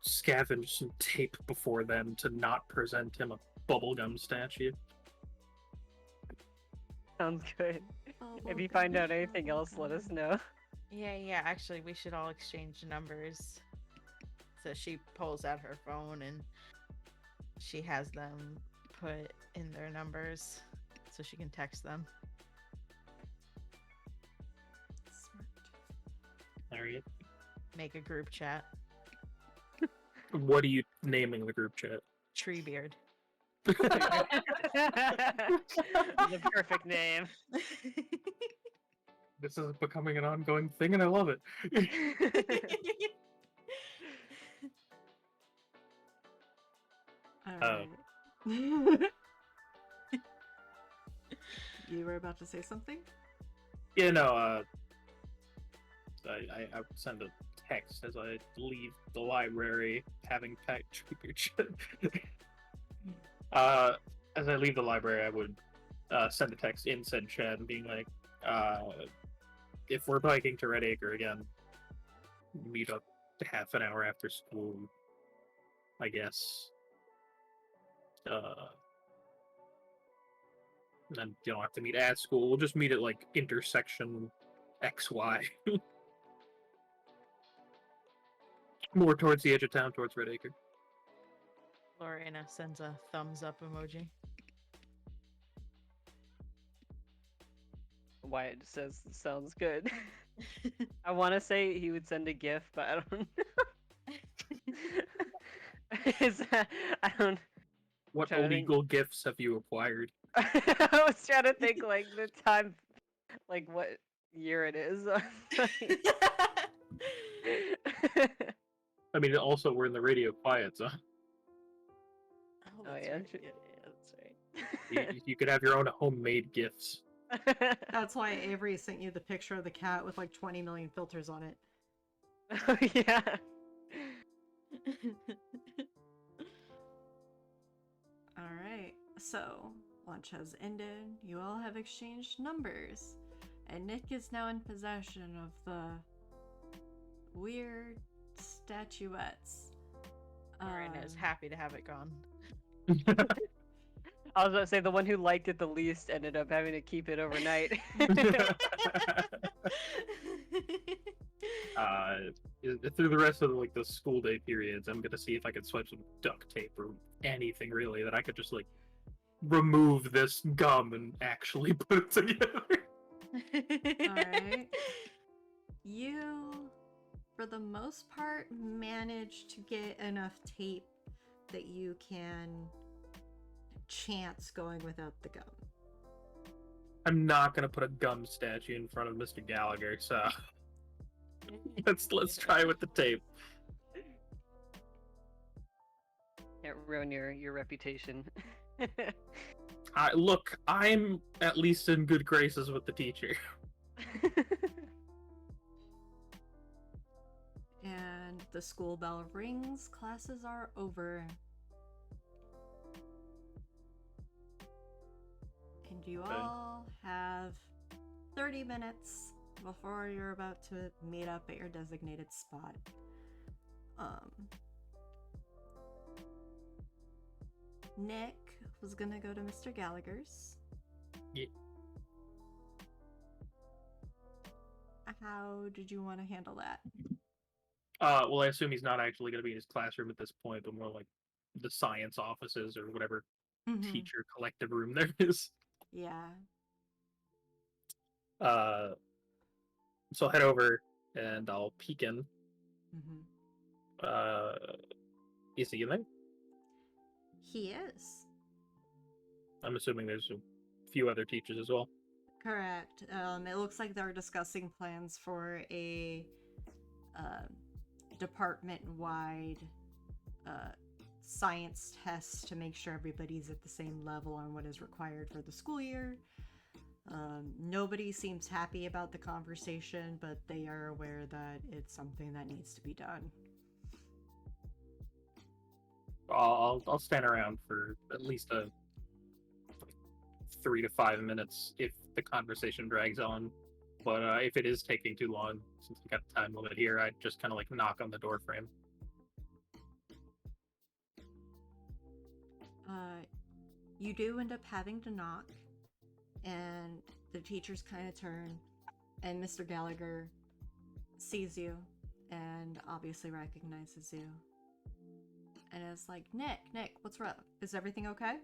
[SPEAKER 3] scavenge some tape before then to not present him a bubblegum statue.
[SPEAKER 4] Sounds good. If you find out anything else, let us know.
[SPEAKER 2] Yeah, actually, we should all exchange numbers. So she pulls out her phone and she has them put in their numbers so she can text them.
[SPEAKER 3] Alright.
[SPEAKER 2] Make a group chat.
[SPEAKER 3] What are you naming the group chat?
[SPEAKER 2] Treebeard.
[SPEAKER 4] The perfect name.
[SPEAKER 3] This is becoming an ongoing thing, and I love it.
[SPEAKER 1] Alright. You were about to say something?
[SPEAKER 3] Yeah, no, I would send a text as I leave the library, having packed as I leave the library, I would send a text in said chat being like, if we're biking to Red Acre again, meet up half an hour after school, I guess. And you don't have to meet at school. We'll just meet at like intersection XY. More towards the edge of town, towards Red Acre.
[SPEAKER 2] Lorena sends a thumbs up emoji.
[SPEAKER 4] Wyatt just says, sounds good. I want to say he would send a GIF, but I don't know. I don't.
[SPEAKER 3] What
[SPEAKER 4] trying to think.
[SPEAKER 3] illegal gifts have you acquired?
[SPEAKER 4] I was trying to think like the time, like what year it is.
[SPEAKER 3] I mean, also we're in the radio quiet zone.
[SPEAKER 2] Oh,
[SPEAKER 4] Oh,
[SPEAKER 2] that's
[SPEAKER 4] yeah.
[SPEAKER 2] right. Yeah, that's right.
[SPEAKER 3] You could have your own homemade gifts.
[SPEAKER 1] That's why Avery sent you the picture of the cat with like 20 million filters on it.
[SPEAKER 4] Oh yeah.
[SPEAKER 1] Alright, so lunch has ended. You all have exchanged numbers. And Nick is now in possession of the weird statuettes.
[SPEAKER 2] Lorena is happy to have it gone.
[SPEAKER 4] I was about to say the one who liked it the least ended up having to keep it overnight.
[SPEAKER 3] Through the rest of like the school day periods, I'm gonna see if I can swipe some duct tape or anything really that I could just like remove this gum and actually put it together.
[SPEAKER 1] Alright. You, for the most part, manage to get enough tape that you can chance going without the gum.
[SPEAKER 3] I'm not gonna put a gum statue in front of Mr. Gallagher, so let's try with the tape.
[SPEAKER 4] Can't ruin your reputation.
[SPEAKER 3] Look, I'm at least in good graces with the teacher.
[SPEAKER 1] And the school bell rings, classes are over. And you all have 30 minutes before you're about to meet up at your designated spot. Nick was gonna go to Mr. Gallagher's.
[SPEAKER 3] Yeah.
[SPEAKER 1] How did you want to handle that?
[SPEAKER 3] Well, I assume he's not actually gonna be in his classroom at this point, but more like the science offices or whatever teacher collective room there is.
[SPEAKER 1] Yeah.
[SPEAKER 3] So I'll head over and I'll peek in.
[SPEAKER 1] Mm-hmm.
[SPEAKER 3] Is he in there?
[SPEAKER 1] He is.
[SPEAKER 3] I'm assuming there's a few other teachers as well.
[SPEAKER 1] Correct. It looks like they're discussing plans for a department-wide science test to make sure everybody's at the same level on what is required for the school year. Nobody seems happy about the conversation, but they are aware that it's something that needs to be done.
[SPEAKER 3] I'll stand around for at least 3 to 5 minutes if the conversation drags on. But if it is taking too long, since we got a time limit here, I'd just kind of like knock on the door frame.
[SPEAKER 1] You do end up having to knock, and the teachers kind of turn, and Mr. Gallagher sees you and obviously recognizes you. And it's like, Nick, what's up? Is everything okay?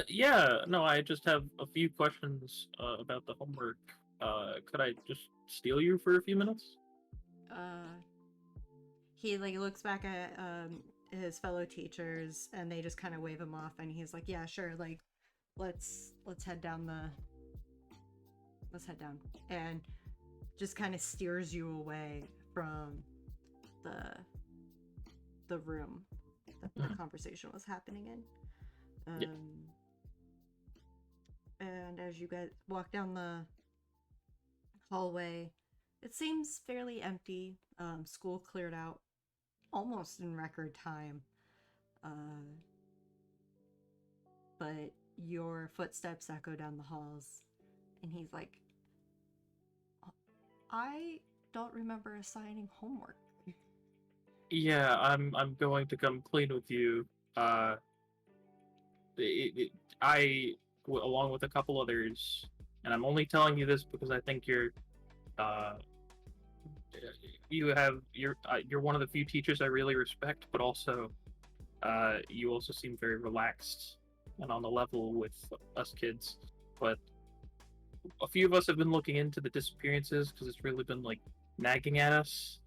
[SPEAKER 3] Yeah, no, I just have a few questions about the homework. Could I just steal you for a few minutes?
[SPEAKER 1] He like looks back at his fellow teachers, and they just kind of wave him off, and he's like, yeah, sure, like let's head down let's head down, and just kind of steers you away from the room that the conversation was happening in.
[SPEAKER 3] Yep.
[SPEAKER 1] And as you guys walk down the hallway, it seems fairly empty. School cleared out almost in record time. But your footsteps echo down the halls, and he's like, I don't remember assigning homework.
[SPEAKER 3] Yeah, I'm going to come clean with you. Along with a couple others, and I'm only telling you this because I think you're one of the few teachers I really respect, but also you also seem very relaxed and on the level with us kids. But a few of us have been looking into the disappearances because it's really been like nagging at us.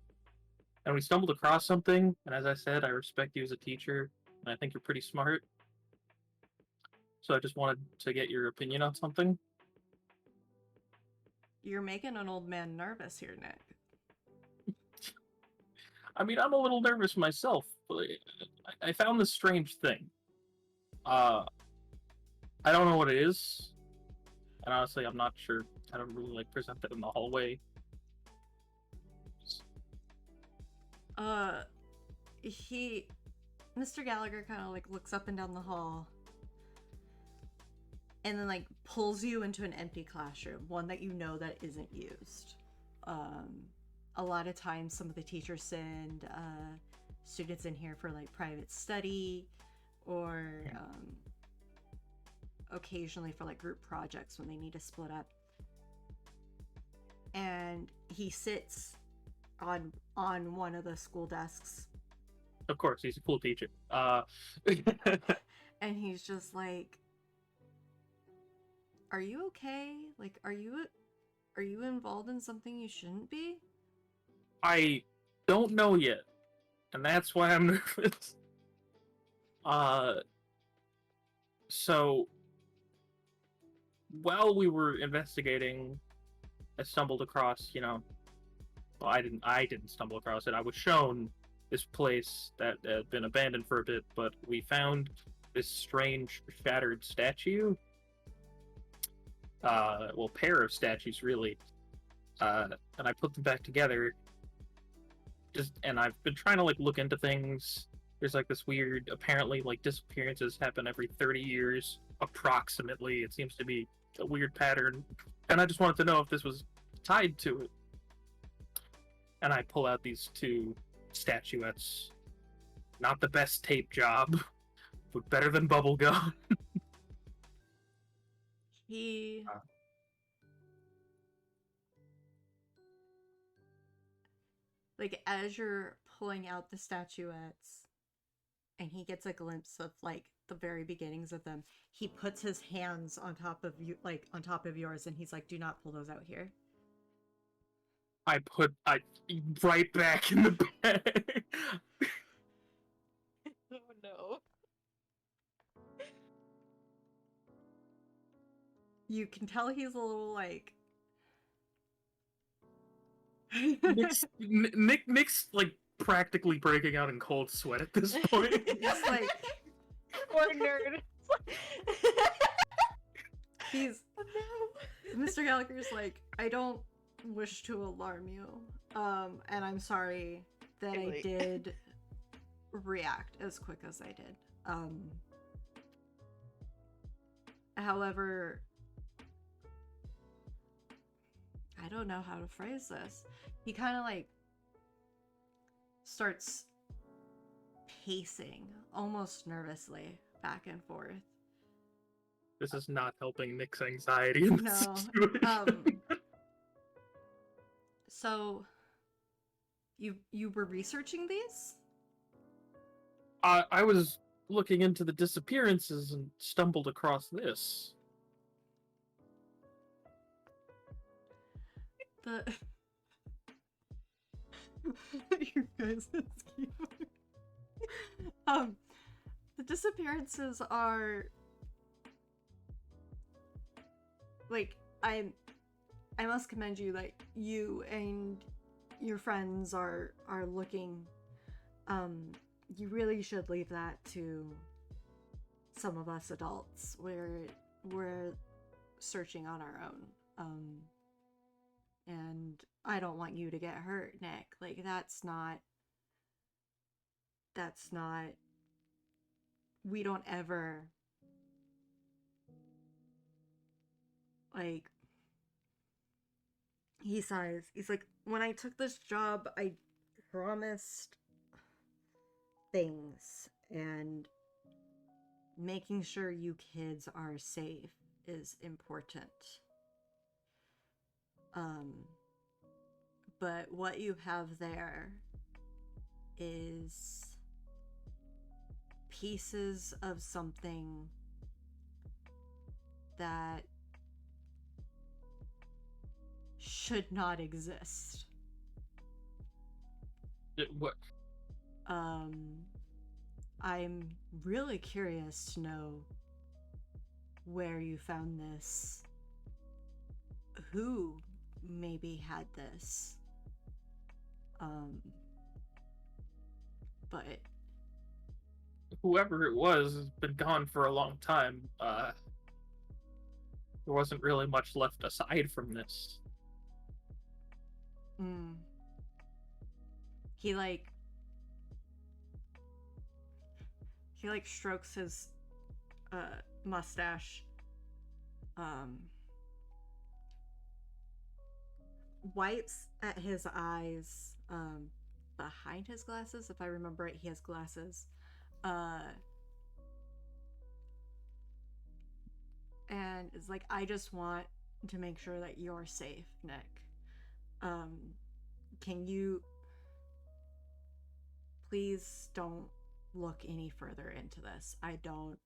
[SPEAKER 3] And we stumbled across something, and as I said, I respect you as a teacher, and I think you're pretty smart. So I just wanted to get your opinion on something.
[SPEAKER 1] You're making an old man nervous here, Nick.
[SPEAKER 3] I mean, I'm a little nervous myself, but I found this strange thing. I don't know what it is, and honestly, I'm not sure how to really like present it in the hallway.
[SPEAKER 1] Mr. Gallagher kind of like looks up and down the hall, and then like pulls you into an empty classroom, one that you know that isn't used. A lot of times some of the teachers send students in here for like private study, or occasionally for like group projects when they need to split up. And he sits on one of the school desks.
[SPEAKER 3] Of course, he's a cool teacher.
[SPEAKER 1] And he's just like, are you okay? Like, are you involved in something you shouldn't be?
[SPEAKER 3] I don't know yet, and that's why I'm nervous. So while we were investigating, I stumbled across, well, I didn't stumble across it. I was shown this place that had been abandoned for a bit, but we found this strange shattered statue. Well, pair of statues, really. And I put them back together. And I've been trying to like look into things. There's like this weird, apparently like disappearances happen every 30 years, approximately. It seems to be a weird pattern. And I just wanted to know if this was tied to it. And I pull out these two statuettes. Not the best tape job, but better than bubblegum.
[SPEAKER 1] He like, as you're pulling out the statuettes and he gets a glimpse of like the very beginnings of them, he puts his hands on top of you, like on top of yours, and he's like, do not pull those out here.
[SPEAKER 3] I right back in the bag.
[SPEAKER 2] Oh no.
[SPEAKER 1] You can tell he's a little like
[SPEAKER 3] Nick's like practically breaking out in cold sweat at this point.
[SPEAKER 1] He's like,
[SPEAKER 2] Poor nerd.
[SPEAKER 1] he's
[SPEAKER 2] Oh no.
[SPEAKER 1] Mr. Gallagher's like, I don't wish to alarm you, and I'm sorry that I
[SPEAKER 2] Really?
[SPEAKER 1] did react as quick as I did. However, I don't know how to phrase this. He kind of like starts pacing almost nervously back and forth.
[SPEAKER 3] This is not helping Nick's anxiety in this
[SPEAKER 1] No,
[SPEAKER 3] situation.
[SPEAKER 1] So you were researching these?
[SPEAKER 3] I was looking into the disappearances and stumbled across this.
[SPEAKER 1] The you guys the disappearances are like, I must commend you that you and your friends are looking. You really should leave that to some of us adults. We're searching on our own. And I don't want you to get hurt, Nick. Like, that's not, we don't ever, like, he sighs. He's like, when I took this job, I promised things, and making sure you kids are safe is important. But what you have there is pieces of something that should not exist.
[SPEAKER 3] What?
[SPEAKER 1] I'm really curious to know where you found this. Who maybe had this? But
[SPEAKER 3] Whoever it was has been gone for a long time. There wasn't really much left aside from this.
[SPEAKER 1] He strokes his mustache, wipes at his eyes, behind his glasses. If I remember right, he has glasses, and is like, I just want to make sure that you're safe, Nick. Can you please don't look any further into this? I don't.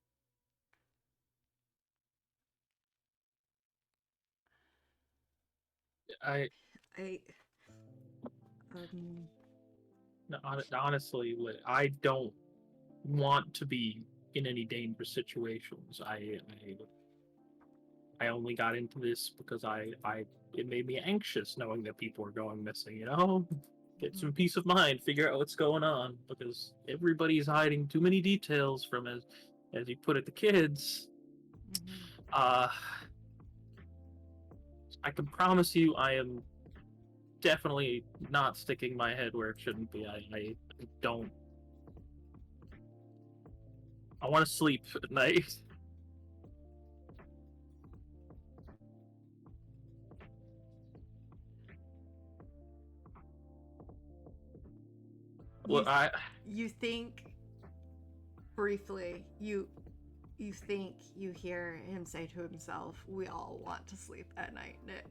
[SPEAKER 3] No, honestly, I don't want to be in any dangerous situations. I only got into this because it made me anxious knowing that people are going missing, you know? Get some peace of mind, figure out what's going on, because everybody's hiding too many details from, as you put it, the kids. I can promise you I am definitely not sticking my head where it shouldn't be. I don't. I want to sleep at night. Well,
[SPEAKER 1] you think briefly, you think you hear him say to himself, "We all want to sleep at night, Nick."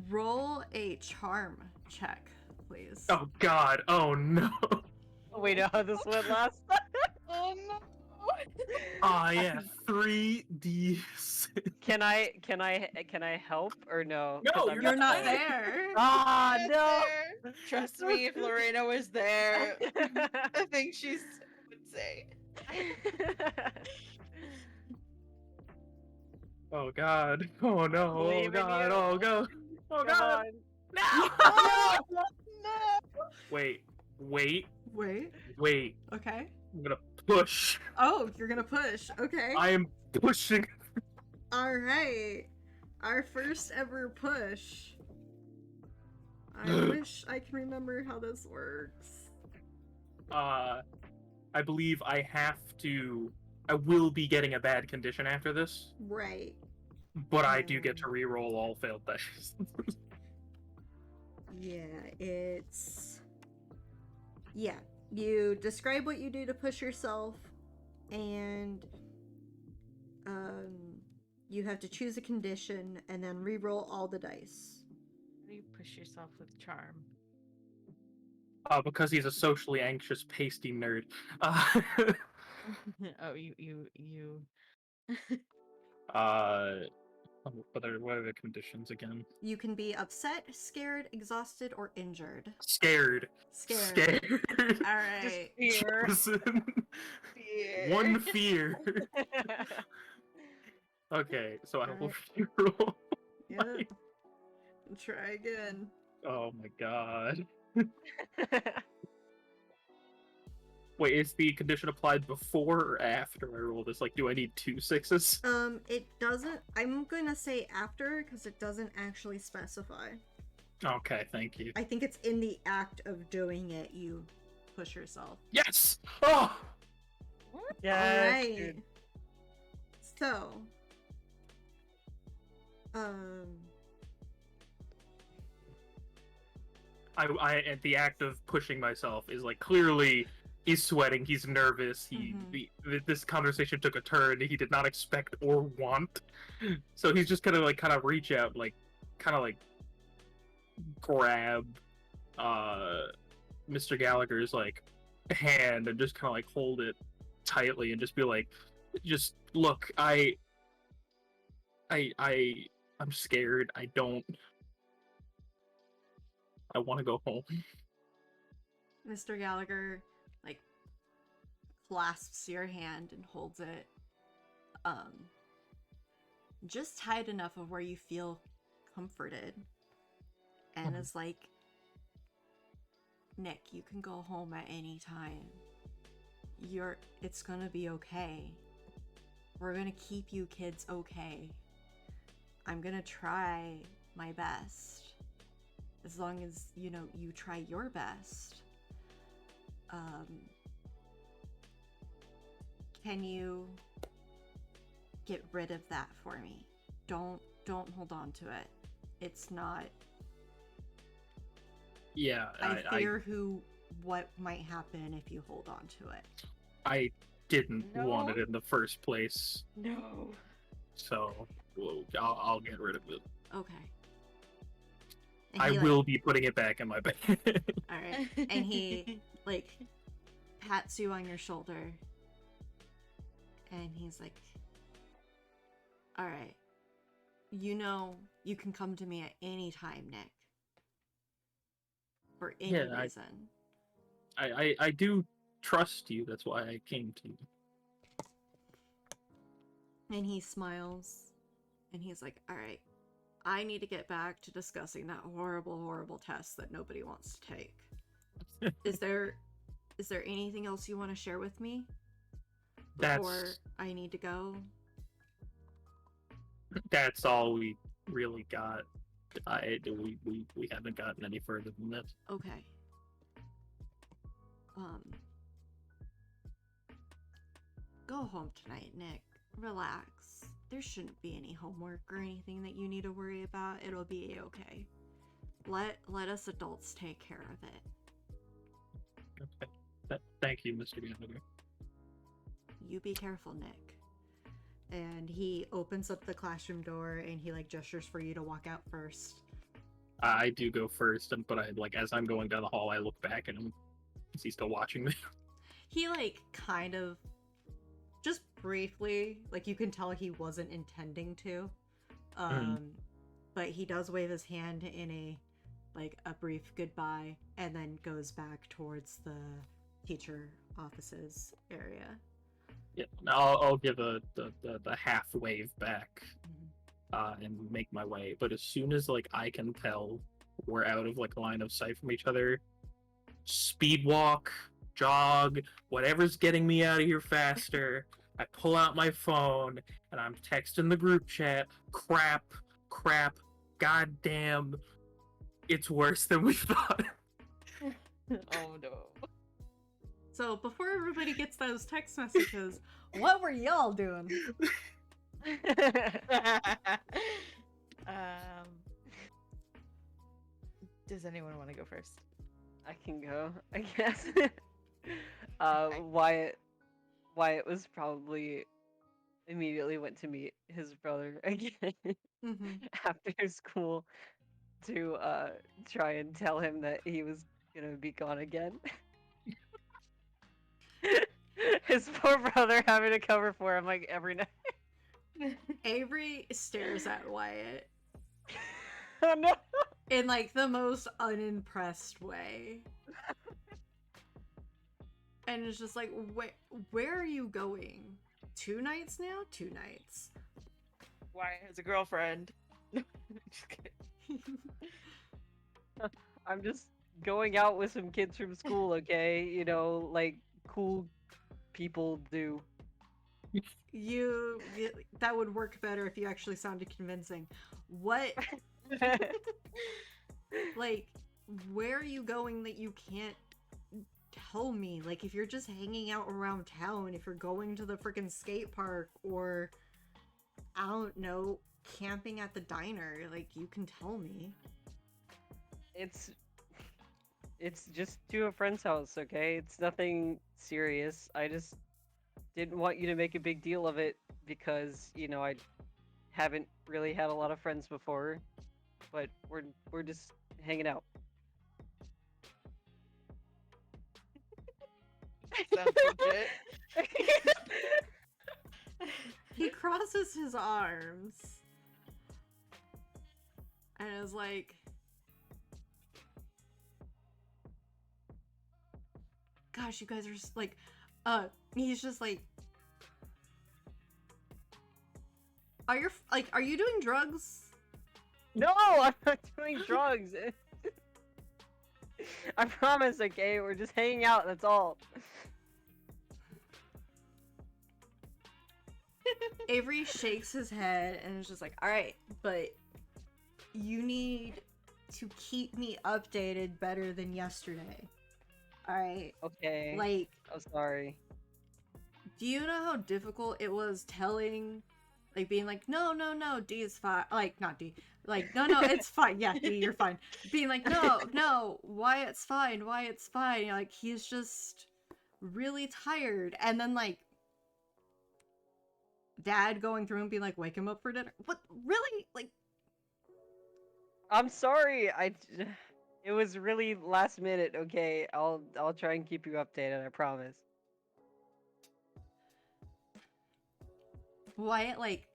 [SPEAKER 1] Roll a charm check, please.
[SPEAKER 3] Oh God! Oh no!
[SPEAKER 4] We know how this went last time.
[SPEAKER 2] Oh no!
[SPEAKER 3] Oh yeah, 3d6.
[SPEAKER 4] Can I help or no?
[SPEAKER 3] No,
[SPEAKER 4] 'Cause
[SPEAKER 1] You're not there.
[SPEAKER 4] Ah,
[SPEAKER 2] Not
[SPEAKER 4] no.
[SPEAKER 2] there. Trust me, if Lorena was there, I think she would say.
[SPEAKER 3] Oh God! Oh no! Oh
[SPEAKER 4] Believe in
[SPEAKER 3] God!
[SPEAKER 4] you.
[SPEAKER 3] Oh God! Oh
[SPEAKER 4] Come
[SPEAKER 3] God!
[SPEAKER 4] on.
[SPEAKER 3] No!
[SPEAKER 2] No.
[SPEAKER 3] Wait!
[SPEAKER 1] Wait. Okay.
[SPEAKER 3] I'm gonna push.
[SPEAKER 1] Oh, you're gonna push. Okay.
[SPEAKER 3] I am pushing.
[SPEAKER 1] All right. Our first ever push. I wish I can remember how this works.
[SPEAKER 3] I believe I will be getting a bad condition after this,
[SPEAKER 1] Right.
[SPEAKER 3] but I do get to re-roll all failed dice.
[SPEAKER 1] Yeah, you describe what you do to push yourself, and you have to choose a condition and then re-roll all the dice.
[SPEAKER 2] How do you push yourself with charm?
[SPEAKER 3] Because he's a socially anxious, pasty nerd.
[SPEAKER 2] Oh, you.
[SPEAKER 3] What are the conditions again?
[SPEAKER 1] You can be upset, scared, exhausted, or injured.
[SPEAKER 3] Scared.
[SPEAKER 1] All right.
[SPEAKER 2] Fear.
[SPEAKER 3] Chosen.
[SPEAKER 2] Fear.
[SPEAKER 3] One fear. Okay, so I will
[SPEAKER 1] Alright.
[SPEAKER 3] reroll.
[SPEAKER 1] Yeah. Try again.
[SPEAKER 3] Oh my god. Wait, is the condition applied before or after I roll this? Like, do I need 2 sixes?
[SPEAKER 1] It doesn't. I'm gonna say after because it doesn't actually specify.
[SPEAKER 3] Okay, thank you.
[SPEAKER 1] I think it's in the act of doing it, you push yourself.
[SPEAKER 3] Yes! Oh!
[SPEAKER 4] Yes,
[SPEAKER 1] Alright.
[SPEAKER 4] dude.
[SPEAKER 1] So, um,
[SPEAKER 3] I at the act of pushing myself is like clearly he's sweating, he's nervous. This conversation took a turn he did not expect or want. So he's just gonna kind of reach out, like grab Mr. Gallagher's like hand and just kind of like hold it tightly and just be like, just look, I'm scared. I want to go home.
[SPEAKER 1] Mr. Gallagher, like, clasps your hand and holds it, just tight enough of where you feel comforted. And is like, Nick, you can go home at any time. It's gonna be okay. We're gonna keep you kids okay. I'm gonna try my best. As long as, you try your best. Can you get rid of that for me? Don't hold on to it. It's not...
[SPEAKER 3] Yeah,
[SPEAKER 1] I fear what might happen if you hold on to it.
[SPEAKER 3] I didn't want it
[SPEAKER 2] No.
[SPEAKER 3] in the first place,
[SPEAKER 2] No.
[SPEAKER 3] so I'll get rid of it.
[SPEAKER 1] Okay. And
[SPEAKER 3] I
[SPEAKER 1] he,
[SPEAKER 3] will be putting it back in my bag.
[SPEAKER 1] Alright. And he, pats you on your shoulder. And he's like, alright. You can come to me at any time, Nick. For any reason.
[SPEAKER 3] I do trust you. That's why I came to you.
[SPEAKER 1] And he smiles. And he's like, alright. I need to get back to discussing that horrible, horrible test that nobody wants to take. Is there anything else you want to share with me? Before I need to go?
[SPEAKER 3] That's all we really got. We haven't gotten any further than this.
[SPEAKER 1] Okay. Go home tonight, Nick. Relax. There shouldn't be any homework or anything that you need to worry about. It'll be okay. Let us adults take care of it.
[SPEAKER 3] Okay. Thank you, Mr. Gallagher.
[SPEAKER 1] You be careful, Nick. And he opens up the classroom door and he gestures for you to walk out first.
[SPEAKER 3] I do go first, but as I'm going down the hall, I look back at him. Is he still watching me?
[SPEAKER 1] He kind of, just briefly, you can tell he wasn't intending to. But he does wave his hand in a brief goodbye and then goes back towards the teacher offices area.
[SPEAKER 3] Yeah, I'll give the half wave back and make my way. But as soon as I can tell we're out of line of sight from each other, speed walk, jog, whatever's getting me out of here faster. I pull out my phone and I'm texting the group chat. Crap, goddamn, it's worse than we thought.
[SPEAKER 2] Oh no.
[SPEAKER 1] So before everybody gets those text messages, what were y'all doing?
[SPEAKER 2] Does anyone want to go first?
[SPEAKER 4] I can go, I guess. Wyatt was probably immediately went to meet his brother again after school to try and tell him that he was gonna be gone again. His poor brother having to cover for him every night.
[SPEAKER 1] Avery stares at Wyatt
[SPEAKER 4] Oh no!
[SPEAKER 1] in the most unimpressed way. And it's just where are you going? 2 nights now? 2 nights.
[SPEAKER 2] Wyatt has a girlfriend. Just kidding.
[SPEAKER 4] I'm just going out with some kids from school, okay? You know, like cool people do.
[SPEAKER 1] That would work better if you actually sounded convincing. What, like, where are you going that you can't tell me? Like, if you're just hanging out around town, if you're going to the freaking skate park, or I don't know, camping at the diner, like, you can tell me.
[SPEAKER 4] It's just to a friend's house, okay? It's nothing serious. I just didn't want you to make a big deal of it because, you know, I haven't really had a lot of friends before, but we're just hanging out.
[SPEAKER 2] Sounds legit.
[SPEAKER 1] He crosses his arms and is like, gosh, you guys are just like, he's just like, are you doing drugs?
[SPEAKER 4] No, I'm not doing drugs. I promise, okay? We're just hanging out, that's all.
[SPEAKER 1] Avery shakes his head and is just like, all right, but you need to keep me updated better than yesterday. All right?
[SPEAKER 4] Okay.
[SPEAKER 1] Like,
[SPEAKER 4] I'm sorry.
[SPEAKER 1] do you know how difficult it was telling, like, being like, no, D is fine. Like, not D. Like, no, it's fine. Yeah, D, you're fine. Being like, no, Wyatt's fine. Like, he's just really tired. And then, like, Dad going through and being like, wake him up for dinner. What? Really? Like,
[SPEAKER 4] I'm sorry. It was really last minute, okay? I'll try and keep you updated, I promise.
[SPEAKER 1] Wyatt, like,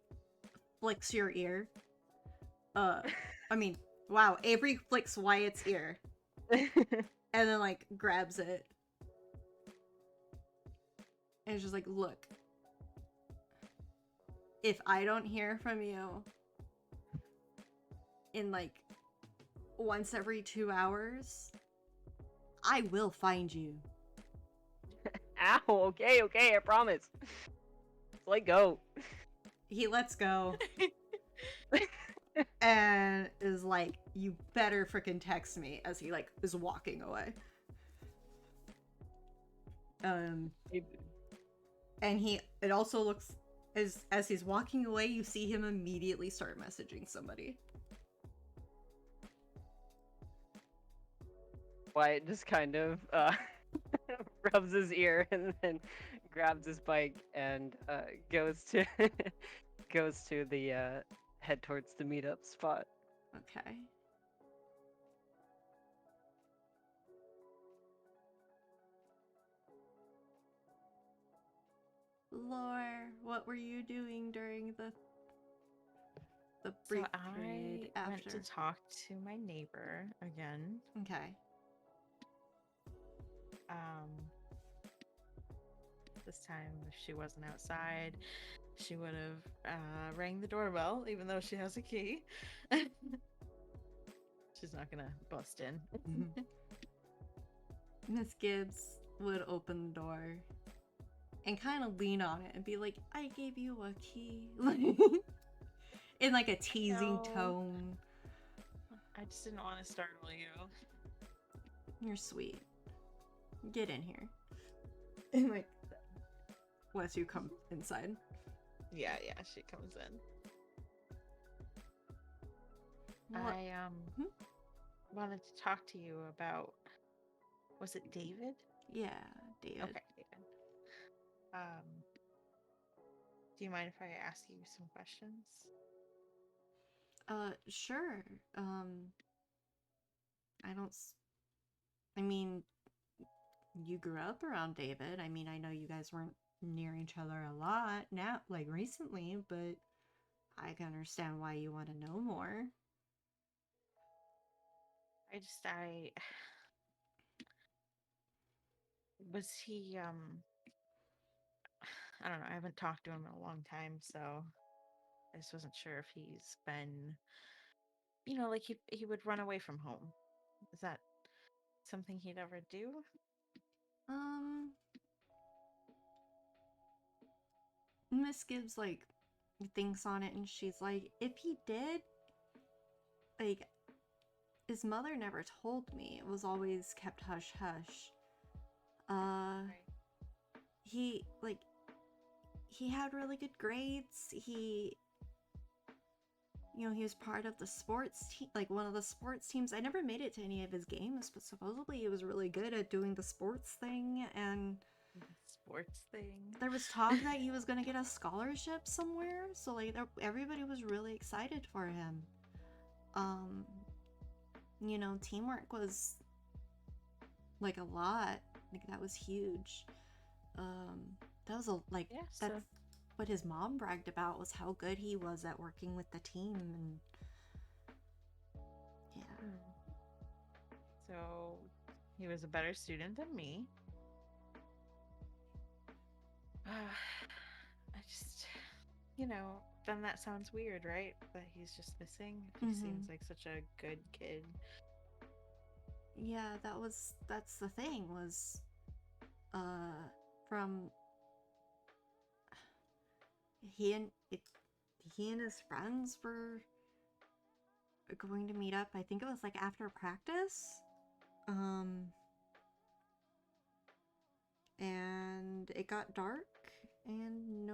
[SPEAKER 1] flicks your ear. I mean, wow, Avery flicks Wyatt's ear. And then, like, grabs it. And it's just like, look. If I don't hear from you in, like, once every 2 hours, I will find you.
[SPEAKER 4] Ow, okay, I promise. Let go.
[SPEAKER 1] He lets go. And is like, you better freaking text me, as he, like, is walking away. And it also looks, as he's walking away, you see him immediately start messaging somebody.
[SPEAKER 4] Wyatt just kind of rubs his ear and then grabs his bike and goes to the head towards the meetup spot.
[SPEAKER 1] Okay. Lore, what were you doing during the brief
[SPEAKER 2] I
[SPEAKER 1] period
[SPEAKER 2] went
[SPEAKER 1] after?
[SPEAKER 2] to talk to my neighbor again.
[SPEAKER 1] Okay.
[SPEAKER 2] This time, if she wasn't outside, she would have rang the doorbell, even though she has a key. She's not gonna bust in.
[SPEAKER 1] Miss Gibbs would open the door and kind of lean on it and be like, I gave you a key. In, like, a teasing
[SPEAKER 2] No.
[SPEAKER 1] tone.
[SPEAKER 2] I just didn't want to startle you.
[SPEAKER 1] You're sweet. Get in here. And, like, once you come inside.
[SPEAKER 2] Yeah, she comes in.
[SPEAKER 1] What?
[SPEAKER 2] I wanted to talk to you about, was it David?
[SPEAKER 1] Yeah, David.
[SPEAKER 2] Okay, David. Do you mind if I ask you some questions?
[SPEAKER 1] Sure. I mean, you grew up around David. I mean, I know you guys weren't near each other a lot now, like, recently, but I can understand why you want to know more.
[SPEAKER 2] Was he, I don't know, I haven't talked to him in a long time, so I just wasn't sure if he's been, you know, like he would run away from home. Is that something he'd ever do?
[SPEAKER 1] Miss Gibbs like thinks on it, and she's like, if he did, like, his mother never told me. It was always kept hush hush.
[SPEAKER 2] Right.
[SPEAKER 1] He like he had really good grades. He he was part of the sports team, like one of the sports teams. I never made it to any of his games, but supposedly he was really good at doing the sports thing, and
[SPEAKER 2] Sports thing.
[SPEAKER 1] there was talk that he was gonna get a scholarship somewhere, so like everybody was really excited for him. Teamwork was like a lot. Like that was huge. That was
[SPEAKER 2] Yeah,
[SPEAKER 1] that's
[SPEAKER 2] so
[SPEAKER 1] what his mom bragged about, was how good he was at working with the team, and yeah.
[SPEAKER 2] so he was a better student than me. I just, then that sounds weird, right? That he's just missing. He seems like such a good kid.
[SPEAKER 1] Yeah, that's the thing, was from he and his friends were going to meet up. I think it was like after practice. And it got dark, and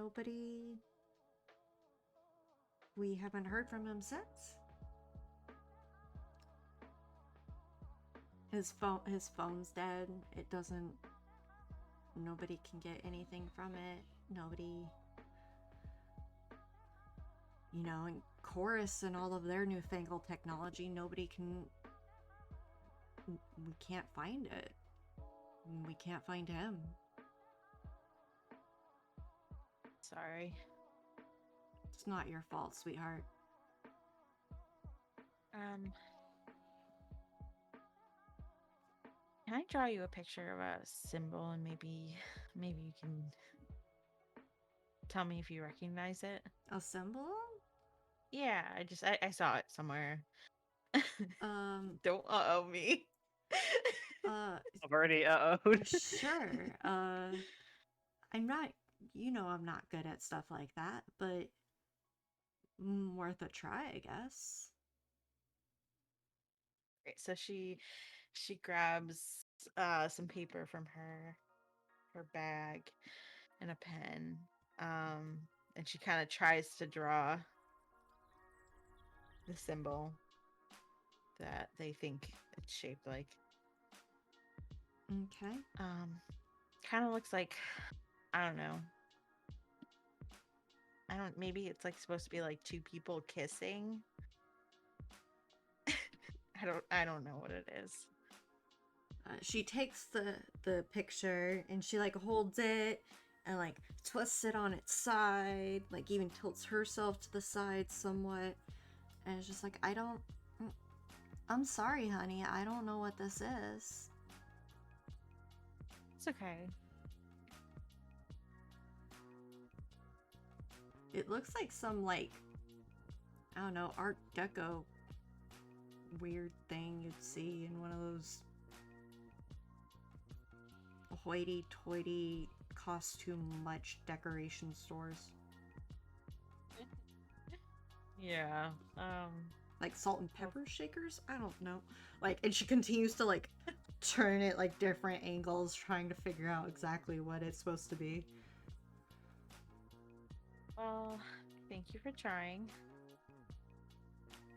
[SPEAKER 1] we haven't heard from him since. His phone's dead. Nobody can get anything from it. Nobody, and Chorus and all of their newfangled technology, we can't find it. We can't find him.
[SPEAKER 2] Sorry.
[SPEAKER 1] It's not your fault, sweetheart.
[SPEAKER 2] Can I draw you a picture of a symbol, and maybe you can tell me if you recognize it?
[SPEAKER 1] A symbol?
[SPEAKER 2] Yeah, I saw it somewhere. Don't me.
[SPEAKER 4] I've already uh-oh'd.
[SPEAKER 1] Sure. I'm not, I'm not good at stuff like that, but worth a try, I guess.
[SPEAKER 2] Great. So she grabs some paper from her bag and a pen, and she kind of tries to draw the symbol that they think it's shaped like.
[SPEAKER 1] Okay.
[SPEAKER 2] Kind of looks like, I don't know. Maybe it's like supposed to be like two people kissing. I don't know what it is.
[SPEAKER 1] She takes the picture, and she like holds it and like twists it on its side, like even tilts herself to the side somewhat, and it's just like, I'm sorry, honey, I don't know what this is.
[SPEAKER 2] It's okay.
[SPEAKER 1] It looks like some, like, I don't know, Art Deco weird thing you'd see in one of those hoity-toity costume much decoration stores.
[SPEAKER 2] Yeah.
[SPEAKER 1] Like salt and pepper shakers? I don't know. Like, and she continues to like turn it like different angles, trying to figure out exactly what it's supposed to be.
[SPEAKER 2] Well, thank you for trying.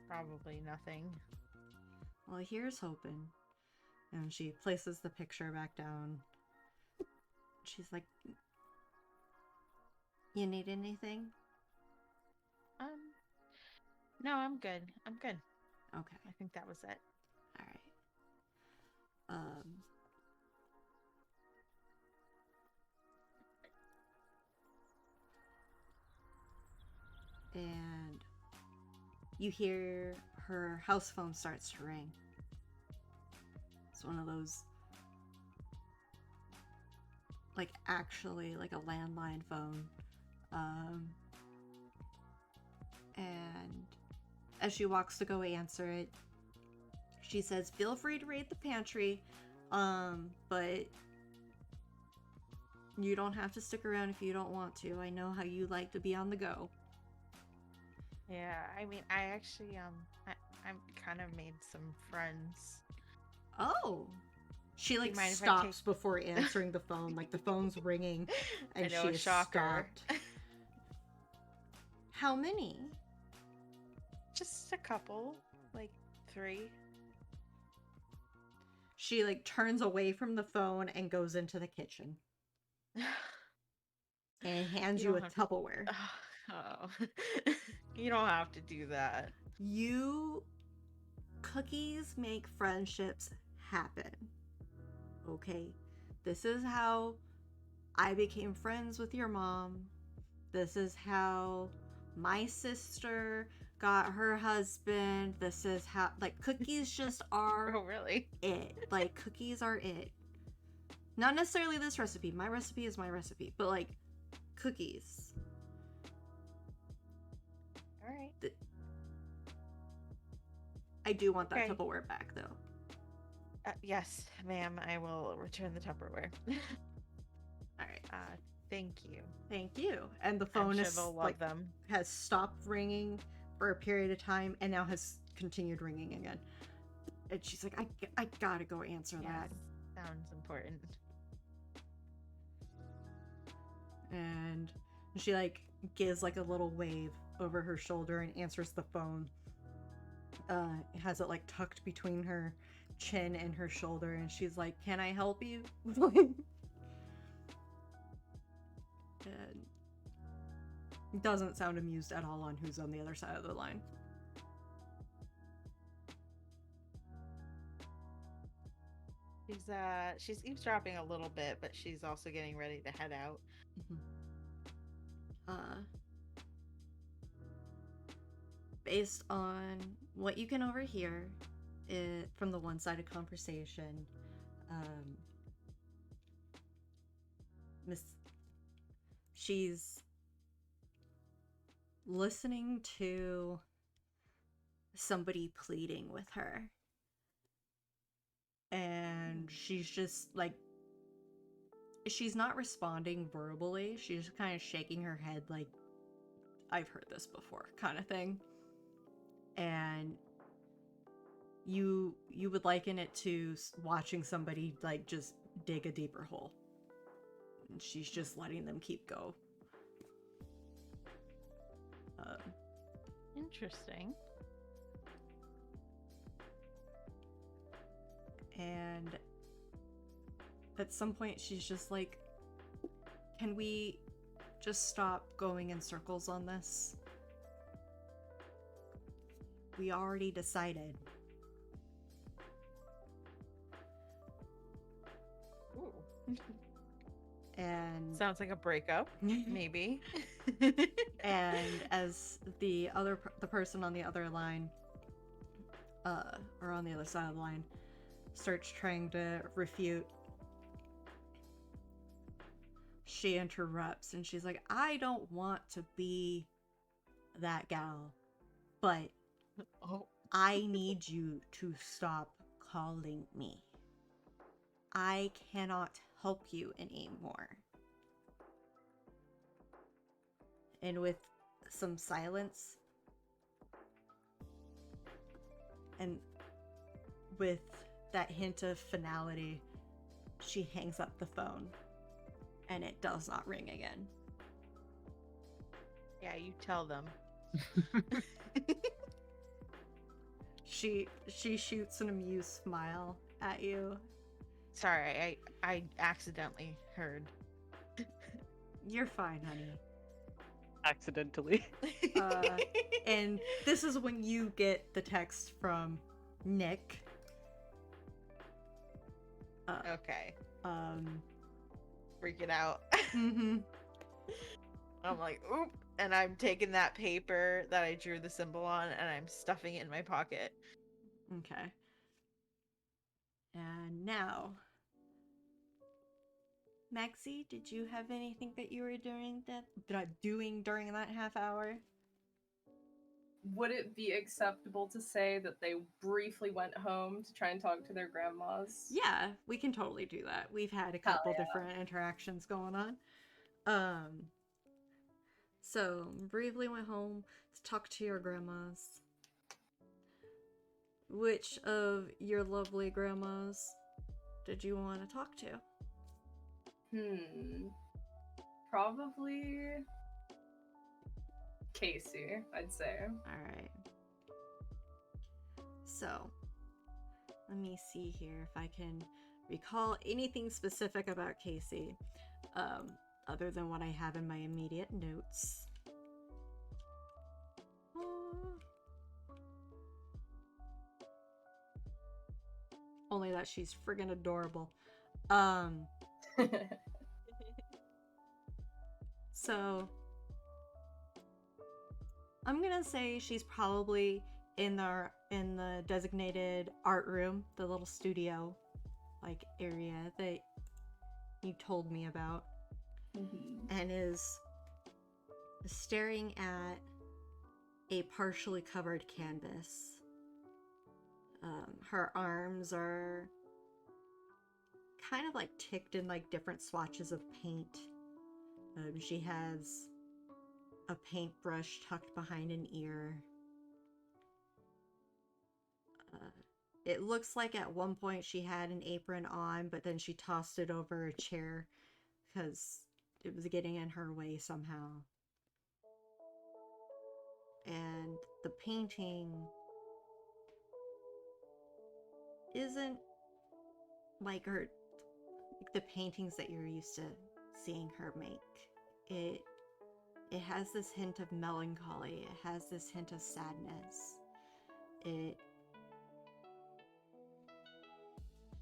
[SPEAKER 2] Probably nothing.
[SPEAKER 1] Well, here's hoping. And she places the picture back down. She's like, you need anything?
[SPEAKER 2] No, I'm good. I'm good.
[SPEAKER 1] Okay.
[SPEAKER 2] I think that was it.
[SPEAKER 1] All right. And you hear her house phone starts to ring. It's one of those, like, actually like a landline phone. And as she walks to go answer it, she says, feel free to raid the pantry, but you don't have to stick around if you don't want to. I know how you like to be on the go.
[SPEAKER 2] Yeah, I mean, I actually, I'm kind of made some friends.
[SPEAKER 1] Oh. She, like,
[SPEAKER 2] mind if I
[SPEAKER 1] stops before answering the phone. Like, the phone's ringing, and
[SPEAKER 2] I know,
[SPEAKER 1] she
[SPEAKER 2] a
[SPEAKER 1] is
[SPEAKER 2] shocker.
[SPEAKER 1] stopped. How many?
[SPEAKER 2] Just a couple, like 3.
[SPEAKER 1] She, like, turns away from the phone and goes into the kitchen. And hands you a Tupperware.
[SPEAKER 2] Oh. You don't have to do that.
[SPEAKER 1] Cookies make friendships happen. Okay? This is how I became friends with your mom. This is how my sister got her husband. This is how, like, cookies just are
[SPEAKER 2] Oh, really?
[SPEAKER 1] it. Like, cookies are it. Not necessarily this recipe. My recipe is my recipe. But, like, cookies.
[SPEAKER 2] All right.
[SPEAKER 1] I do want that
[SPEAKER 2] Okay.
[SPEAKER 1] Tupperware back, though.
[SPEAKER 2] Yes, ma'am. I will return the Tupperware.
[SPEAKER 1] All right.
[SPEAKER 2] Thank you.
[SPEAKER 1] Thank you. And the
[SPEAKER 2] I'm
[SPEAKER 1] phone
[SPEAKER 2] sure
[SPEAKER 1] is
[SPEAKER 2] they'll love
[SPEAKER 1] like
[SPEAKER 2] them.
[SPEAKER 1] has stopped ringing for a period of time and now has continued ringing again. And she's like, I gotta go answer that.
[SPEAKER 2] Sounds important.
[SPEAKER 1] And she like gives like a little wave over her shoulder and answers the phone. Has it like tucked between her chin and her shoulder, and she's like, can I help you? And doesn't sound amused at all on who's on the other side of the line.
[SPEAKER 2] She's eavesdropping a little bit, but she's also getting ready to head out.
[SPEAKER 1] Based on what you can overhear from the one-sided conversation, she's listening to somebody pleading with her, and she's just like, she's not responding verbally. She's just kind of shaking her head like, I've heard this before, kind of thing. And you would liken it to watching somebody like just dig a deeper hole. And she's just letting them keep go.
[SPEAKER 2] Interesting.
[SPEAKER 1] And at some point she's just like, can we just stop going in circles on this? We already decided.
[SPEAKER 2] Ooh.
[SPEAKER 1] And
[SPEAKER 2] Sounds like a breakup, maybe.
[SPEAKER 1] and as the person on the other line, or on the other side of the line, starts trying to refute, she interrupts and she's like, I don't want to be that gal, but I need you to stop calling me. I cannot help you anymore. And with some silence, and with that hint of finality, she hangs up the phone, and it does not ring again.
[SPEAKER 2] Yeah, you tell them.
[SPEAKER 1] She shoots an amused smile at you.
[SPEAKER 2] Sorry, I accidentally heard.
[SPEAKER 1] You're fine, honey.
[SPEAKER 4] Accidentally.
[SPEAKER 1] And this is when you get the text from Nick.
[SPEAKER 2] Okay. Freaking out.
[SPEAKER 1] Mm-hmm.
[SPEAKER 2] I'm like, oop, and I'm taking that paper that I drew the symbol on and I'm stuffing it in my pocket.
[SPEAKER 1] Okay. And now, Maxi, did you have anything that you were doing during that half hour?
[SPEAKER 5] would it be acceptable to say that they briefly went home to try and talk to their grandmas?
[SPEAKER 1] Yeah, we can totally do that. We've had a
[SPEAKER 5] Hell
[SPEAKER 1] couple
[SPEAKER 5] yeah.
[SPEAKER 1] different interactions going on. So briefly went home to talk to your grandmas. Which of your lovely grandmas did you want to talk to?
[SPEAKER 5] Probably Casey, I'd say.
[SPEAKER 1] Alright. So, let me see here if I can recall anything specific about Casey, other than what I have in my immediate notes. Only that she's friggin' adorable. So I'm gonna say she's probably in the designated art room, the little studio like area that you told me about, and is staring at a partially covered canvas. Her arms are kind of like ticked in like different swatches of paint. She has a paintbrush tucked behind an ear. It looks like at one point she had an apron on, but then she tossed it over a chair because it was getting in her way somehow. And the painting isn't like the paintings that you're used to seeing her make. It has this hint of melancholy. It has this hint of sadness.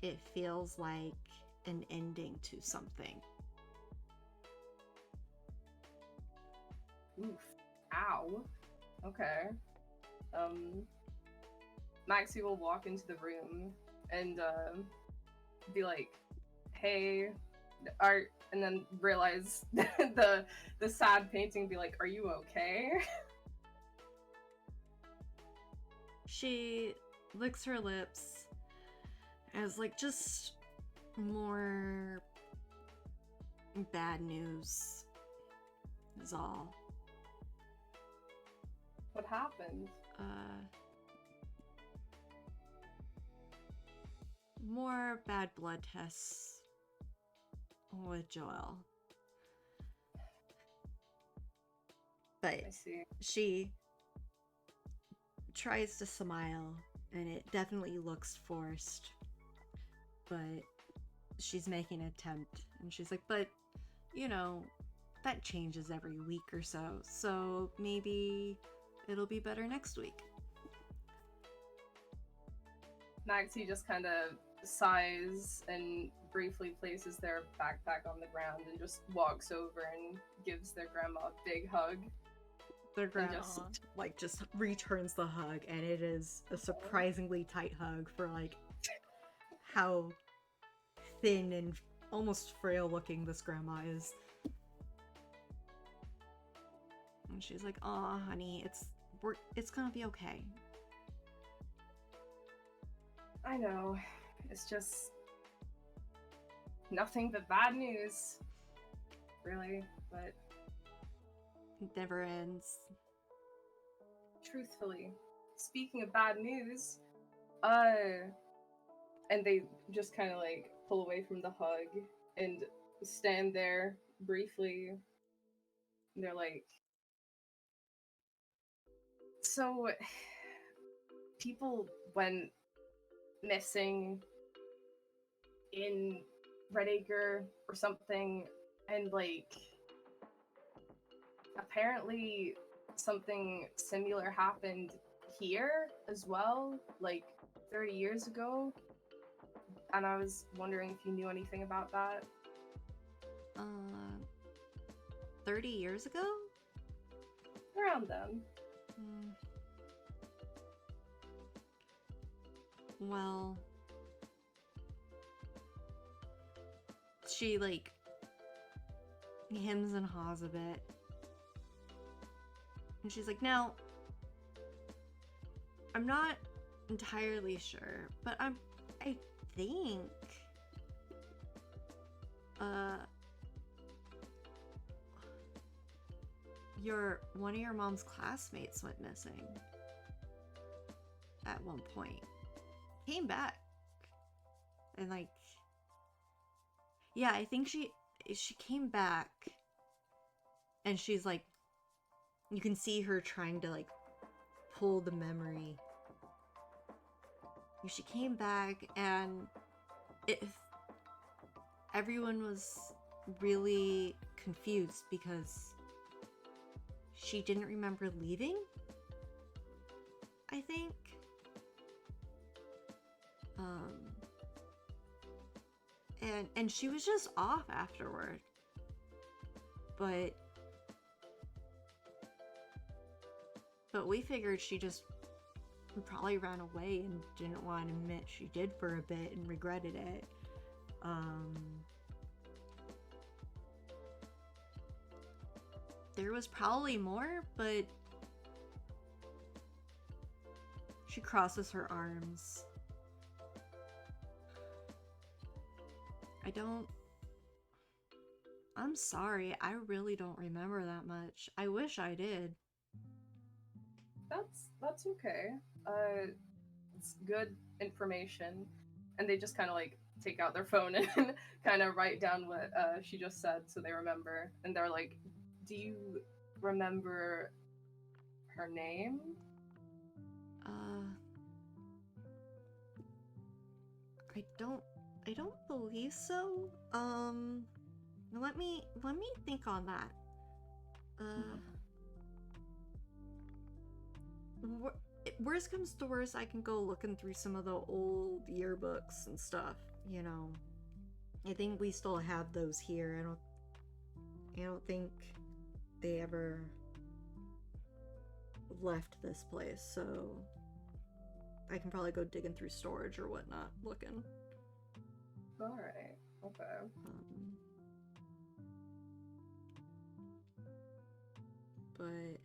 [SPEAKER 1] It feels like an ending to something.
[SPEAKER 5] Oof. Ow. Okay. Maxi will walk into the room and be like, "Hey, art," and then realize the sad painting. Be like, "Are you okay?"
[SPEAKER 1] She licks her lips as like just more bad news is all.
[SPEAKER 5] What happened?
[SPEAKER 1] More bad blood tests with Joel. But
[SPEAKER 5] I see.
[SPEAKER 1] she tries to smile, and it definitely looks forced. But she's making an attempt, and she's like, but, you know, that changes every week or so, so maybe it'll be better next week.
[SPEAKER 5] Maxi just kind of sighs and briefly places their backpack on the ground and just walks over and gives their grandma a big hug.
[SPEAKER 1] Their grandma just returns the hug, and it is a surprisingly tight hug for like how thin and almost frail looking this grandma is. And she's like, "Aw, honey, it's gonna be okay."
[SPEAKER 5] I know. It's just nothing but bad news. Really, but
[SPEAKER 1] It never ends.
[SPEAKER 5] truthfully, speaking of bad news, and they just kind of like pull away from the hug and stand there briefly. And they're like, so people went missing in Redacre or something, and like apparently something similar happened here as well, like 30 years ago. And I was wondering if you knew anything about that.
[SPEAKER 1] 30 years ago?
[SPEAKER 5] Around then.
[SPEAKER 1] Well, she like hems and haws a bit. And she's like, now, I'm not entirely sure, but I think one of your mom's classmates went missing at one point. Came back. And like, yeah, I think she came back and she's like, you can see her trying to like pull the memory. She came back and everyone was really confused because she didn't remember leaving, I think. And she was just off afterward. But we figured she just probably ran away and didn't want to admit she did for a bit and regretted it. There was probably more, but she crosses her arms. I'm sorry, I really don't remember that much. I wish I did.
[SPEAKER 5] That's okay. It's good information. And they just kind of like take out their phone and kind of write down what she just said so they remember. And they're like, do you remember her name?
[SPEAKER 1] I don't believe so. Let me think on that. Worst comes to worst, I can go looking through some of the old yearbooks and stuff, you know. I think we still have those here. I don't think they ever left this place, so I can probably go digging through storage or whatnot, looking.
[SPEAKER 5] Alright, okay.
[SPEAKER 1] But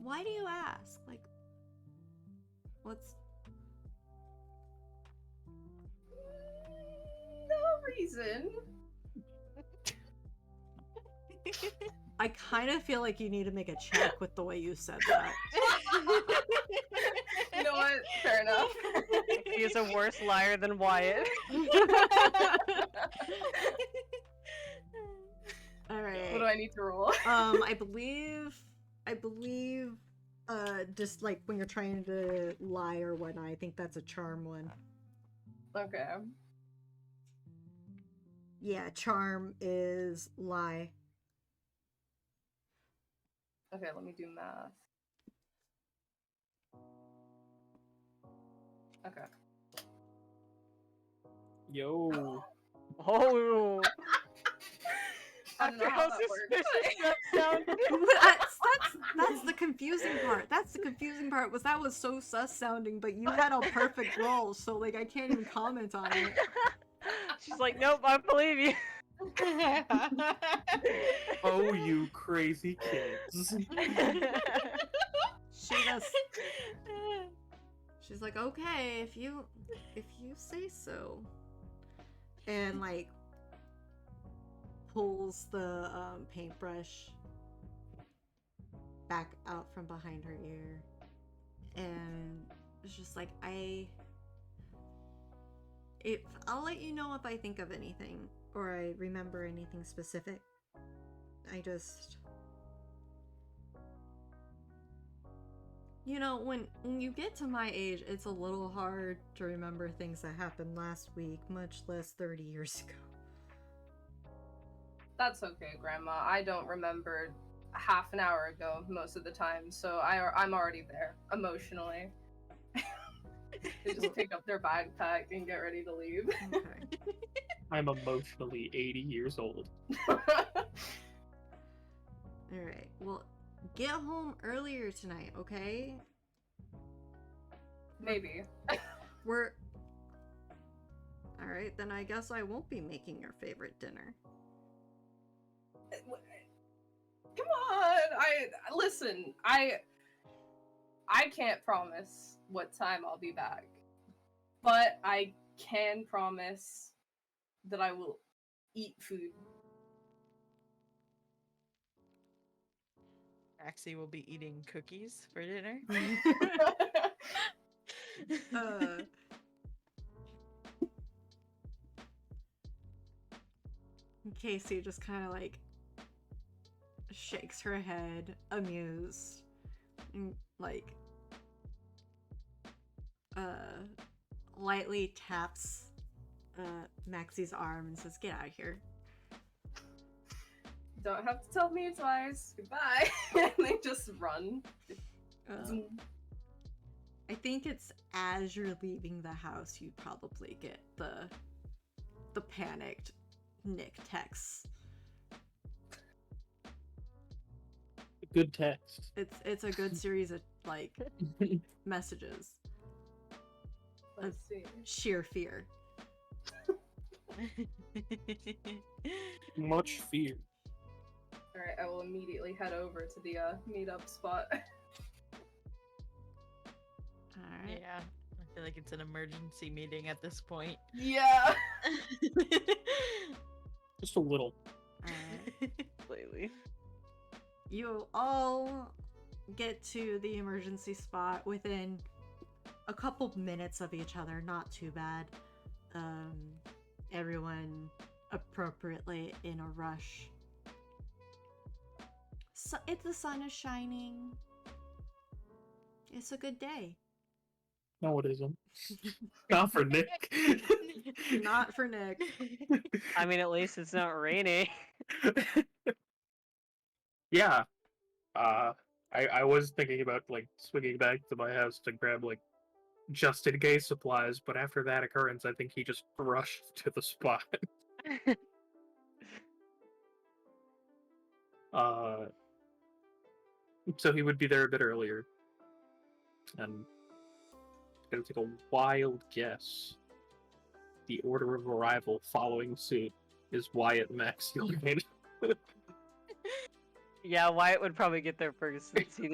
[SPEAKER 1] why do you ask? Like, what's...
[SPEAKER 5] No reason.
[SPEAKER 1] I kind of feel like you need to make a check with the way you said that.
[SPEAKER 5] You know what? Fair enough.
[SPEAKER 4] He's a worse liar than Wyatt.
[SPEAKER 1] All right.
[SPEAKER 5] What do I need to roll?
[SPEAKER 1] I believe, just like when you're trying to lie or whatnot, I think that's a charm one.
[SPEAKER 5] Okay.
[SPEAKER 1] Yeah, charm is lie.
[SPEAKER 5] Okay, let me do math. Okay.
[SPEAKER 3] Yo.
[SPEAKER 4] Oh.
[SPEAKER 5] I don't know
[SPEAKER 4] After
[SPEAKER 5] how
[SPEAKER 4] how
[SPEAKER 5] that
[SPEAKER 4] suspicious
[SPEAKER 5] works.
[SPEAKER 4] that sounded.
[SPEAKER 1] That's the confusing part. That's the confusing part. Was that was so sus sounding, but you had a perfect roll, so like I can't even comment on it.
[SPEAKER 4] She's like, nope, I believe you.
[SPEAKER 3] Oh, you crazy kids.
[SPEAKER 1] She's like, okay, if you say so, and like pulls the paintbrush back out from behind her ear, and it's just like, I'll let you know if I think of anything or I remember anything specific. I just, you know, when you get to my age, it's a little hard to remember things that happened last week, much less 30 years ago.
[SPEAKER 5] That's okay, Grandma. I don't remember half an hour ago most of the time, so I'm already there emotionally. They just pick up their backpack and get ready to leave.
[SPEAKER 1] Okay.
[SPEAKER 3] I'm emotionally 80 years old.
[SPEAKER 1] Alright, well, get home earlier tonight, okay?
[SPEAKER 5] Maybe.
[SPEAKER 1] Alright, then I guess I won't be making your favorite dinner.
[SPEAKER 5] Come on! Listen, I can't promise what time I'll be back, but I can promise that I will eat food.
[SPEAKER 2] Maxie will be eating cookies for dinner.
[SPEAKER 1] Casey just kind of like shakes her head, amused, and like lightly taps Maxie's arm and says, "Get out of here."
[SPEAKER 5] Don't have to tell me twice. Goodbye. And they just run. Zoom.
[SPEAKER 1] I think it's as you're leaving the house, you probably get the panicked Nick text.
[SPEAKER 3] Good text.
[SPEAKER 1] It's a good series of like messages.
[SPEAKER 5] Let's see.
[SPEAKER 1] Sheer fear.
[SPEAKER 3] Much fear.
[SPEAKER 5] Alright, I will immediately head over to the meetup spot.
[SPEAKER 1] Alright.
[SPEAKER 2] Yeah, I feel like it's an emergency meeting at this point.
[SPEAKER 5] Yeah.
[SPEAKER 3] Just a little.
[SPEAKER 1] Alright.
[SPEAKER 4] Lately.
[SPEAKER 1] You all get to the emergency spot within a couple minutes of each other, not too bad. Everyone appropriately in a rush. So the sun is shining. It's a good day.
[SPEAKER 3] No, it isn't. Not for Nick.
[SPEAKER 1] Not for Nick.
[SPEAKER 4] I mean, at least it's not raining.
[SPEAKER 3] Yeah. I was thinking about like swinging back to my house to grab like just in case supplies, but after that occurrence, I think he just rushed to the spot. So he would be there a bit earlier. And gonna take a wild guess. The order of arrival following suit is Wyatt, Maxi, Lorena.
[SPEAKER 4] Yeah, Wyatt would probably get there first since he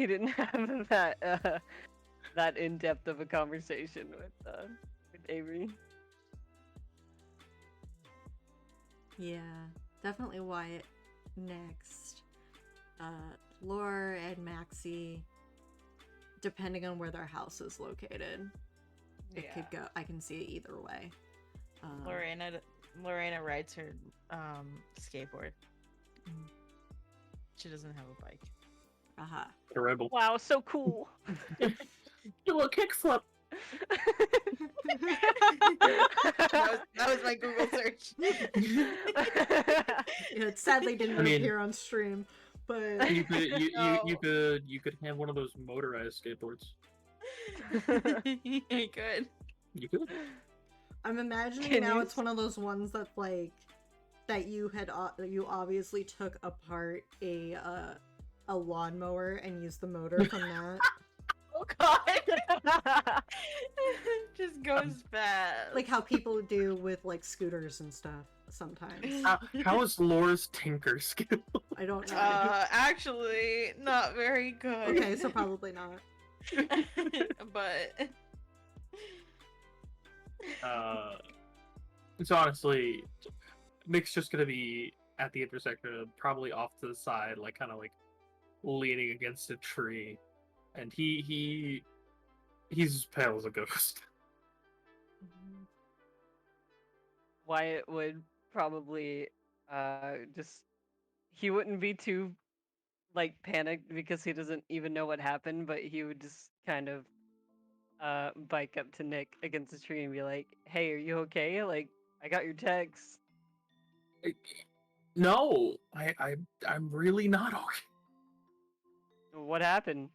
[SPEAKER 4] didn't have that in depth of a conversation with Avery.
[SPEAKER 1] Yeah, definitely Wyatt next. Laura and Maxi, depending on where their house is located, it could go. I can see it either way.
[SPEAKER 2] Lorena rides her skateboard. She doesn't have a bike.
[SPEAKER 1] Aha.
[SPEAKER 3] A rebel.
[SPEAKER 4] Wow, so cool.
[SPEAKER 3] Do a kickflip.
[SPEAKER 2] that was my Google search.
[SPEAKER 1] It sadly didn't appear on stream, but
[SPEAKER 3] You could have one of those motorized skateboards.
[SPEAKER 2] I could.
[SPEAKER 3] You could.
[SPEAKER 1] I'm imagining
[SPEAKER 4] Can
[SPEAKER 1] now
[SPEAKER 4] you
[SPEAKER 1] it's one of those ones that like that you obviously took apart a lawnmower and used the motor from that.
[SPEAKER 2] Oh god. Just goes fast.
[SPEAKER 1] Like how people do with like scooters and stuff sometimes.
[SPEAKER 3] How is Laura's tinker skill?
[SPEAKER 1] I don't know.
[SPEAKER 2] Actually, not very good.
[SPEAKER 1] Okay, so probably not.
[SPEAKER 2] But
[SPEAKER 3] So honestly, Nick's just gonna be at the intersection, probably off to the side, like kind of like leaning against a tree, and he's as pale as a ghost.
[SPEAKER 4] Wyatt would probably he wouldn't be too like panicked because he doesn't even know what happened, but he would just kind of bike up to Nick against the tree and be like, "Hey, are you okay? Like, I got your text."
[SPEAKER 3] No, I'm really not okay.
[SPEAKER 4] What happened?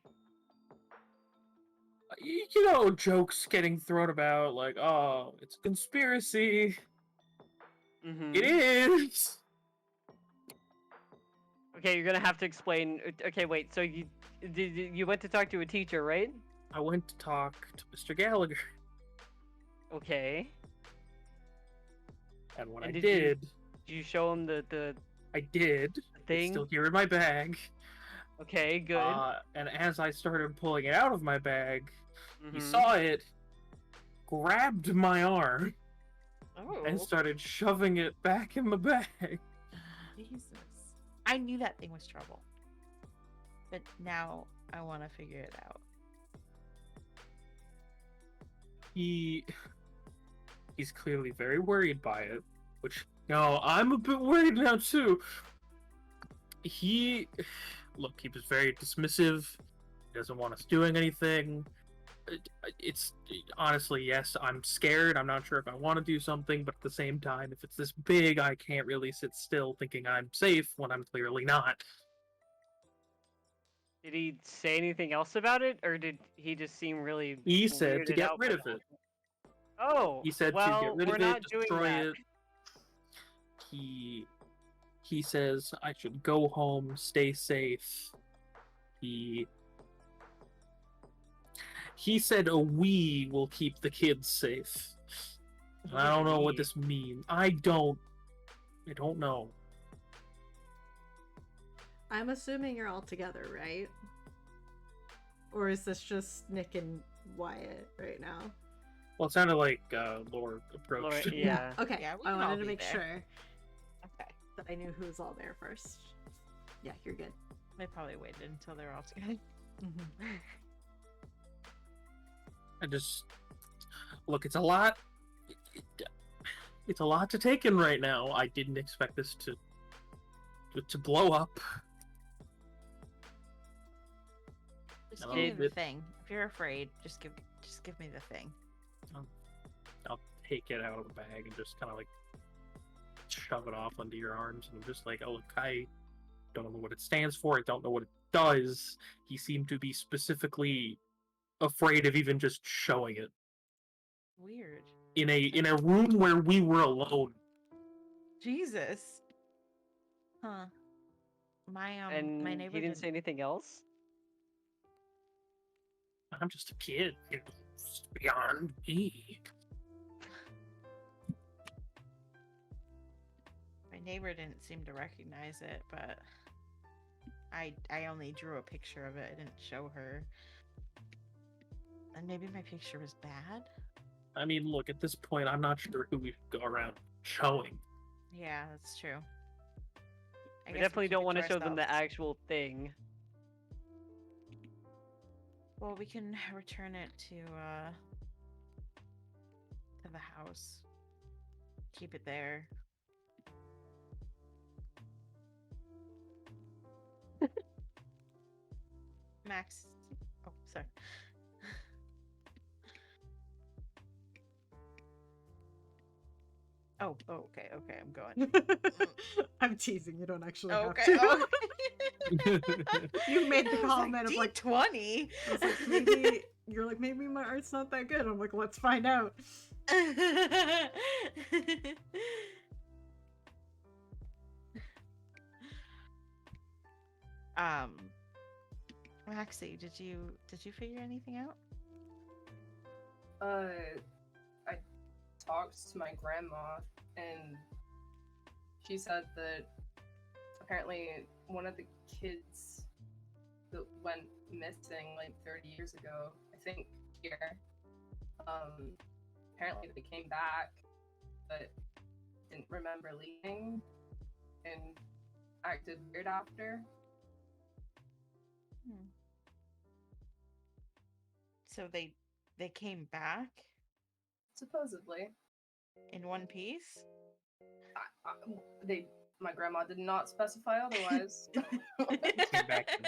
[SPEAKER 3] You know, jokes getting thrown about like, oh, it's a conspiracy.
[SPEAKER 4] Mm-hmm.
[SPEAKER 3] It is.
[SPEAKER 4] Okay, you're gonna have to explain. Okay, wait. So you went to talk to a teacher, right?
[SPEAKER 3] I went to talk to Mr. Gallagher,
[SPEAKER 4] Okay.
[SPEAKER 3] and when
[SPEAKER 4] And
[SPEAKER 3] I
[SPEAKER 4] did you-
[SPEAKER 3] did,
[SPEAKER 4] Did you show him the
[SPEAKER 3] I did. It's
[SPEAKER 4] thing?
[SPEAKER 3] still here in my bag.
[SPEAKER 4] Okay, good.
[SPEAKER 3] And as I started pulling it out of my bag, he
[SPEAKER 4] Mhm.
[SPEAKER 3] saw it, grabbed my arm,
[SPEAKER 4] Oh.
[SPEAKER 3] and started shoving it back in the bag.
[SPEAKER 2] Jesus. I knew that thing was trouble. But now I want to figure it out.
[SPEAKER 3] He's clearly very worried by it, which, I'm a bit worried now too. He was very dismissive. He doesn't want us doing anything. It's honestly, yes, I'm scared. I'm not sure if I want to do something, but at the same time, if it's this big, I can't really sit still thinking I'm safe when I'm clearly not.
[SPEAKER 4] Did he say anything else about it, or did he just seem really?
[SPEAKER 3] He said to
[SPEAKER 4] weirded
[SPEAKER 3] get
[SPEAKER 4] out
[SPEAKER 3] rid
[SPEAKER 4] by
[SPEAKER 3] of
[SPEAKER 4] the whole
[SPEAKER 3] it.
[SPEAKER 4] thing? Oh,
[SPEAKER 3] He said
[SPEAKER 4] well,
[SPEAKER 3] to get rid
[SPEAKER 4] we're
[SPEAKER 3] of
[SPEAKER 4] not
[SPEAKER 3] it,
[SPEAKER 4] doing
[SPEAKER 3] destroy
[SPEAKER 4] that.
[SPEAKER 3] it. He says I should go home, stay safe. He said we will keep the kids safe. And I don't know what this means. I don't know.
[SPEAKER 1] I'm assuming you're all together, right? Or is this just Nick and Wyatt right now?
[SPEAKER 3] Well, it sounded like Laura approached.
[SPEAKER 4] Laura, yeah.
[SPEAKER 1] Okay.
[SPEAKER 2] Yeah, we
[SPEAKER 1] I
[SPEAKER 2] can all
[SPEAKER 1] wanted to
[SPEAKER 2] be
[SPEAKER 1] make
[SPEAKER 2] there.
[SPEAKER 1] sure
[SPEAKER 2] Okay.
[SPEAKER 1] that I knew who was all there first. Yeah, you're good.
[SPEAKER 2] They probably waited until they're all together.
[SPEAKER 1] Mm-hmm.
[SPEAKER 3] I just it's a lot. It's a lot to take in right now. I didn't expect this to blow up.
[SPEAKER 2] Just
[SPEAKER 3] No,
[SPEAKER 2] give me the
[SPEAKER 3] it-
[SPEAKER 2] thing. If you're afraid, just give me the thing.
[SPEAKER 3] I'll take it out of the bag and just kind of like shove it off under your arms, and I'm just like, oh, look, I don't know what it stands for. I don't know what it does. He seemed to be specifically afraid of even just showing it
[SPEAKER 2] Weird.
[SPEAKER 3] in a room where we were alone.
[SPEAKER 2] Jesus. Huh. My
[SPEAKER 4] And
[SPEAKER 2] my neighbor
[SPEAKER 4] he didn't say anything else.
[SPEAKER 3] I'm just a kid. It's beyond me.
[SPEAKER 2] My neighbor didn't seem to recognize it, but I only drew a picture of it. I didn't show her. And maybe my picture was bad?
[SPEAKER 3] I mean, look, at this point, I'm not sure who we should go around showing.
[SPEAKER 2] Yeah, that's true.
[SPEAKER 4] We definitely don't want to show them the
[SPEAKER 2] ourselves.
[SPEAKER 4] actual thing.
[SPEAKER 2] Well, we can return it to the house. Keep it there. Max. Oh, sorry. Oh, okay, I'm going.
[SPEAKER 1] I'm teasing. You don't actually
[SPEAKER 2] Oh,
[SPEAKER 1] have
[SPEAKER 2] okay.
[SPEAKER 1] to.
[SPEAKER 2] Okay.
[SPEAKER 1] You made the
[SPEAKER 2] I was
[SPEAKER 1] comment of like,
[SPEAKER 2] D20.
[SPEAKER 1] I was like, maybe you're like, maybe my art's not that good. I'm like, let's find out.
[SPEAKER 2] Maxi, did you figure anything out?
[SPEAKER 5] I talked to my grandma, and she said that apparently one of the kids that went missing like 30 years ago, I think here, apparently they came back, but didn't remember leaving, and acted weird after.
[SPEAKER 2] So they came back
[SPEAKER 5] Supposedly.
[SPEAKER 2] in one piece?
[SPEAKER 5] My grandma did not specify otherwise.
[SPEAKER 3] Came back in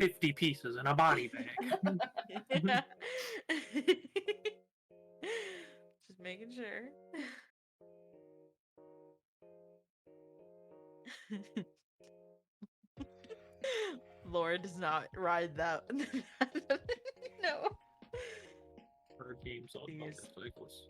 [SPEAKER 3] 50 pieces in a body bag.
[SPEAKER 2] Just making sure. Laura does not ride that. No.
[SPEAKER 3] Her games on
[SPEAKER 2] Jeez.
[SPEAKER 3] motorcycles.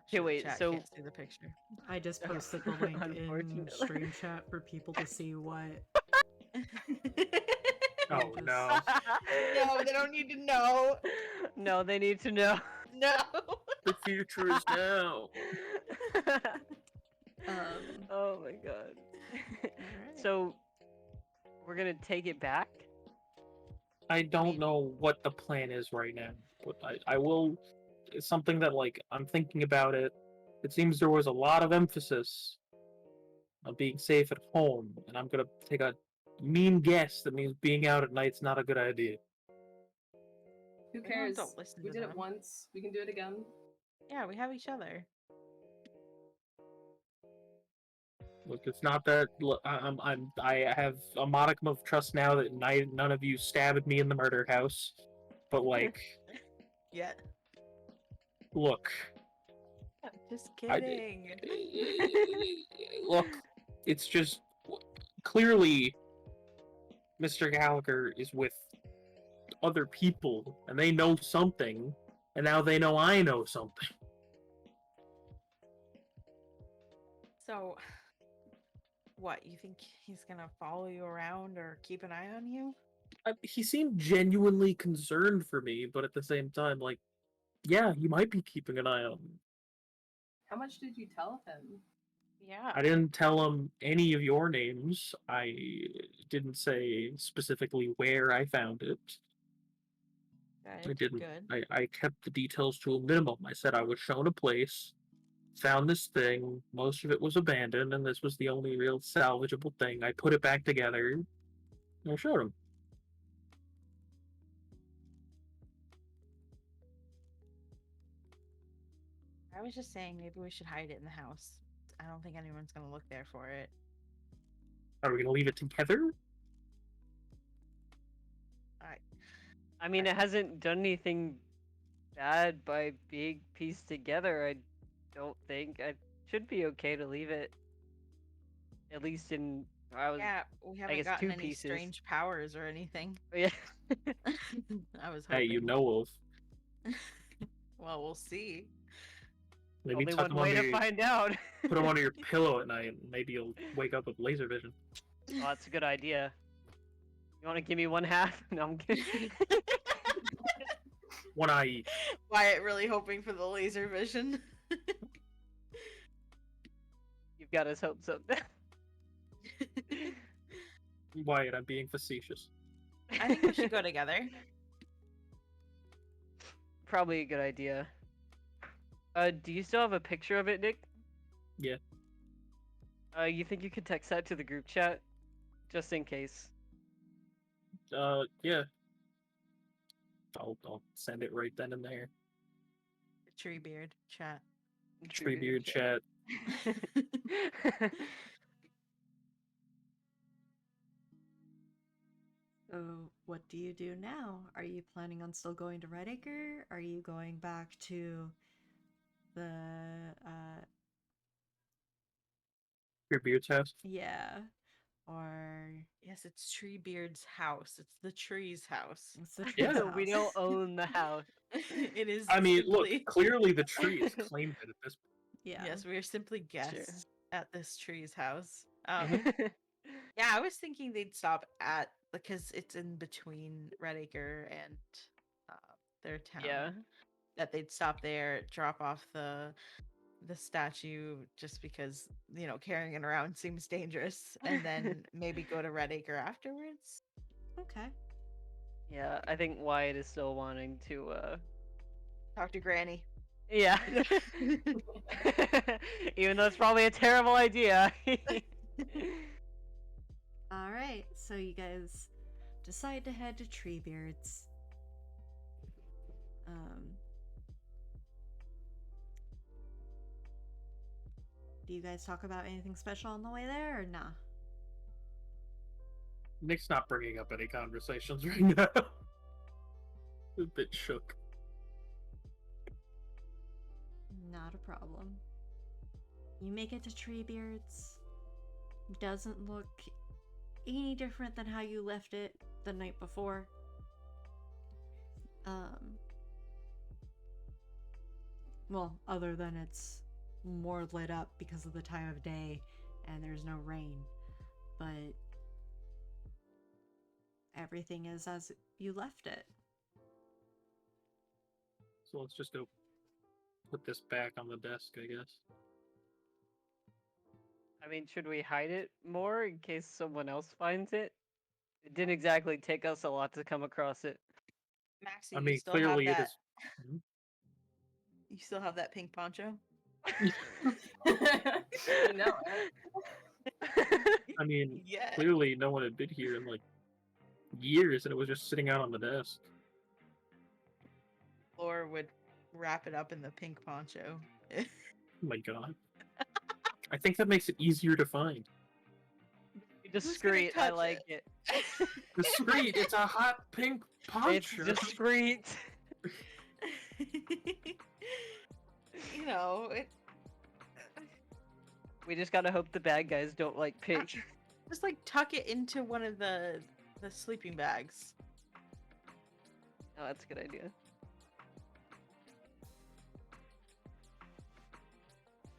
[SPEAKER 4] Okay, wait,
[SPEAKER 2] Chat
[SPEAKER 4] so-
[SPEAKER 2] can't see the picture.
[SPEAKER 1] I just posted the link in
[SPEAKER 4] Unfortunately.
[SPEAKER 1] stream chat for people to see what.
[SPEAKER 3] Oh
[SPEAKER 1] Just-
[SPEAKER 3] no.
[SPEAKER 2] No, they don't need to know.
[SPEAKER 4] No, they need to know.
[SPEAKER 2] No.
[SPEAKER 3] The future is now.
[SPEAKER 4] Oh my god.
[SPEAKER 2] Alright.
[SPEAKER 4] So we're gonna take it back.
[SPEAKER 3] I don't
[SPEAKER 2] mean-
[SPEAKER 3] know what the plan is right now, but I will. It's something that, like, I'm thinking about it. It seems there was a lot of emphasis on being safe at home, and I'm gonna take a mean guess that means being out at night's not a good idea.
[SPEAKER 5] Who
[SPEAKER 2] Don't
[SPEAKER 5] cares?
[SPEAKER 2] listen
[SPEAKER 5] We
[SPEAKER 2] to
[SPEAKER 5] did it
[SPEAKER 2] them.
[SPEAKER 5] once. We can do it again.
[SPEAKER 2] Yeah, we have each other.
[SPEAKER 3] Look, it's not that. Look, I have a modicum of trust now that none of you stabbed me in the murder house, but like,
[SPEAKER 2] Yeah.
[SPEAKER 3] look,
[SPEAKER 2] Just
[SPEAKER 3] I,
[SPEAKER 2] kidding.
[SPEAKER 3] look, it's just clearly Mr. Gallagher is with other people, and they know something, and now they know I know something.
[SPEAKER 2] So, what, you think he's gonna follow you around or keep an eye on you?
[SPEAKER 3] He seemed genuinely concerned for me, but at the same time, like, yeah, he might be keeping an eye on me.
[SPEAKER 5] How much did you tell him?
[SPEAKER 2] Yeah.
[SPEAKER 3] I didn't tell him any of your names. I didn't say specifically where I found it. I
[SPEAKER 2] Good.
[SPEAKER 3] didn't.
[SPEAKER 2] Good.
[SPEAKER 3] I kept the details to a minimum. I said I was shown a place, found this thing. Most of it was abandoned, and this was the only real salvageable thing. I put it back together, and I showed him.
[SPEAKER 2] I was just saying maybe we should hide it in the house. I don't think anyone's gonna look there for it.
[SPEAKER 3] Are we gonna leave it together?
[SPEAKER 4] I mean, it hasn't done anything bad by being pieced together. I don't think. I should be okay to leave it. At least in
[SPEAKER 2] Yeah, we haven't
[SPEAKER 4] guess
[SPEAKER 2] gotten
[SPEAKER 4] two
[SPEAKER 2] any
[SPEAKER 4] pieces.
[SPEAKER 2] strange powers or anything.
[SPEAKER 4] Yeah.
[SPEAKER 2] I was
[SPEAKER 3] Hey,
[SPEAKER 2] hoping.
[SPEAKER 3] you know of.
[SPEAKER 2] Well, we'll see.
[SPEAKER 3] Maybe
[SPEAKER 4] Only
[SPEAKER 3] tuck
[SPEAKER 4] one
[SPEAKER 3] him
[SPEAKER 4] way
[SPEAKER 3] under
[SPEAKER 4] to
[SPEAKER 3] your,
[SPEAKER 4] find out.
[SPEAKER 3] put him under your pillow at night, and maybe you'll wake up with laser vision.
[SPEAKER 4] Oh, that's a good idea. You want to give me one half? No, I'm kidding.
[SPEAKER 3] One eye each.
[SPEAKER 2] Wyatt really hoping for the laser vision.
[SPEAKER 4] You've got his hopes up.
[SPEAKER 3] Wyatt, I'm being facetious.
[SPEAKER 2] I think we should go together.
[SPEAKER 4] Probably a good idea. Do you still have a picture of it, Nick?
[SPEAKER 3] Yeah.
[SPEAKER 4] You think you could text that to the group chat? Just in case.
[SPEAKER 3] Yeah. I'll send it right then and there.
[SPEAKER 2] Treebeard chat.
[SPEAKER 3] Treebeard chat.
[SPEAKER 1] So, what do you do now? Are you planning on still going to Redacre? Are you going back to the
[SPEAKER 3] Treebeard's house.
[SPEAKER 1] yeah, or
[SPEAKER 2] Yes, it's Treebeard's house. It's the tree's house.
[SPEAKER 1] it's the tree's
[SPEAKER 3] Yeah.
[SPEAKER 1] house?
[SPEAKER 4] We don't own the house.
[SPEAKER 2] It is.
[SPEAKER 3] I mean,
[SPEAKER 2] simply...
[SPEAKER 3] look, clearly the tree has claimed it at this point.
[SPEAKER 1] Yeah.
[SPEAKER 2] Yes, we are simply guests at this tree's house. Yeah, I was thinking they'd stop at, because it's in between Redacre and their town.
[SPEAKER 4] Yeah.
[SPEAKER 2] That they'd stop there, drop off the statue, just because, you know, carrying it around seems dangerous, and then maybe go to Redacre afterwards.
[SPEAKER 1] Okay.
[SPEAKER 4] Yeah, I think Wyatt is still wanting to
[SPEAKER 2] Talk to Granny.
[SPEAKER 4] yeah. Even though it's probably a terrible idea.
[SPEAKER 1] All right. So you guys decide to head to Treebeard's. Do you guys talk about anything special on the way there, or nah?
[SPEAKER 3] Nick's not bringing up any conversations right now. A bit shook.
[SPEAKER 1] Not a problem. You make it to Treebeard's. Doesn't look any different than how you left it the night before. Well, other than it's more lit up because of the time of day and there's no rain. But everything is as you left it.
[SPEAKER 3] So let's just go put this back on the desk, I guess.
[SPEAKER 4] I mean, should we hide it more in case someone else finds it? It didn't exactly take us a lot to come across it.
[SPEAKER 2] Maxie,
[SPEAKER 3] I
[SPEAKER 2] you
[SPEAKER 3] mean,
[SPEAKER 2] still have
[SPEAKER 3] clearly it
[SPEAKER 2] that.
[SPEAKER 3] is. Hmm?
[SPEAKER 2] You still have that pink poncho?
[SPEAKER 5] You know it.
[SPEAKER 3] I mean,
[SPEAKER 2] Yeah.
[SPEAKER 3] clearly no one had been here in like years, and it was just sitting out on the desk.
[SPEAKER 2] Laura would wrap it up in the pink poncho.
[SPEAKER 3] Oh my god. I think that makes it easier to find.
[SPEAKER 4] Discreet, I like it.
[SPEAKER 3] Discreet, it's a hot pink
[SPEAKER 4] It's
[SPEAKER 3] poncho.
[SPEAKER 4] discreet.
[SPEAKER 2] You know,
[SPEAKER 4] We just gotta hope the bad guys don't like pink.
[SPEAKER 2] just like tuck it into one of the sleeping bags.
[SPEAKER 4] Oh, that's a good idea.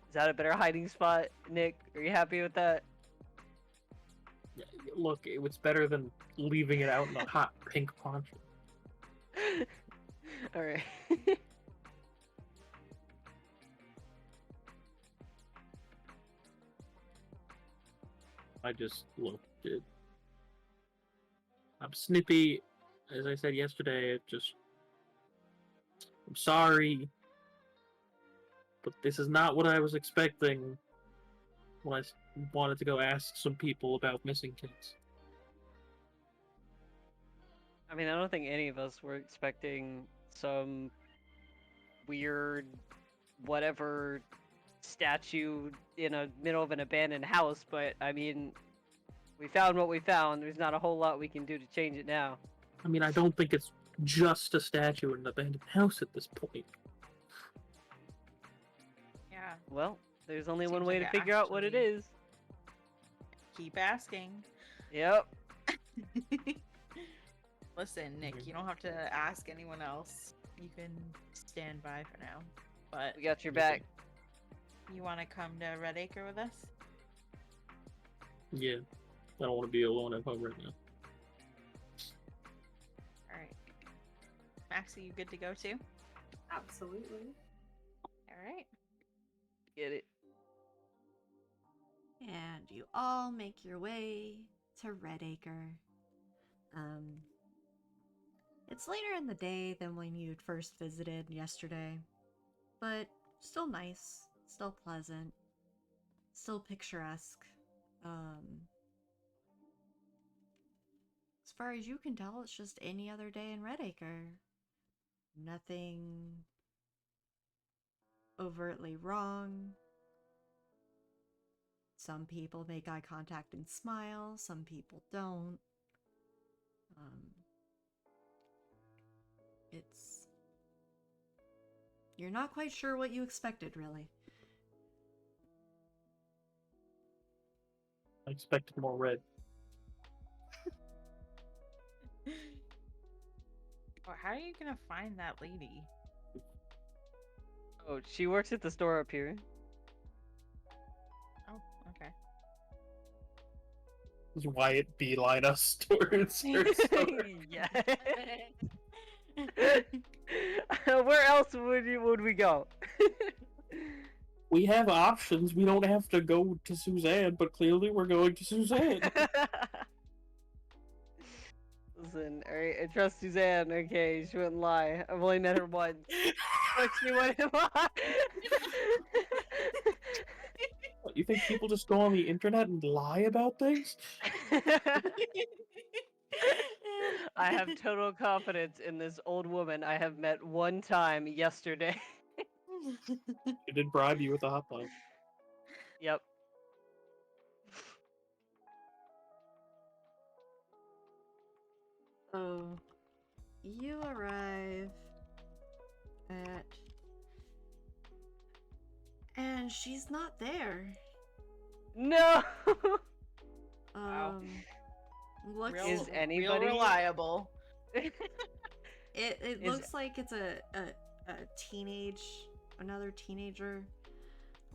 [SPEAKER 4] Is that a better hiding spot, Nick? Are you happy with that?
[SPEAKER 3] Yeah, look, it was better than leaving it out in a hot pink poncho.
[SPEAKER 4] Alright.
[SPEAKER 3] I just looked it. I'm snippy, as I said yesterday. I'm sorry, but this is not what I was expecting when I wanted to go ask some people about missing kids.
[SPEAKER 4] I mean, I don't think any of us were expecting some weird, whatever statue in a middle of an abandoned house, but I mean, we found what we found. There's not a whole lot we can do to change it now.
[SPEAKER 3] I mean, I don't think it's just a statue in an abandoned house at this point.
[SPEAKER 2] Yeah.
[SPEAKER 4] Well, there's only one
[SPEAKER 2] Seems
[SPEAKER 4] way
[SPEAKER 2] like
[SPEAKER 4] to
[SPEAKER 2] it
[SPEAKER 4] figure out what it
[SPEAKER 2] actually-
[SPEAKER 4] is.
[SPEAKER 2] Keep asking.
[SPEAKER 4] Yep.
[SPEAKER 2] Listen, Nick, you don't have to ask anyone else. You can stand by for now. But
[SPEAKER 4] We got your back.
[SPEAKER 2] you want to come to Red Acre with us?
[SPEAKER 3] Yeah, I don't want to be alone at home right now.
[SPEAKER 2] All right. Maxie, you good to go too?
[SPEAKER 5] Absolutely.
[SPEAKER 2] All right.
[SPEAKER 4] Get it.
[SPEAKER 1] And you all make your way to Red Acre. It's later in the day than when you'd first visited yesterday, but still nice, still pleasant, still picturesque. As far as you can tell, it's just any other day in Red Acre. Nothing overtly wrong. Some people make eye contact and smile, some people don't. You're not quite sure what you expected, really.
[SPEAKER 3] I expected more red.
[SPEAKER 2] Well, how are you gonna find that lady?
[SPEAKER 4] Oh, she works at the store up here.
[SPEAKER 2] Oh, okay.
[SPEAKER 3] Does Wyatt beeline us towards her?
[SPEAKER 4] Yeah. Where else would we go?
[SPEAKER 3] We have options. We don't have to go to Suzanne, but clearly we're going to Suzanne.
[SPEAKER 4] Listen, alright, I trust Suzanne. Okay, she wouldn't lie. I've only met her once, but she wouldn't lie.
[SPEAKER 3] What, you think people just go on the internet and lie about things?
[SPEAKER 4] I have total confidence in this old woman I have met one time yesterday.
[SPEAKER 3] She did bribe you with a hot dog.
[SPEAKER 4] Yep.
[SPEAKER 1] So, you arrive at... And she's not there.
[SPEAKER 4] No!
[SPEAKER 2] Wow.
[SPEAKER 1] Looks...
[SPEAKER 2] Real,
[SPEAKER 4] Is anybody-
[SPEAKER 2] real reliable?
[SPEAKER 1] It
[SPEAKER 4] Is-
[SPEAKER 1] looks like it's a another teenager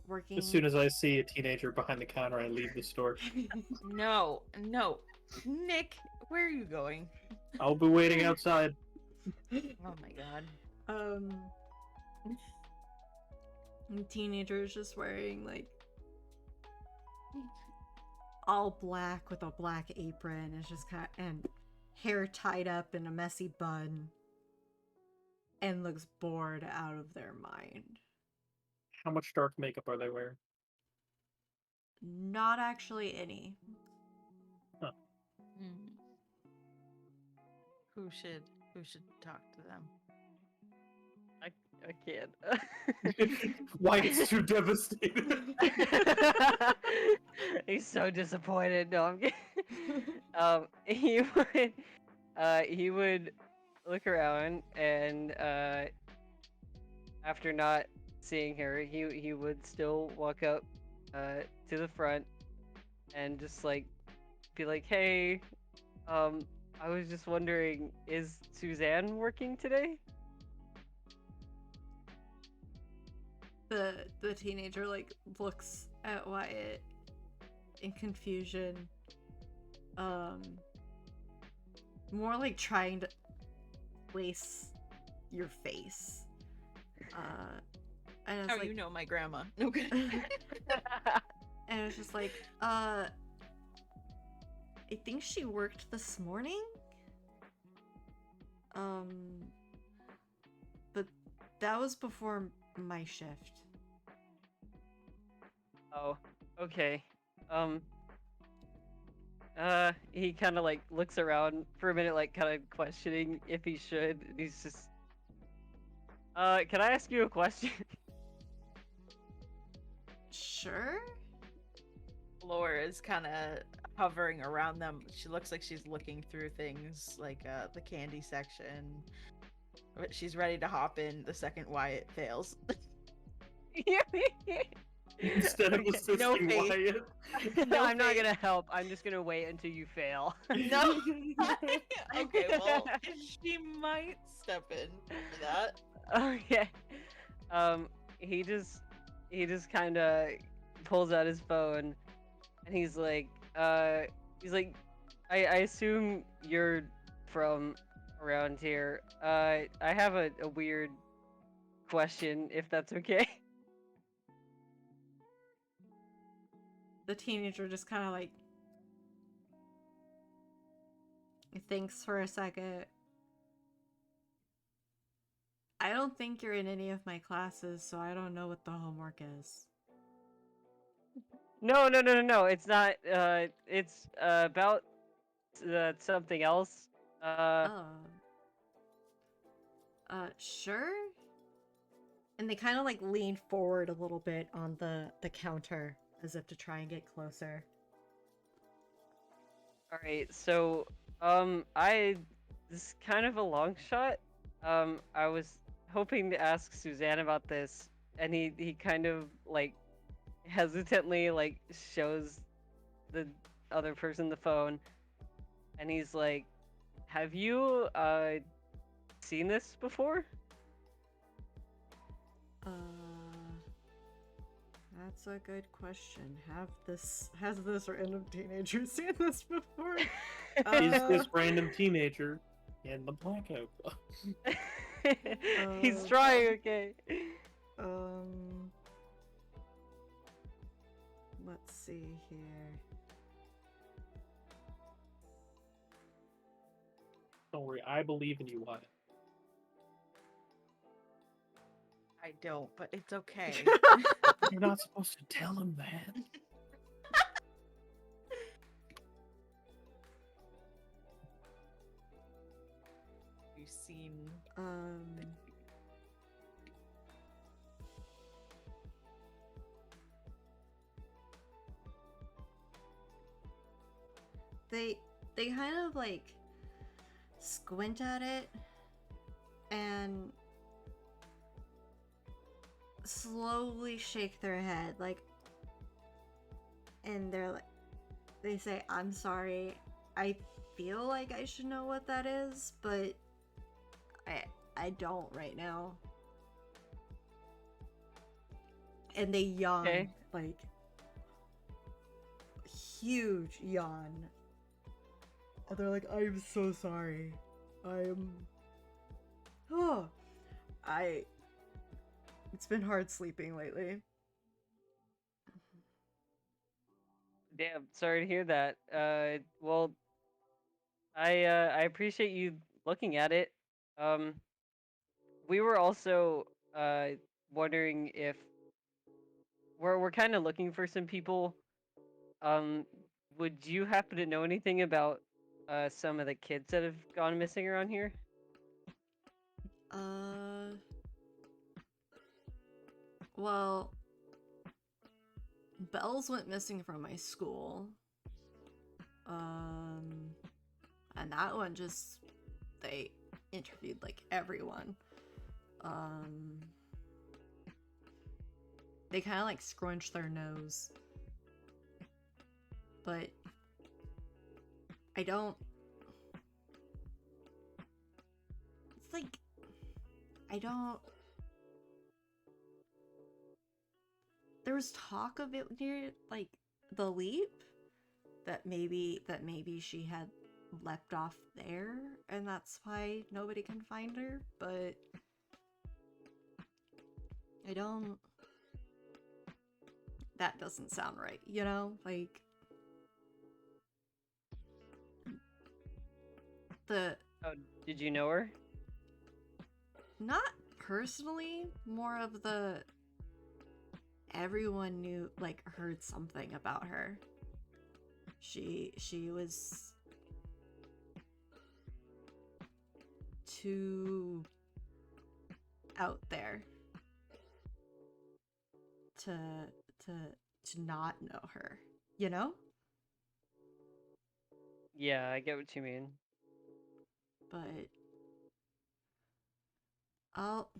[SPEAKER 1] working.
[SPEAKER 3] As soon as I see a teenager behind the counter, I leave the store.
[SPEAKER 2] No, no. Nick, where are you going?
[SPEAKER 3] I'll be waiting outside.
[SPEAKER 2] Oh my god.
[SPEAKER 1] The teenager is just wearing like all black with a black apron, is just kind of, and hair tied up in a messy bun, and looks bored out of their mind.
[SPEAKER 3] How much dark makeup are they wearing?
[SPEAKER 1] Not actually any.
[SPEAKER 2] Hmm. Who should talk to them?
[SPEAKER 4] I can't.
[SPEAKER 3] Wyatt's too devastated.
[SPEAKER 4] He's so disappointed. No, I'm kidding. He would look around and after not seeing her, he would still walk up to the front and just like be like, "Hey, I was just wondering, is Suzanne working today?"
[SPEAKER 1] The teenager like looks at Wyatt in confusion, more like trying to place your face, and it's
[SPEAKER 2] Oh,
[SPEAKER 1] like,
[SPEAKER 2] you know my grandma. Okay.
[SPEAKER 1] and it's just like, I think she worked this morning, but that was before my shift.
[SPEAKER 4] Oh, okay. He kind of like looks around for a minute, like kind of questioning if he should. And he's just, can I ask you a question?
[SPEAKER 1] Sure.
[SPEAKER 2] Laura is kind of hovering around them. She looks like she's looking through things like the candy section. But she's ready to hop in the second Wyatt fails.
[SPEAKER 3] Instead of
[SPEAKER 4] Okay.
[SPEAKER 3] assisting
[SPEAKER 2] No face.
[SPEAKER 3] Wyatt.
[SPEAKER 2] No
[SPEAKER 4] I'm not
[SPEAKER 2] face.
[SPEAKER 4] gonna help. I'm just gonna wait until you fail.
[SPEAKER 2] No. Okay, well, she might step in for that.
[SPEAKER 4] Okay. He just kind of pulls out his phone, and he's like, I assume you're from around here. I have a weird question, if that's okay.
[SPEAKER 1] The teenager just kind of like thinks for a second. I don't think you're in any of my classes, so I don't know what the homework is.
[SPEAKER 4] No. It's not. It's about something else.
[SPEAKER 1] Oh. Sure? And they kind of like lean forward a little bit on the counter as if to try and get closer.
[SPEAKER 4] All right. So, this is kind of a long shot. I was hoping to ask Suzanne about this, and he kind of like hesitantly like shows the other person the phone, and he's like, "Have you seen this before?"
[SPEAKER 1] That's a good question. Has this random teenager seen this before?
[SPEAKER 3] Is this random teenager in the Blackout Club?
[SPEAKER 4] He's trying, okay.
[SPEAKER 1] Let's see here.
[SPEAKER 3] Don't worry, I believe in you, Wyatt.
[SPEAKER 2] I don't, but it's okay.
[SPEAKER 3] You're not supposed to tell him that.
[SPEAKER 2] You've seen.
[SPEAKER 1] They kind of like squint at it and slowly shake their head, like, and they say, "I'm sorry, I feel like I should know what that is, but I don't right now." And they yawn,
[SPEAKER 4] Okay.
[SPEAKER 1] like huge yawn. And they're like, "I'm so sorry. It's been hard sleeping lately."
[SPEAKER 4] Damn, sorry to hear that. Well, I appreciate you looking at it. Um, we were also wondering if we're kind of looking for some people. Um, would you happen to know anything about some of the kids that have gone missing around here?
[SPEAKER 1] Well, Bells went missing from my school. And that one just, they interviewed like everyone. They kind of like scrunch their nose. But I don't. It's like I don't. There was talk of it near like the leap that maybe she had leapt off there and that's why nobody can find her, but I don't. That doesn't sound right, you know? Like the
[SPEAKER 4] Oh, did you know her?
[SPEAKER 1] not personally, more of the everyone knew, like, heard something about her. She was too out there to not know her, you know?
[SPEAKER 4] Yeah, I get what you mean.
[SPEAKER 1] But I'll.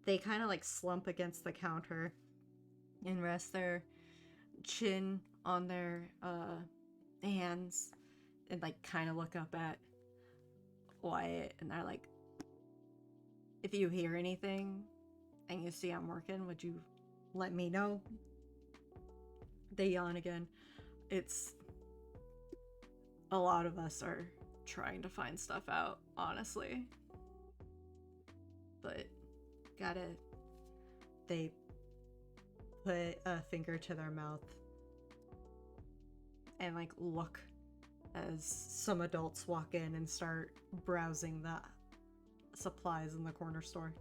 [SPEAKER 1] They kind of like slump against the counter and rest their chin on their hands and like kind of look up at Wyatt and they're like, if you hear anything and you see I'm working, would you let me know? They yawn again. It's a lot of us are trying to find stuff out, honestly. But they put a finger to their mouth and like look as some adults walk in and start browsing the supplies in the corner store.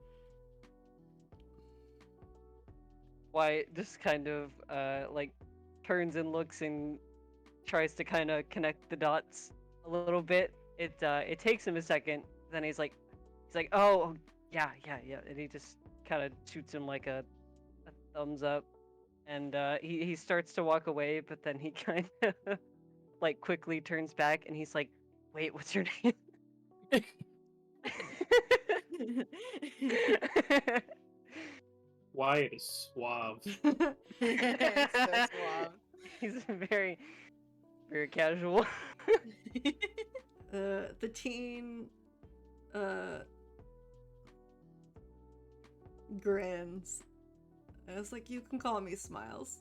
[SPEAKER 4] Wyatt just kind of like turns and looks and tries to kind of connect the dots a little bit. It takes him a second. Then he's like, oh yeah, and he just kind of shoots him like a thumbs up, and he starts to walk away, but then he kind of like quickly turns back and he's like, wait, what's your name?
[SPEAKER 3] Wyatt is suave.
[SPEAKER 2] It's so suave.
[SPEAKER 4] He's very, very casual.
[SPEAKER 1] The teen grins. I was like, you can call me Smiles.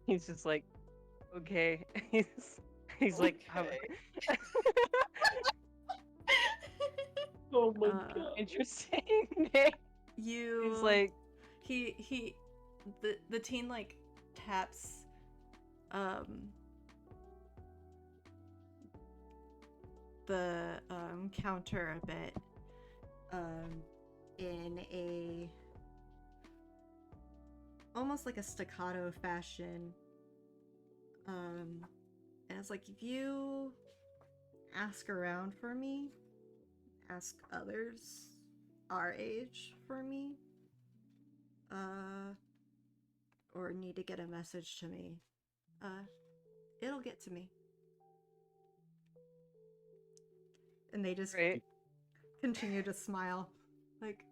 [SPEAKER 4] He's just like, okay. He's like,
[SPEAKER 2] Okay.
[SPEAKER 3] Oh my god.
[SPEAKER 4] interesting.
[SPEAKER 1] You.
[SPEAKER 4] He's like,
[SPEAKER 1] the teen like taps the counter a bit in a almost like a staccato fashion, and it's like, if you ask around for me, ask others our age for me, or need to get a message to me, it'll get to me. And they just
[SPEAKER 4] great.
[SPEAKER 1] continue to smile, like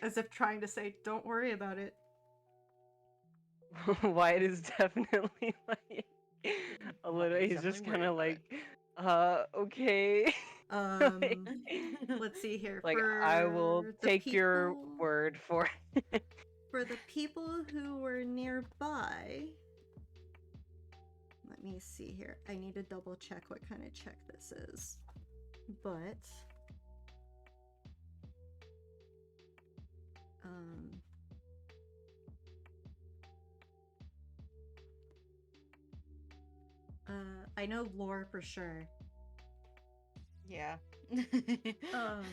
[SPEAKER 1] as if trying to say, don't worry about it.
[SPEAKER 4] Wyatt is definitely like a little. He's just kind of like, okay.
[SPEAKER 1] Let's see here.
[SPEAKER 4] Like,
[SPEAKER 1] for
[SPEAKER 4] I will
[SPEAKER 1] the
[SPEAKER 4] take your
[SPEAKER 1] people-
[SPEAKER 4] word for it.
[SPEAKER 1] For the people who were nearby, let me see here. I need to double check what kind of check this is. But I know lore for sure.
[SPEAKER 2] Yeah.
[SPEAKER 1] Um,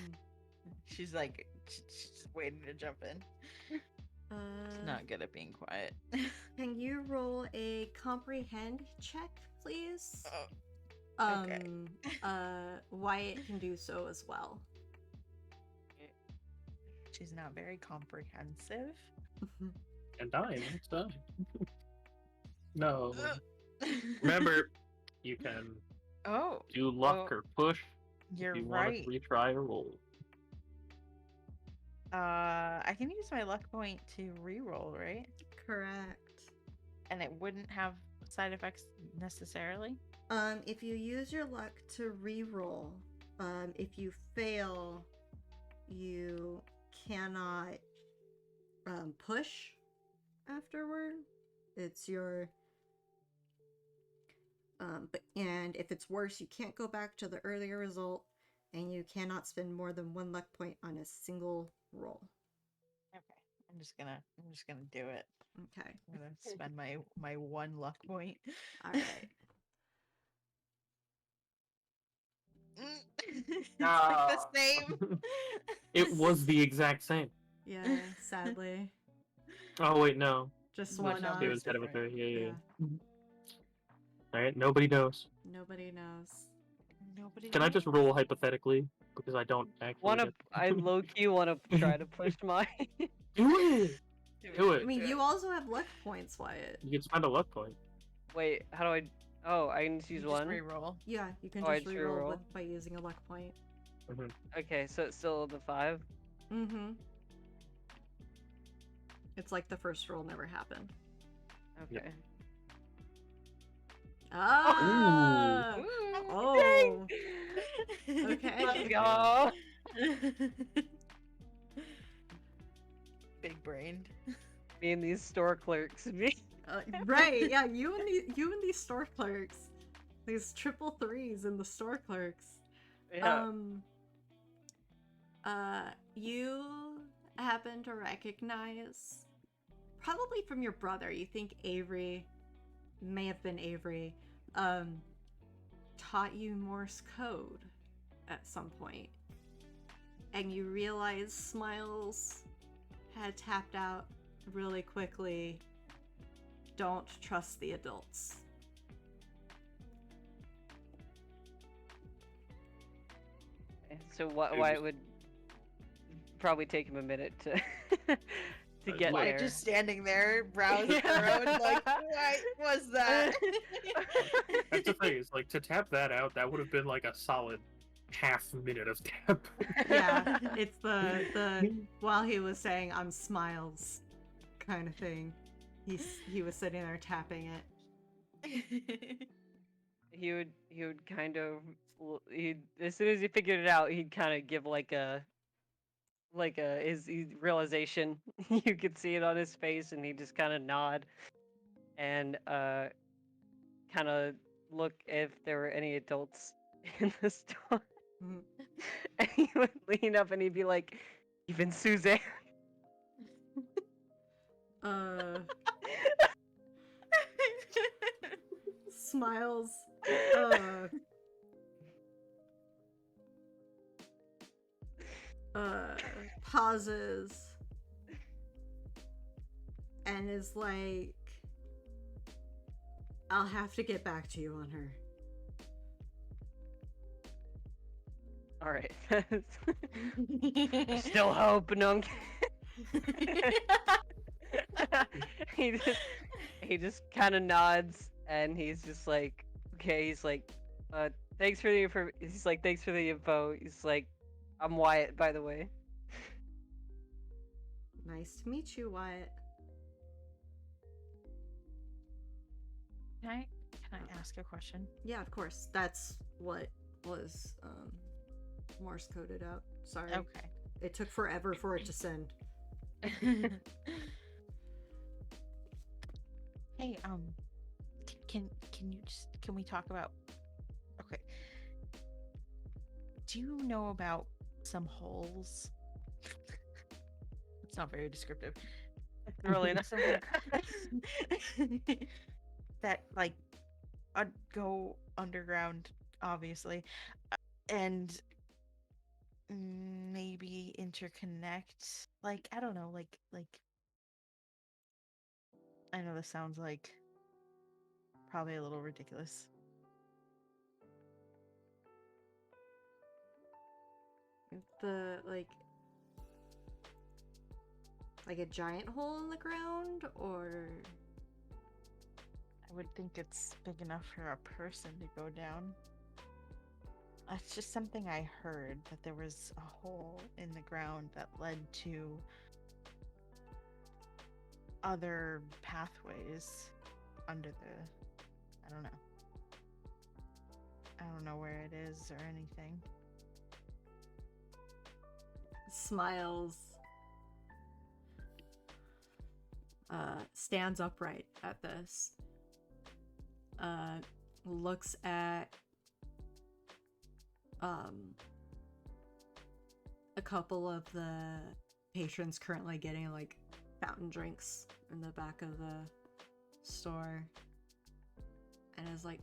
[SPEAKER 2] She's like, she's just waiting to jump in. She's not good at being quiet.
[SPEAKER 1] Can you roll a comprehend check, please?
[SPEAKER 2] Okay.
[SPEAKER 1] Wyatt can do so as well.
[SPEAKER 2] She's not very comprehensive.
[SPEAKER 3] And I am, so. No. Remember, you can
[SPEAKER 2] Oh,
[SPEAKER 3] do luck or push
[SPEAKER 2] you're
[SPEAKER 3] if you want
[SPEAKER 2] right.
[SPEAKER 3] to retry a roll.
[SPEAKER 2] I can use my luck point to re-roll, right?
[SPEAKER 1] Correct.
[SPEAKER 2] And it wouldn't have side effects necessarily.
[SPEAKER 1] If you use your luck to re-roll, if you fail, you cannot push afterward. It's your and if it's worse, you can't go back to the earlier result, and you cannot spend more than 1 luck point on a single roll.
[SPEAKER 2] Okay, I'm just gonna do it.
[SPEAKER 1] Okay.
[SPEAKER 2] I'm gonna spend my 1 luck point.
[SPEAKER 1] All right.
[SPEAKER 2] It's like the same.
[SPEAKER 3] It was the exact same.
[SPEAKER 1] Yeah, sadly.
[SPEAKER 3] Oh wait, no.
[SPEAKER 1] Just
[SPEAKER 2] One
[SPEAKER 1] one
[SPEAKER 2] number
[SPEAKER 3] It
[SPEAKER 1] off.
[SPEAKER 3] was ahead of
[SPEAKER 2] different.
[SPEAKER 3] her. Yeah. All right, nobody knows.
[SPEAKER 1] Nobody knows.
[SPEAKER 2] Nobody.
[SPEAKER 3] Can I just roll hypothetically because I don't actually?
[SPEAKER 4] I low key wanna try to push mine.
[SPEAKER 3] Do it. Do
[SPEAKER 1] I
[SPEAKER 3] it.
[SPEAKER 1] mean, you also have luck points, Wyatt.
[SPEAKER 3] You can spend a luck point.
[SPEAKER 4] Wait, how do I? Oh, I can just use one.
[SPEAKER 2] Re-roll.
[SPEAKER 1] Yeah, you can
[SPEAKER 4] Oh, I
[SPEAKER 1] just
[SPEAKER 4] just
[SPEAKER 1] reroll
[SPEAKER 4] reroll?
[SPEAKER 1] by using a luck point.
[SPEAKER 4] Okay, so it's still the 5.
[SPEAKER 1] Mm-hmm. It's like the first roll never happened.
[SPEAKER 4] Okay.
[SPEAKER 1] Ah!
[SPEAKER 2] Ooh.
[SPEAKER 1] Oh! Okay.
[SPEAKER 4] Let's go.
[SPEAKER 2] Big brained.
[SPEAKER 4] Me and these store clerks.
[SPEAKER 1] Right, yeah, you and these store clerks. These triple threes in the store clerks.
[SPEAKER 4] Yeah.
[SPEAKER 1] You happen to recognize, probably from your brother, you think Avery, may have been Avery, taught you Morse code at some point. And you realize Smiles had tapped out really quickly. Don't trust the adults.
[SPEAKER 4] So why it would probably take him a minute to to get
[SPEAKER 3] Why
[SPEAKER 4] there.
[SPEAKER 2] Just standing there, brows furrowed, like, what was that?
[SPEAKER 3] That's the thing. Is like to tap that out. That would have been like a solid half minute of tap.
[SPEAKER 1] Yeah, it's the while he was saying "I'm Smiles" kind of thing. He was sitting there tapping it.
[SPEAKER 4] He would kind of he as soon as he figured it out, he'd kind of give like a his realization. You could see it on his face, and he just kind of nod and kind of look if there were any adults in the store.
[SPEAKER 1] Mhm.
[SPEAKER 4] And he would lean up and he'd be like, "Even Suzanne."
[SPEAKER 1] Smiles. Pauses and is like, "I'll have to get back to you on her."
[SPEAKER 4] All right. Still hope, no. He just kind of nods and he's just like, okay. He's like, thanks for the info. He's like, thanks for the info. He's like, I'm Wyatt, by the way.
[SPEAKER 1] Nice to meet you, Wyatt.
[SPEAKER 2] Can I ask a question?
[SPEAKER 1] Yeah, of course. That's what was Morse coded out. Sorry.
[SPEAKER 2] Okay.
[SPEAKER 1] It took forever for it to send.
[SPEAKER 2] Hey, can we talk about? Okay. Do you know about some holes? It's not very descriptive.
[SPEAKER 4] Really enough.
[SPEAKER 2] That like go underground, obviously, and maybe interconnect. Like, I don't know, like I know this sounds like probably a little ridiculous.
[SPEAKER 1] The like a giant hole in the ground, or
[SPEAKER 2] I would think it's big enough for a person to go down. It's just something I heard, that there was a hole in the ground that led to other pathways under the... I don't know. I don't know where it is or anything.
[SPEAKER 1] smiles, stands upright at this, looks at a couple of the patrons currently getting like fountain drinks in the back of the store, and is like,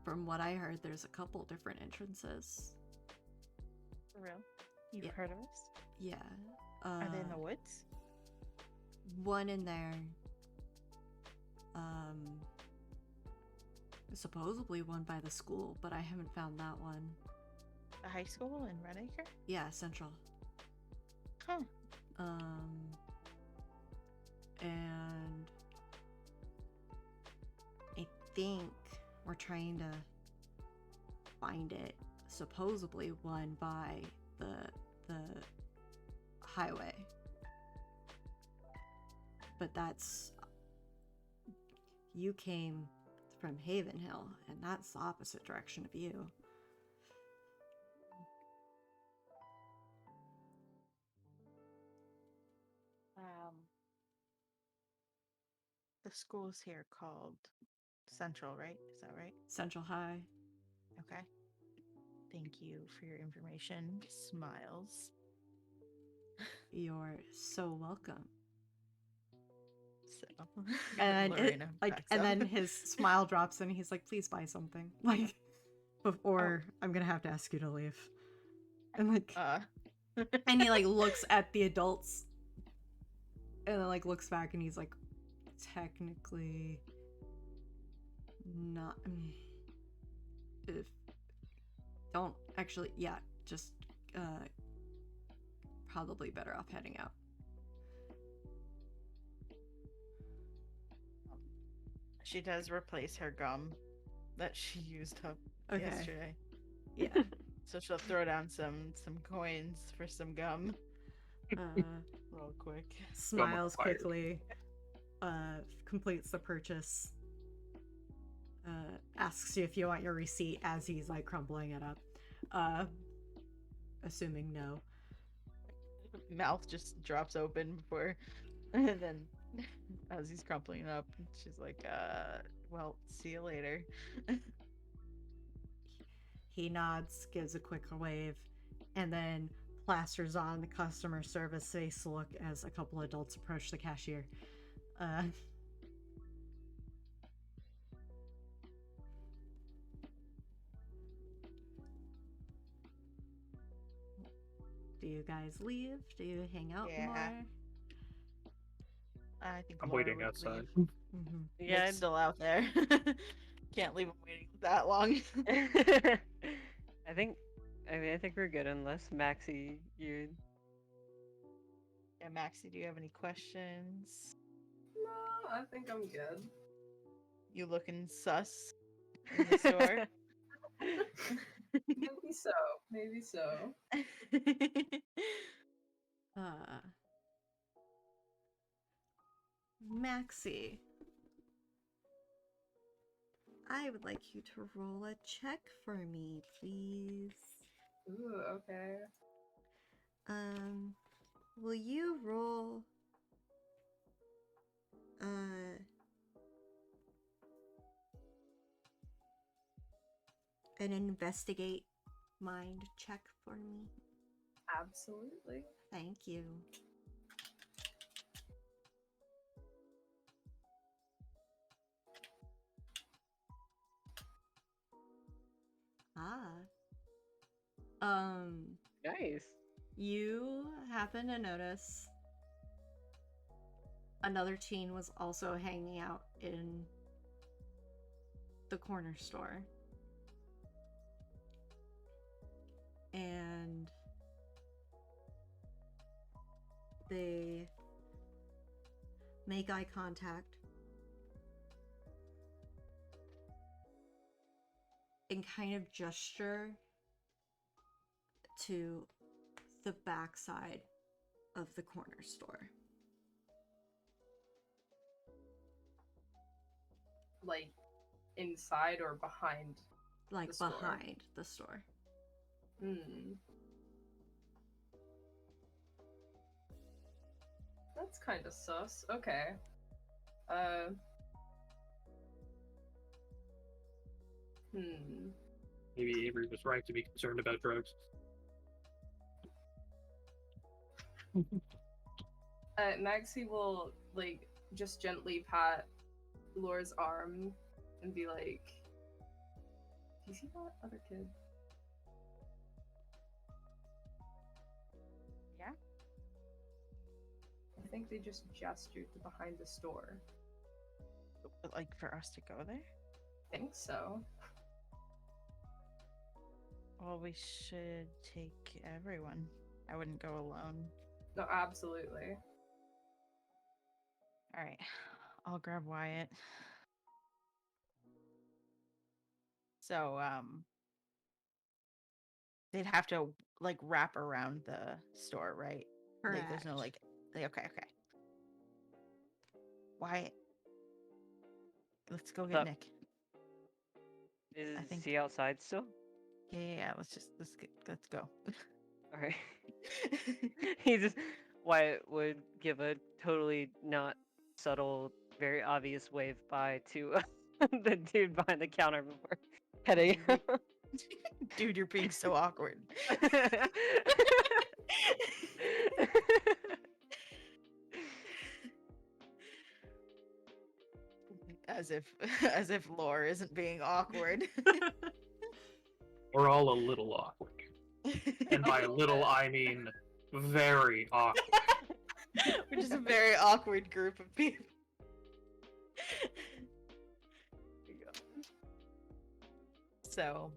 [SPEAKER 1] from what I heard, there's a couple different entrances.
[SPEAKER 2] For real? You've
[SPEAKER 1] Yeah.
[SPEAKER 2] heard of this?
[SPEAKER 1] Yeah.
[SPEAKER 2] Are they in the woods?
[SPEAKER 1] One in there. Supposedly one by the school, but I haven't found that one.
[SPEAKER 2] The high school in Redacre?
[SPEAKER 1] Yeah, Central.
[SPEAKER 2] Huh.
[SPEAKER 1] And I think we're trying to find it. Supposedly one by the highway. But that's... You came from Haven Hill, and that's the opposite direction of you.
[SPEAKER 2] The school's here called Central, right? Is that right?
[SPEAKER 1] Central High.
[SPEAKER 2] Okay. Thank you for your information. Smiles.
[SPEAKER 1] You're so welcome.
[SPEAKER 2] So,
[SPEAKER 1] And
[SPEAKER 2] Lorena backs
[SPEAKER 1] and
[SPEAKER 2] up.
[SPEAKER 1] then his smile drops and he's like, please buy something. Like, before I'm gonna have to ask you to leave. And like, and he like looks at the adults and then like looks back and he's like, technically not, if don't actually, yeah, just probably better off heading out.
[SPEAKER 2] She does replace her gum that she used up
[SPEAKER 1] Okay.
[SPEAKER 2] yesterday.
[SPEAKER 1] Yeah.
[SPEAKER 2] So she'll throw down some coins for some gum real quick.
[SPEAKER 1] Smiles
[SPEAKER 3] acquired.
[SPEAKER 1] quickly, completes the purchase, asks you if you want your receipt as he's like crumpling it up, assuming no.
[SPEAKER 2] Mouth just drops open before, and then as he's crumpling it up, she's like, well, see you later.
[SPEAKER 1] He nods, gives a quick wave, and then plasters on the customer service face look as a couple adults approach the cashier. Do you guys leave? Do you hang out
[SPEAKER 2] Yeah.
[SPEAKER 1] more?
[SPEAKER 2] I think
[SPEAKER 3] I'm
[SPEAKER 2] Laura
[SPEAKER 3] waiting
[SPEAKER 2] would
[SPEAKER 3] outside.
[SPEAKER 2] leave.
[SPEAKER 1] Mm-hmm.
[SPEAKER 4] Yeah,
[SPEAKER 2] Nick's still out there. Can't leave him waiting that long.
[SPEAKER 4] I think we're good unless Maxi, you.
[SPEAKER 2] Yeah, Maxi, do you have any questions?
[SPEAKER 5] No, I think I'm good.
[SPEAKER 2] You looking sus in the store?
[SPEAKER 5] Maybe so. Maybe so.
[SPEAKER 1] Maxi, I would like you to roll a check for me, please.
[SPEAKER 5] Ooh, okay.
[SPEAKER 1] Will you roll an investigate mind check for me?
[SPEAKER 5] Absolutely.
[SPEAKER 1] Thank you.
[SPEAKER 4] Nice.
[SPEAKER 1] You happen to notice another teen was also hanging out in the corner store. And they make eye contact and kind of gesture to the backside of the corner store.
[SPEAKER 5] Like inside or behind?
[SPEAKER 1] Like
[SPEAKER 5] The store.
[SPEAKER 1] behind the store.
[SPEAKER 5] That's kind of sus. Okay.
[SPEAKER 3] Maybe Avery was right to be concerned about drugs.
[SPEAKER 5] Maxi will like just gently pat Laura's arm and be like, "Do you see that other kid?"
[SPEAKER 2] Yeah.
[SPEAKER 5] I think they just gestured to behind the store.
[SPEAKER 2] Like for us to go there?
[SPEAKER 5] I think so.
[SPEAKER 2] Well, we should take everyone. I wouldn't go alone.
[SPEAKER 5] No, absolutely.
[SPEAKER 2] All right, I'll grab Wyatt. So, they'd have to like wrap around the store, right? Like, there's no
[SPEAKER 1] Correct.
[SPEAKER 2] okay. Wyatt, let's go get
[SPEAKER 4] Sup?
[SPEAKER 2] Nick.
[SPEAKER 4] Is
[SPEAKER 2] I think-
[SPEAKER 4] he outside still?
[SPEAKER 2] Yeah. Let's go.
[SPEAKER 4] All right. He just Wyatt would give a totally not subtle, very obvious wave bye to the dude behind the counter before heading out.
[SPEAKER 2] Dude, you're being so awkward. As if Lore isn't being awkward.
[SPEAKER 3] We're all a little awkward. And by little, I mean very awkward.
[SPEAKER 2] We're just a very awkward group of people. So,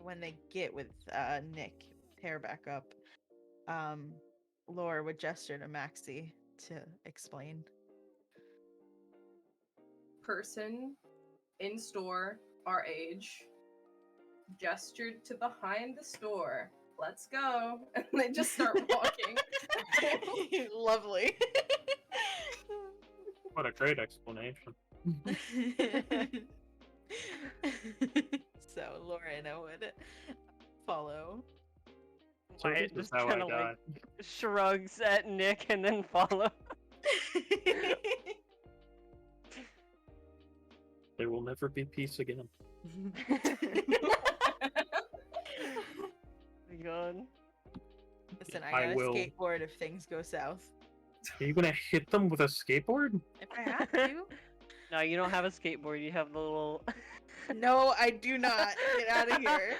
[SPEAKER 2] when they get with Nick, hair back up, Laura would gesture to Maxi to explain.
[SPEAKER 5] Person in store, our age, gestured to behind the store. Let's go. And they just start walking.
[SPEAKER 2] Lovely.
[SPEAKER 3] What a great explanation.
[SPEAKER 2] So Lorena would follow.
[SPEAKER 3] So
[SPEAKER 4] Wyatt
[SPEAKER 3] this is
[SPEAKER 4] just
[SPEAKER 3] how I
[SPEAKER 4] kinda,
[SPEAKER 3] die.
[SPEAKER 4] like, shrugs at Nick and then follow.
[SPEAKER 3] There will never be peace again.
[SPEAKER 4] God.
[SPEAKER 2] Listen,
[SPEAKER 3] I
[SPEAKER 2] I got a
[SPEAKER 3] will-
[SPEAKER 2] skateboard if things go south.
[SPEAKER 3] Are you gonna hit them with a skateboard?
[SPEAKER 2] If I have to.
[SPEAKER 4] No, you don't have a skateboard. You have the little.
[SPEAKER 2] No, I do not. Get out of here.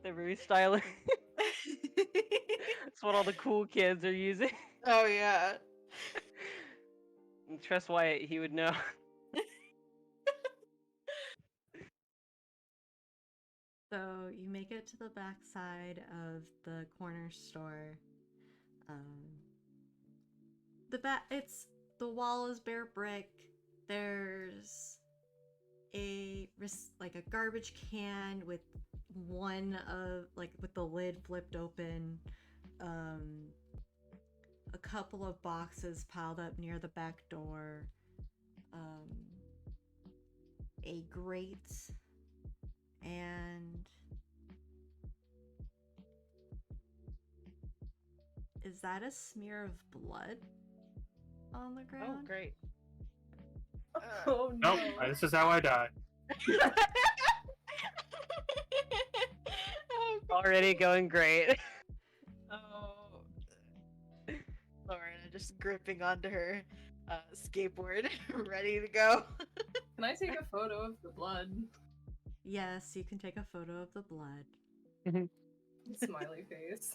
[SPEAKER 4] They're very stylish. That's what all the cool kids are using.
[SPEAKER 2] Oh yeah.
[SPEAKER 4] And trust Wyatt, he would know.
[SPEAKER 1] So you make it to the backside of the corner store. The wall is bare brick. There's a garbage can with with the lid flipped open. A couple of boxes piled up near the back door. A grate. And is that a smear of blood on the
[SPEAKER 2] Oh
[SPEAKER 1] ground?
[SPEAKER 2] great.
[SPEAKER 5] Oh no.
[SPEAKER 3] Nope, this is how I die.
[SPEAKER 2] Oh,
[SPEAKER 4] Already going great.
[SPEAKER 2] oh. Lorena just gripping onto her skateboard, ready to go.
[SPEAKER 5] Can I take a photo of the blood?
[SPEAKER 1] Yes, you can take a photo of the blood.
[SPEAKER 5] Smiley face.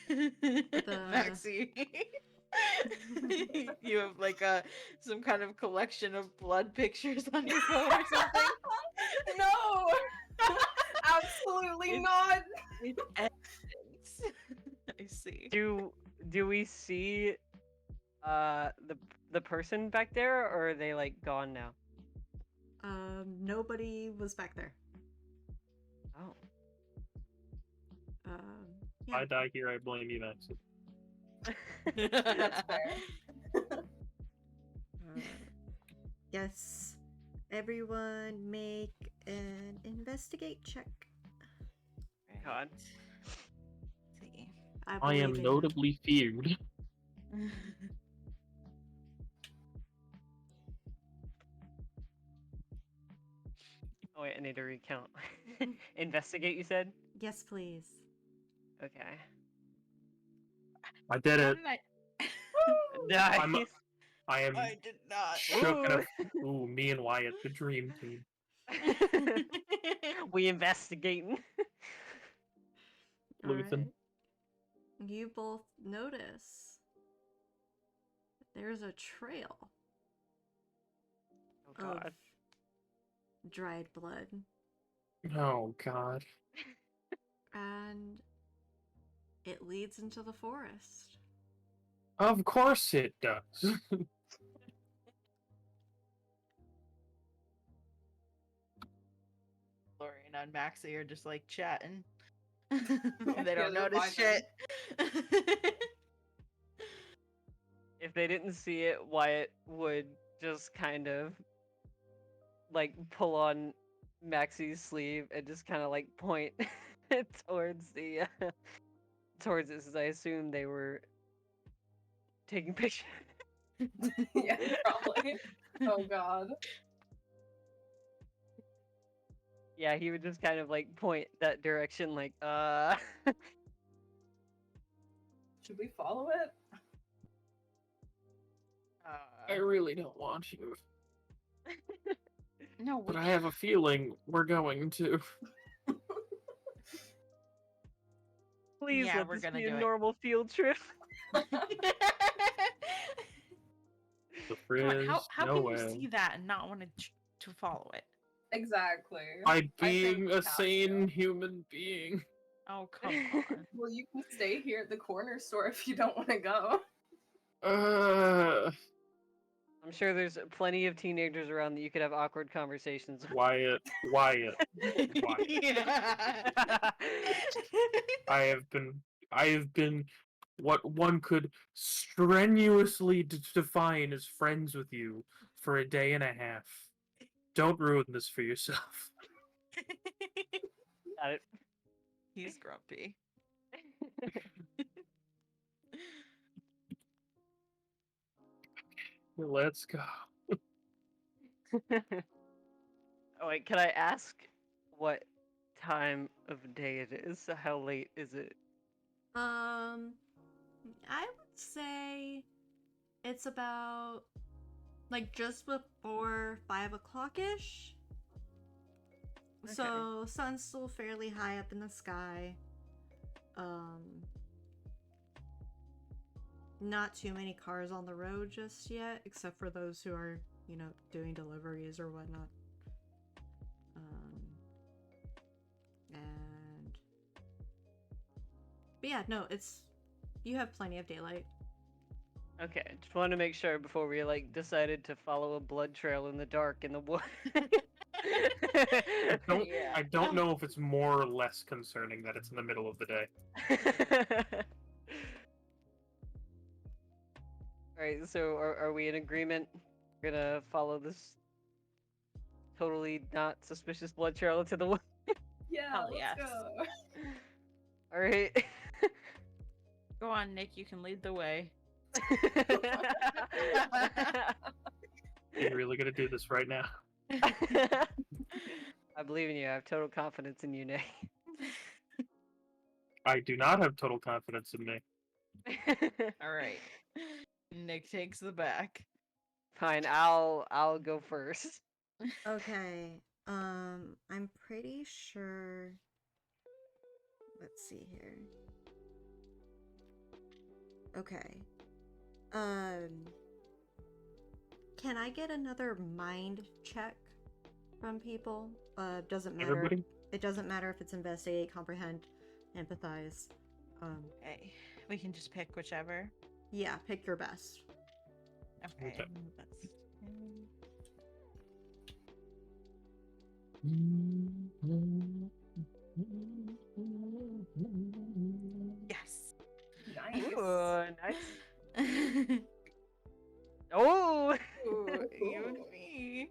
[SPEAKER 2] Maxi. You have like some kind of collection of blood pictures on your phone or something?
[SPEAKER 5] No! Absolutely not!
[SPEAKER 2] It's evidence. I see.
[SPEAKER 4] Do we see the person back there, or are they like gone now?
[SPEAKER 1] Nobody was back there.
[SPEAKER 4] Oh.
[SPEAKER 3] If
[SPEAKER 1] Yeah.
[SPEAKER 3] I die here, I blame you, Maxi.
[SPEAKER 5] That's fair.
[SPEAKER 1] Yes. Everyone make an investigate check.
[SPEAKER 4] God.
[SPEAKER 2] See.
[SPEAKER 3] I
[SPEAKER 1] believe
[SPEAKER 3] am
[SPEAKER 1] in you.
[SPEAKER 3] notably feared.
[SPEAKER 4] Oh wait, I need to recount. Investigate, you said?
[SPEAKER 1] Yes, please.
[SPEAKER 4] Okay.
[SPEAKER 3] I did
[SPEAKER 2] How
[SPEAKER 3] it.
[SPEAKER 2] did I?
[SPEAKER 4] Nice.
[SPEAKER 3] I am
[SPEAKER 2] I did not.
[SPEAKER 3] shook. Ooh, me and Wyatt, the dream team.
[SPEAKER 4] We investigating.
[SPEAKER 3] Luthen.
[SPEAKER 1] Alright. You both notice that there's a trail
[SPEAKER 4] Oh God.
[SPEAKER 1] of dried blood,
[SPEAKER 3] Oh God.
[SPEAKER 1] and it leads into the forest.
[SPEAKER 3] Of course it does.
[SPEAKER 2] Lorena and Maxi are just like chatting. They
[SPEAKER 5] Yeah,
[SPEAKER 2] don't
[SPEAKER 5] they're
[SPEAKER 2] notice
[SPEAKER 5] vibing.
[SPEAKER 2] shit.
[SPEAKER 4] If they didn't see it, Wyatt would just kind of like pull on Maxi's sleeve and just kind of like point towards the towards it, since I assume they were taking pictures.
[SPEAKER 5] Yeah, probably. Oh god.
[SPEAKER 4] Yeah, he would just kind of like point that direction, like
[SPEAKER 5] Should we follow it?
[SPEAKER 3] I really don't want you,
[SPEAKER 2] No,
[SPEAKER 3] but I have a feeling we're going to.
[SPEAKER 4] please
[SPEAKER 2] Yeah,
[SPEAKER 4] let
[SPEAKER 2] we're
[SPEAKER 4] this
[SPEAKER 2] gonna
[SPEAKER 4] be a
[SPEAKER 2] do it.
[SPEAKER 4] normal field trip.
[SPEAKER 3] The
[SPEAKER 2] Come
[SPEAKER 3] frizz,
[SPEAKER 2] on, how
[SPEAKER 3] no
[SPEAKER 2] can
[SPEAKER 3] way.
[SPEAKER 2] you see that and not want to follow it?
[SPEAKER 5] Exactly.
[SPEAKER 3] By
[SPEAKER 5] I think
[SPEAKER 3] being
[SPEAKER 5] we
[SPEAKER 3] a
[SPEAKER 5] have to.
[SPEAKER 3] sane human being.
[SPEAKER 2] Oh, come on.
[SPEAKER 5] Well, you can stay here at the corner store if you don't want to go.
[SPEAKER 4] I'm sure there's plenty of teenagers around that you could have awkward conversations with.
[SPEAKER 3] Wyatt.
[SPEAKER 2] Yeah.
[SPEAKER 3] I have been what one could strenuously define as friends with you for a day and a half. Don't ruin this for yourself.
[SPEAKER 4] Got it.
[SPEAKER 2] He's grumpy.
[SPEAKER 3] Let's go.
[SPEAKER 4] Oh wait, can I ask what time of day it is? How late is it?
[SPEAKER 1] I would say it's about like just before 5 o'clock ish. So sun's still fairly high up in the sky. Not too many cars on the road just yet, except for those who are, doing deliveries or whatnot. But yeah, no, you have plenty of daylight.
[SPEAKER 4] Okay, just wanted to make sure before we like decided to follow a blood trail in the dark in the wood.
[SPEAKER 3] I don't know if it's more or less concerning that it's in the middle of the day.
[SPEAKER 4] Alright, so are we in agreement? We're gonna follow this totally not suspicious blood trail into the wood?
[SPEAKER 5] Yeah,
[SPEAKER 2] Hell
[SPEAKER 5] let's
[SPEAKER 2] yes.
[SPEAKER 5] go.
[SPEAKER 4] Alright.
[SPEAKER 2] Go on, Nick. You can lead the way.
[SPEAKER 3] You're really gonna do this right now?
[SPEAKER 4] I believe in you. I have total confidence in you, Nick.
[SPEAKER 3] I do not have total confidence in me.
[SPEAKER 2] All right. Nick takes the back.
[SPEAKER 4] Fine, I'll go first.
[SPEAKER 1] Okay. I'm pretty sure. Let's see here. Okay. Can I get another mind check from people? Doesn't matter.
[SPEAKER 3] Everybody?
[SPEAKER 1] It doesn't matter if it's investigate, comprehend, empathize.
[SPEAKER 2] Okay. We can just pick whichever.
[SPEAKER 1] Yeah, pick your best.
[SPEAKER 2] Okay.
[SPEAKER 3] Okay.
[SPEAKER 2] That's... Yes.
[SPEAKER 5] Nice.
[SPEAKER 4] Ooh, nice. Oh!
[SPEAKER 2] Ooh, you and me.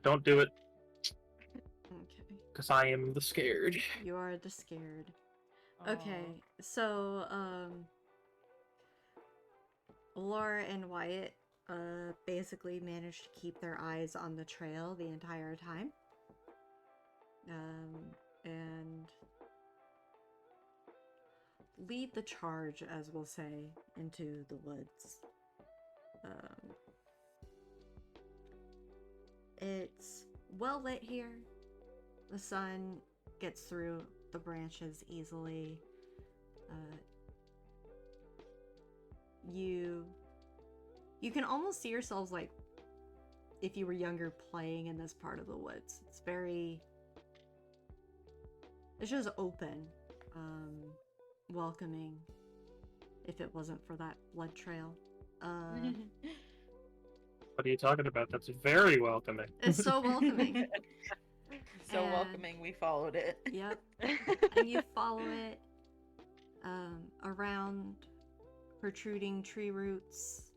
[SPEAKER 3] Don't do it,
[SPEAKER 1] Okay.
[SPEAKER 3] because I am the scared.
[SPEAKER 1] You are the scared.
[SPEAKER 2] Aw.
[SPEAKER 1] Okay, so, Laura and Wyatt, basically managed to keep their eyes on the trail the entire time. And lead the charge, as we'll say, into the woods. It's well lit here. The sun gets through the branches easily. You can almost see yourselves like if you were younger playing in this part of the woods. It's just open, welcoming, if it wasn't for that blood trail.
[SPEAKER 3] What are you talking about? That's very welcoming.
[SPEAKER 1] It's so welcoming.
[SPEAKER 2] So
[SPEAKER 1] And-
[SPEAKER 2] welcoming, we followed it.
[SPEAKER 1] Yep. And you follow it around protruding tree roots,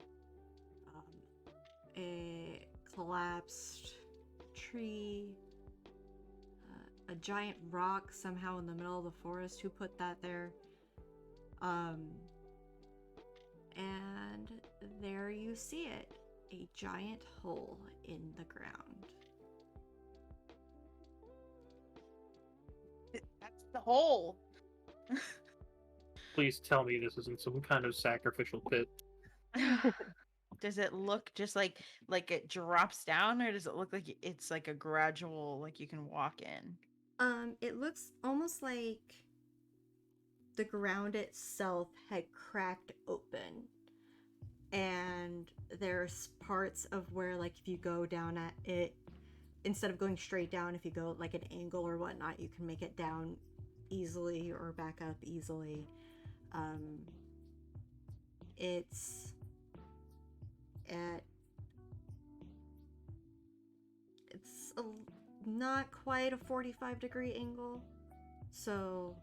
[SPEAKER 1] a collapsed tree, a giant rock somehow in the middle of the forest. Who put that there? And there you see it, a giant hole in the ground.
[SPEAKER 2] That's the hole.
[SPEAKER 3] Please tell me this isn't some kind of sacrificial pit.
[SPEAKER 2] Does it look just like it drops down, or does it look like it's like a gradual, like you can walk in?
[SPEAKER 1] It looks almost like the ground itself had cracked open. And there's parts of where, like, if you go down at it, instead of going straight down, if you go like an angle or whatnot, you can make it down easily or back up easily. It's not quite a 45-degree angle, so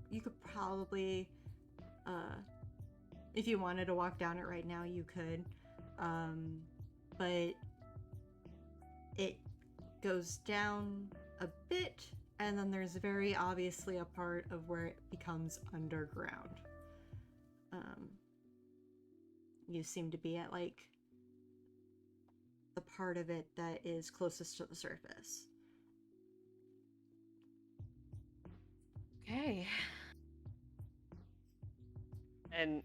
[SPEAKER 1] you could probably, if you wanted to walk down it right now, you could, but it goes down a bit, and then there's very obviously a part of where it becomes underground. You seem to be at like the part of it that is closest to the surface.
[SPEAKER 2] Okay.
[SPEAKER 4] And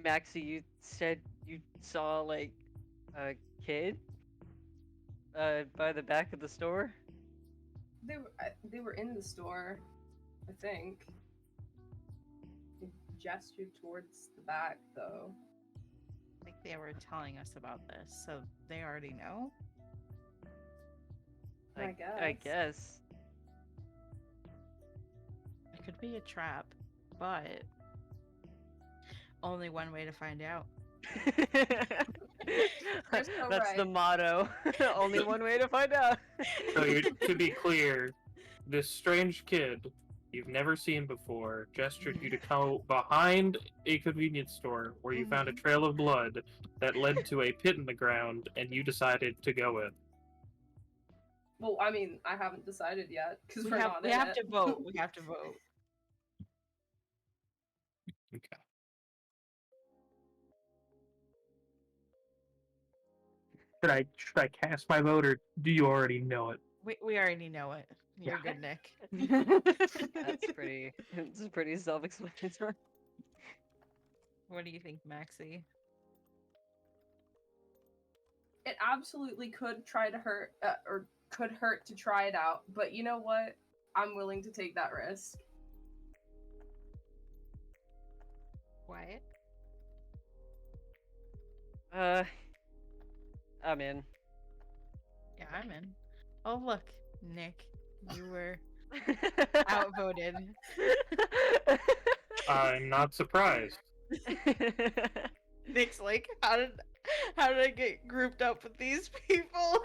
[SPEAKER 4] Maxie, you said you saw like a kid by the back of the store?
[SPEAKER 5] They were in the store, I think. They gestured towards the back, though.
[SPEAKER 2] I think they were telling us about this, so they already know.
[SPEAKER 5] I guess.
[SPEAKER 4] I guess.
[SPEAKER 2] It could be a trap, but only one way to find out.
[SPEAKER 4] That's
[SPEAKER 5] so
[SPEAKER 4] the
[SPEAKER 5] right.
[SPEAKER 4] motto. Only one way to find out.
[SPEAKER 3] So to be clear, this strange kid you've never seen before gestured you to come behind a convenience store where you found a trail of blood that led to a pit in the ground, and you decided to go in.
[SPEAKER 5] Well, I mean, I haven't decided yet because
[SPEAKER 2] We
[SPEAKER 5] we're
[SPEAKER 2] have,
[SPEAKER 5] not
[SPEAKER 2] we
[SPEAKER 5] in
[SPEAKER 2] have
[SPEAKER 5] it.
[SPEAKER 2] to vote. We have to vote.
[SPEAKER 3] Okay. Should I cast my vote, or do you already know it?
[SPEAKER 2] We already know it. You're
[SPEAKER 3] Yeah.
[SPEAKER 2] good, Nick.
[SPEAKER 4] It's pretty self-explanatory.
[SPEAKER 2] What do you think, Maxi?
[SPEAKER 5] It absolutely could try to hurt, or could hurt to try it out. But you know what? I'm willing to take that risk.
[SPEAKER 2] Wyatt?
[SPEAKER 4] I'm in.
[SPEAKER 2] Yeah, I'm in. Oh, look, Nick, you were outvoted.
[SPEAKER 3] I'm not surprised.
[SPEAKER 2] Nick's like, how did I get grouped up with these people?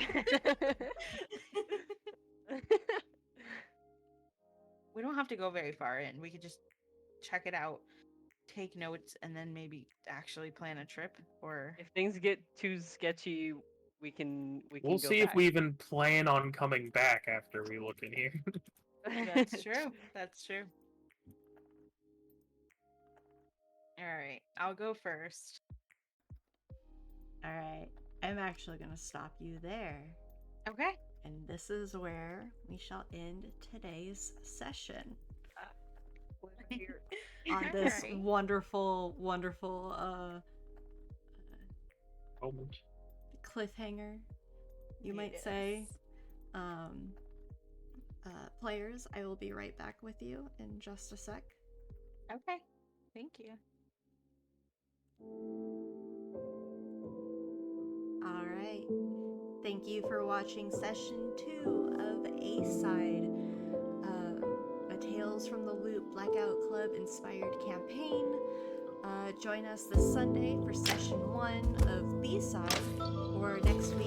[SPEAKER 2] We don't have to go very far in. We could just check it out, take notes, and then maybe actually plan a trip. Or
[SPEAKER 4] If things get too sketchy, we can
[SPEAKER 3] We'll
[SPEAKER 4] go
[SPEAKER 3] see if
[SPEAKER 4] back.
[SPEAKER 3] we even plan on coming back after we look in here.
[SPEAKER 2] that's true. That's true. All right, I'll go first.
[SPEAKER 1] All right. I'm actually going to stop you there.
[SPEAKER 2] Okay.
[SPEAKER 1] And this is where we shall end today's session on this
[SPEAKER 2] Alright.
[SPEAKER 1] wonderful, wonderful
[SPEAKER 3] Moment.
[SPEAKER 1] cliffhanger, you might say. Players, I will be right back with you in just a sec.
[SPEAKER 2] Okay. Thank you.
[SPEAKER 1] All right. Thank you for watching session 2 of A-Side, a Tales from the Loop Blackout Club inspired campaign. Join us this Sunday for session 1 of B-Side, or next week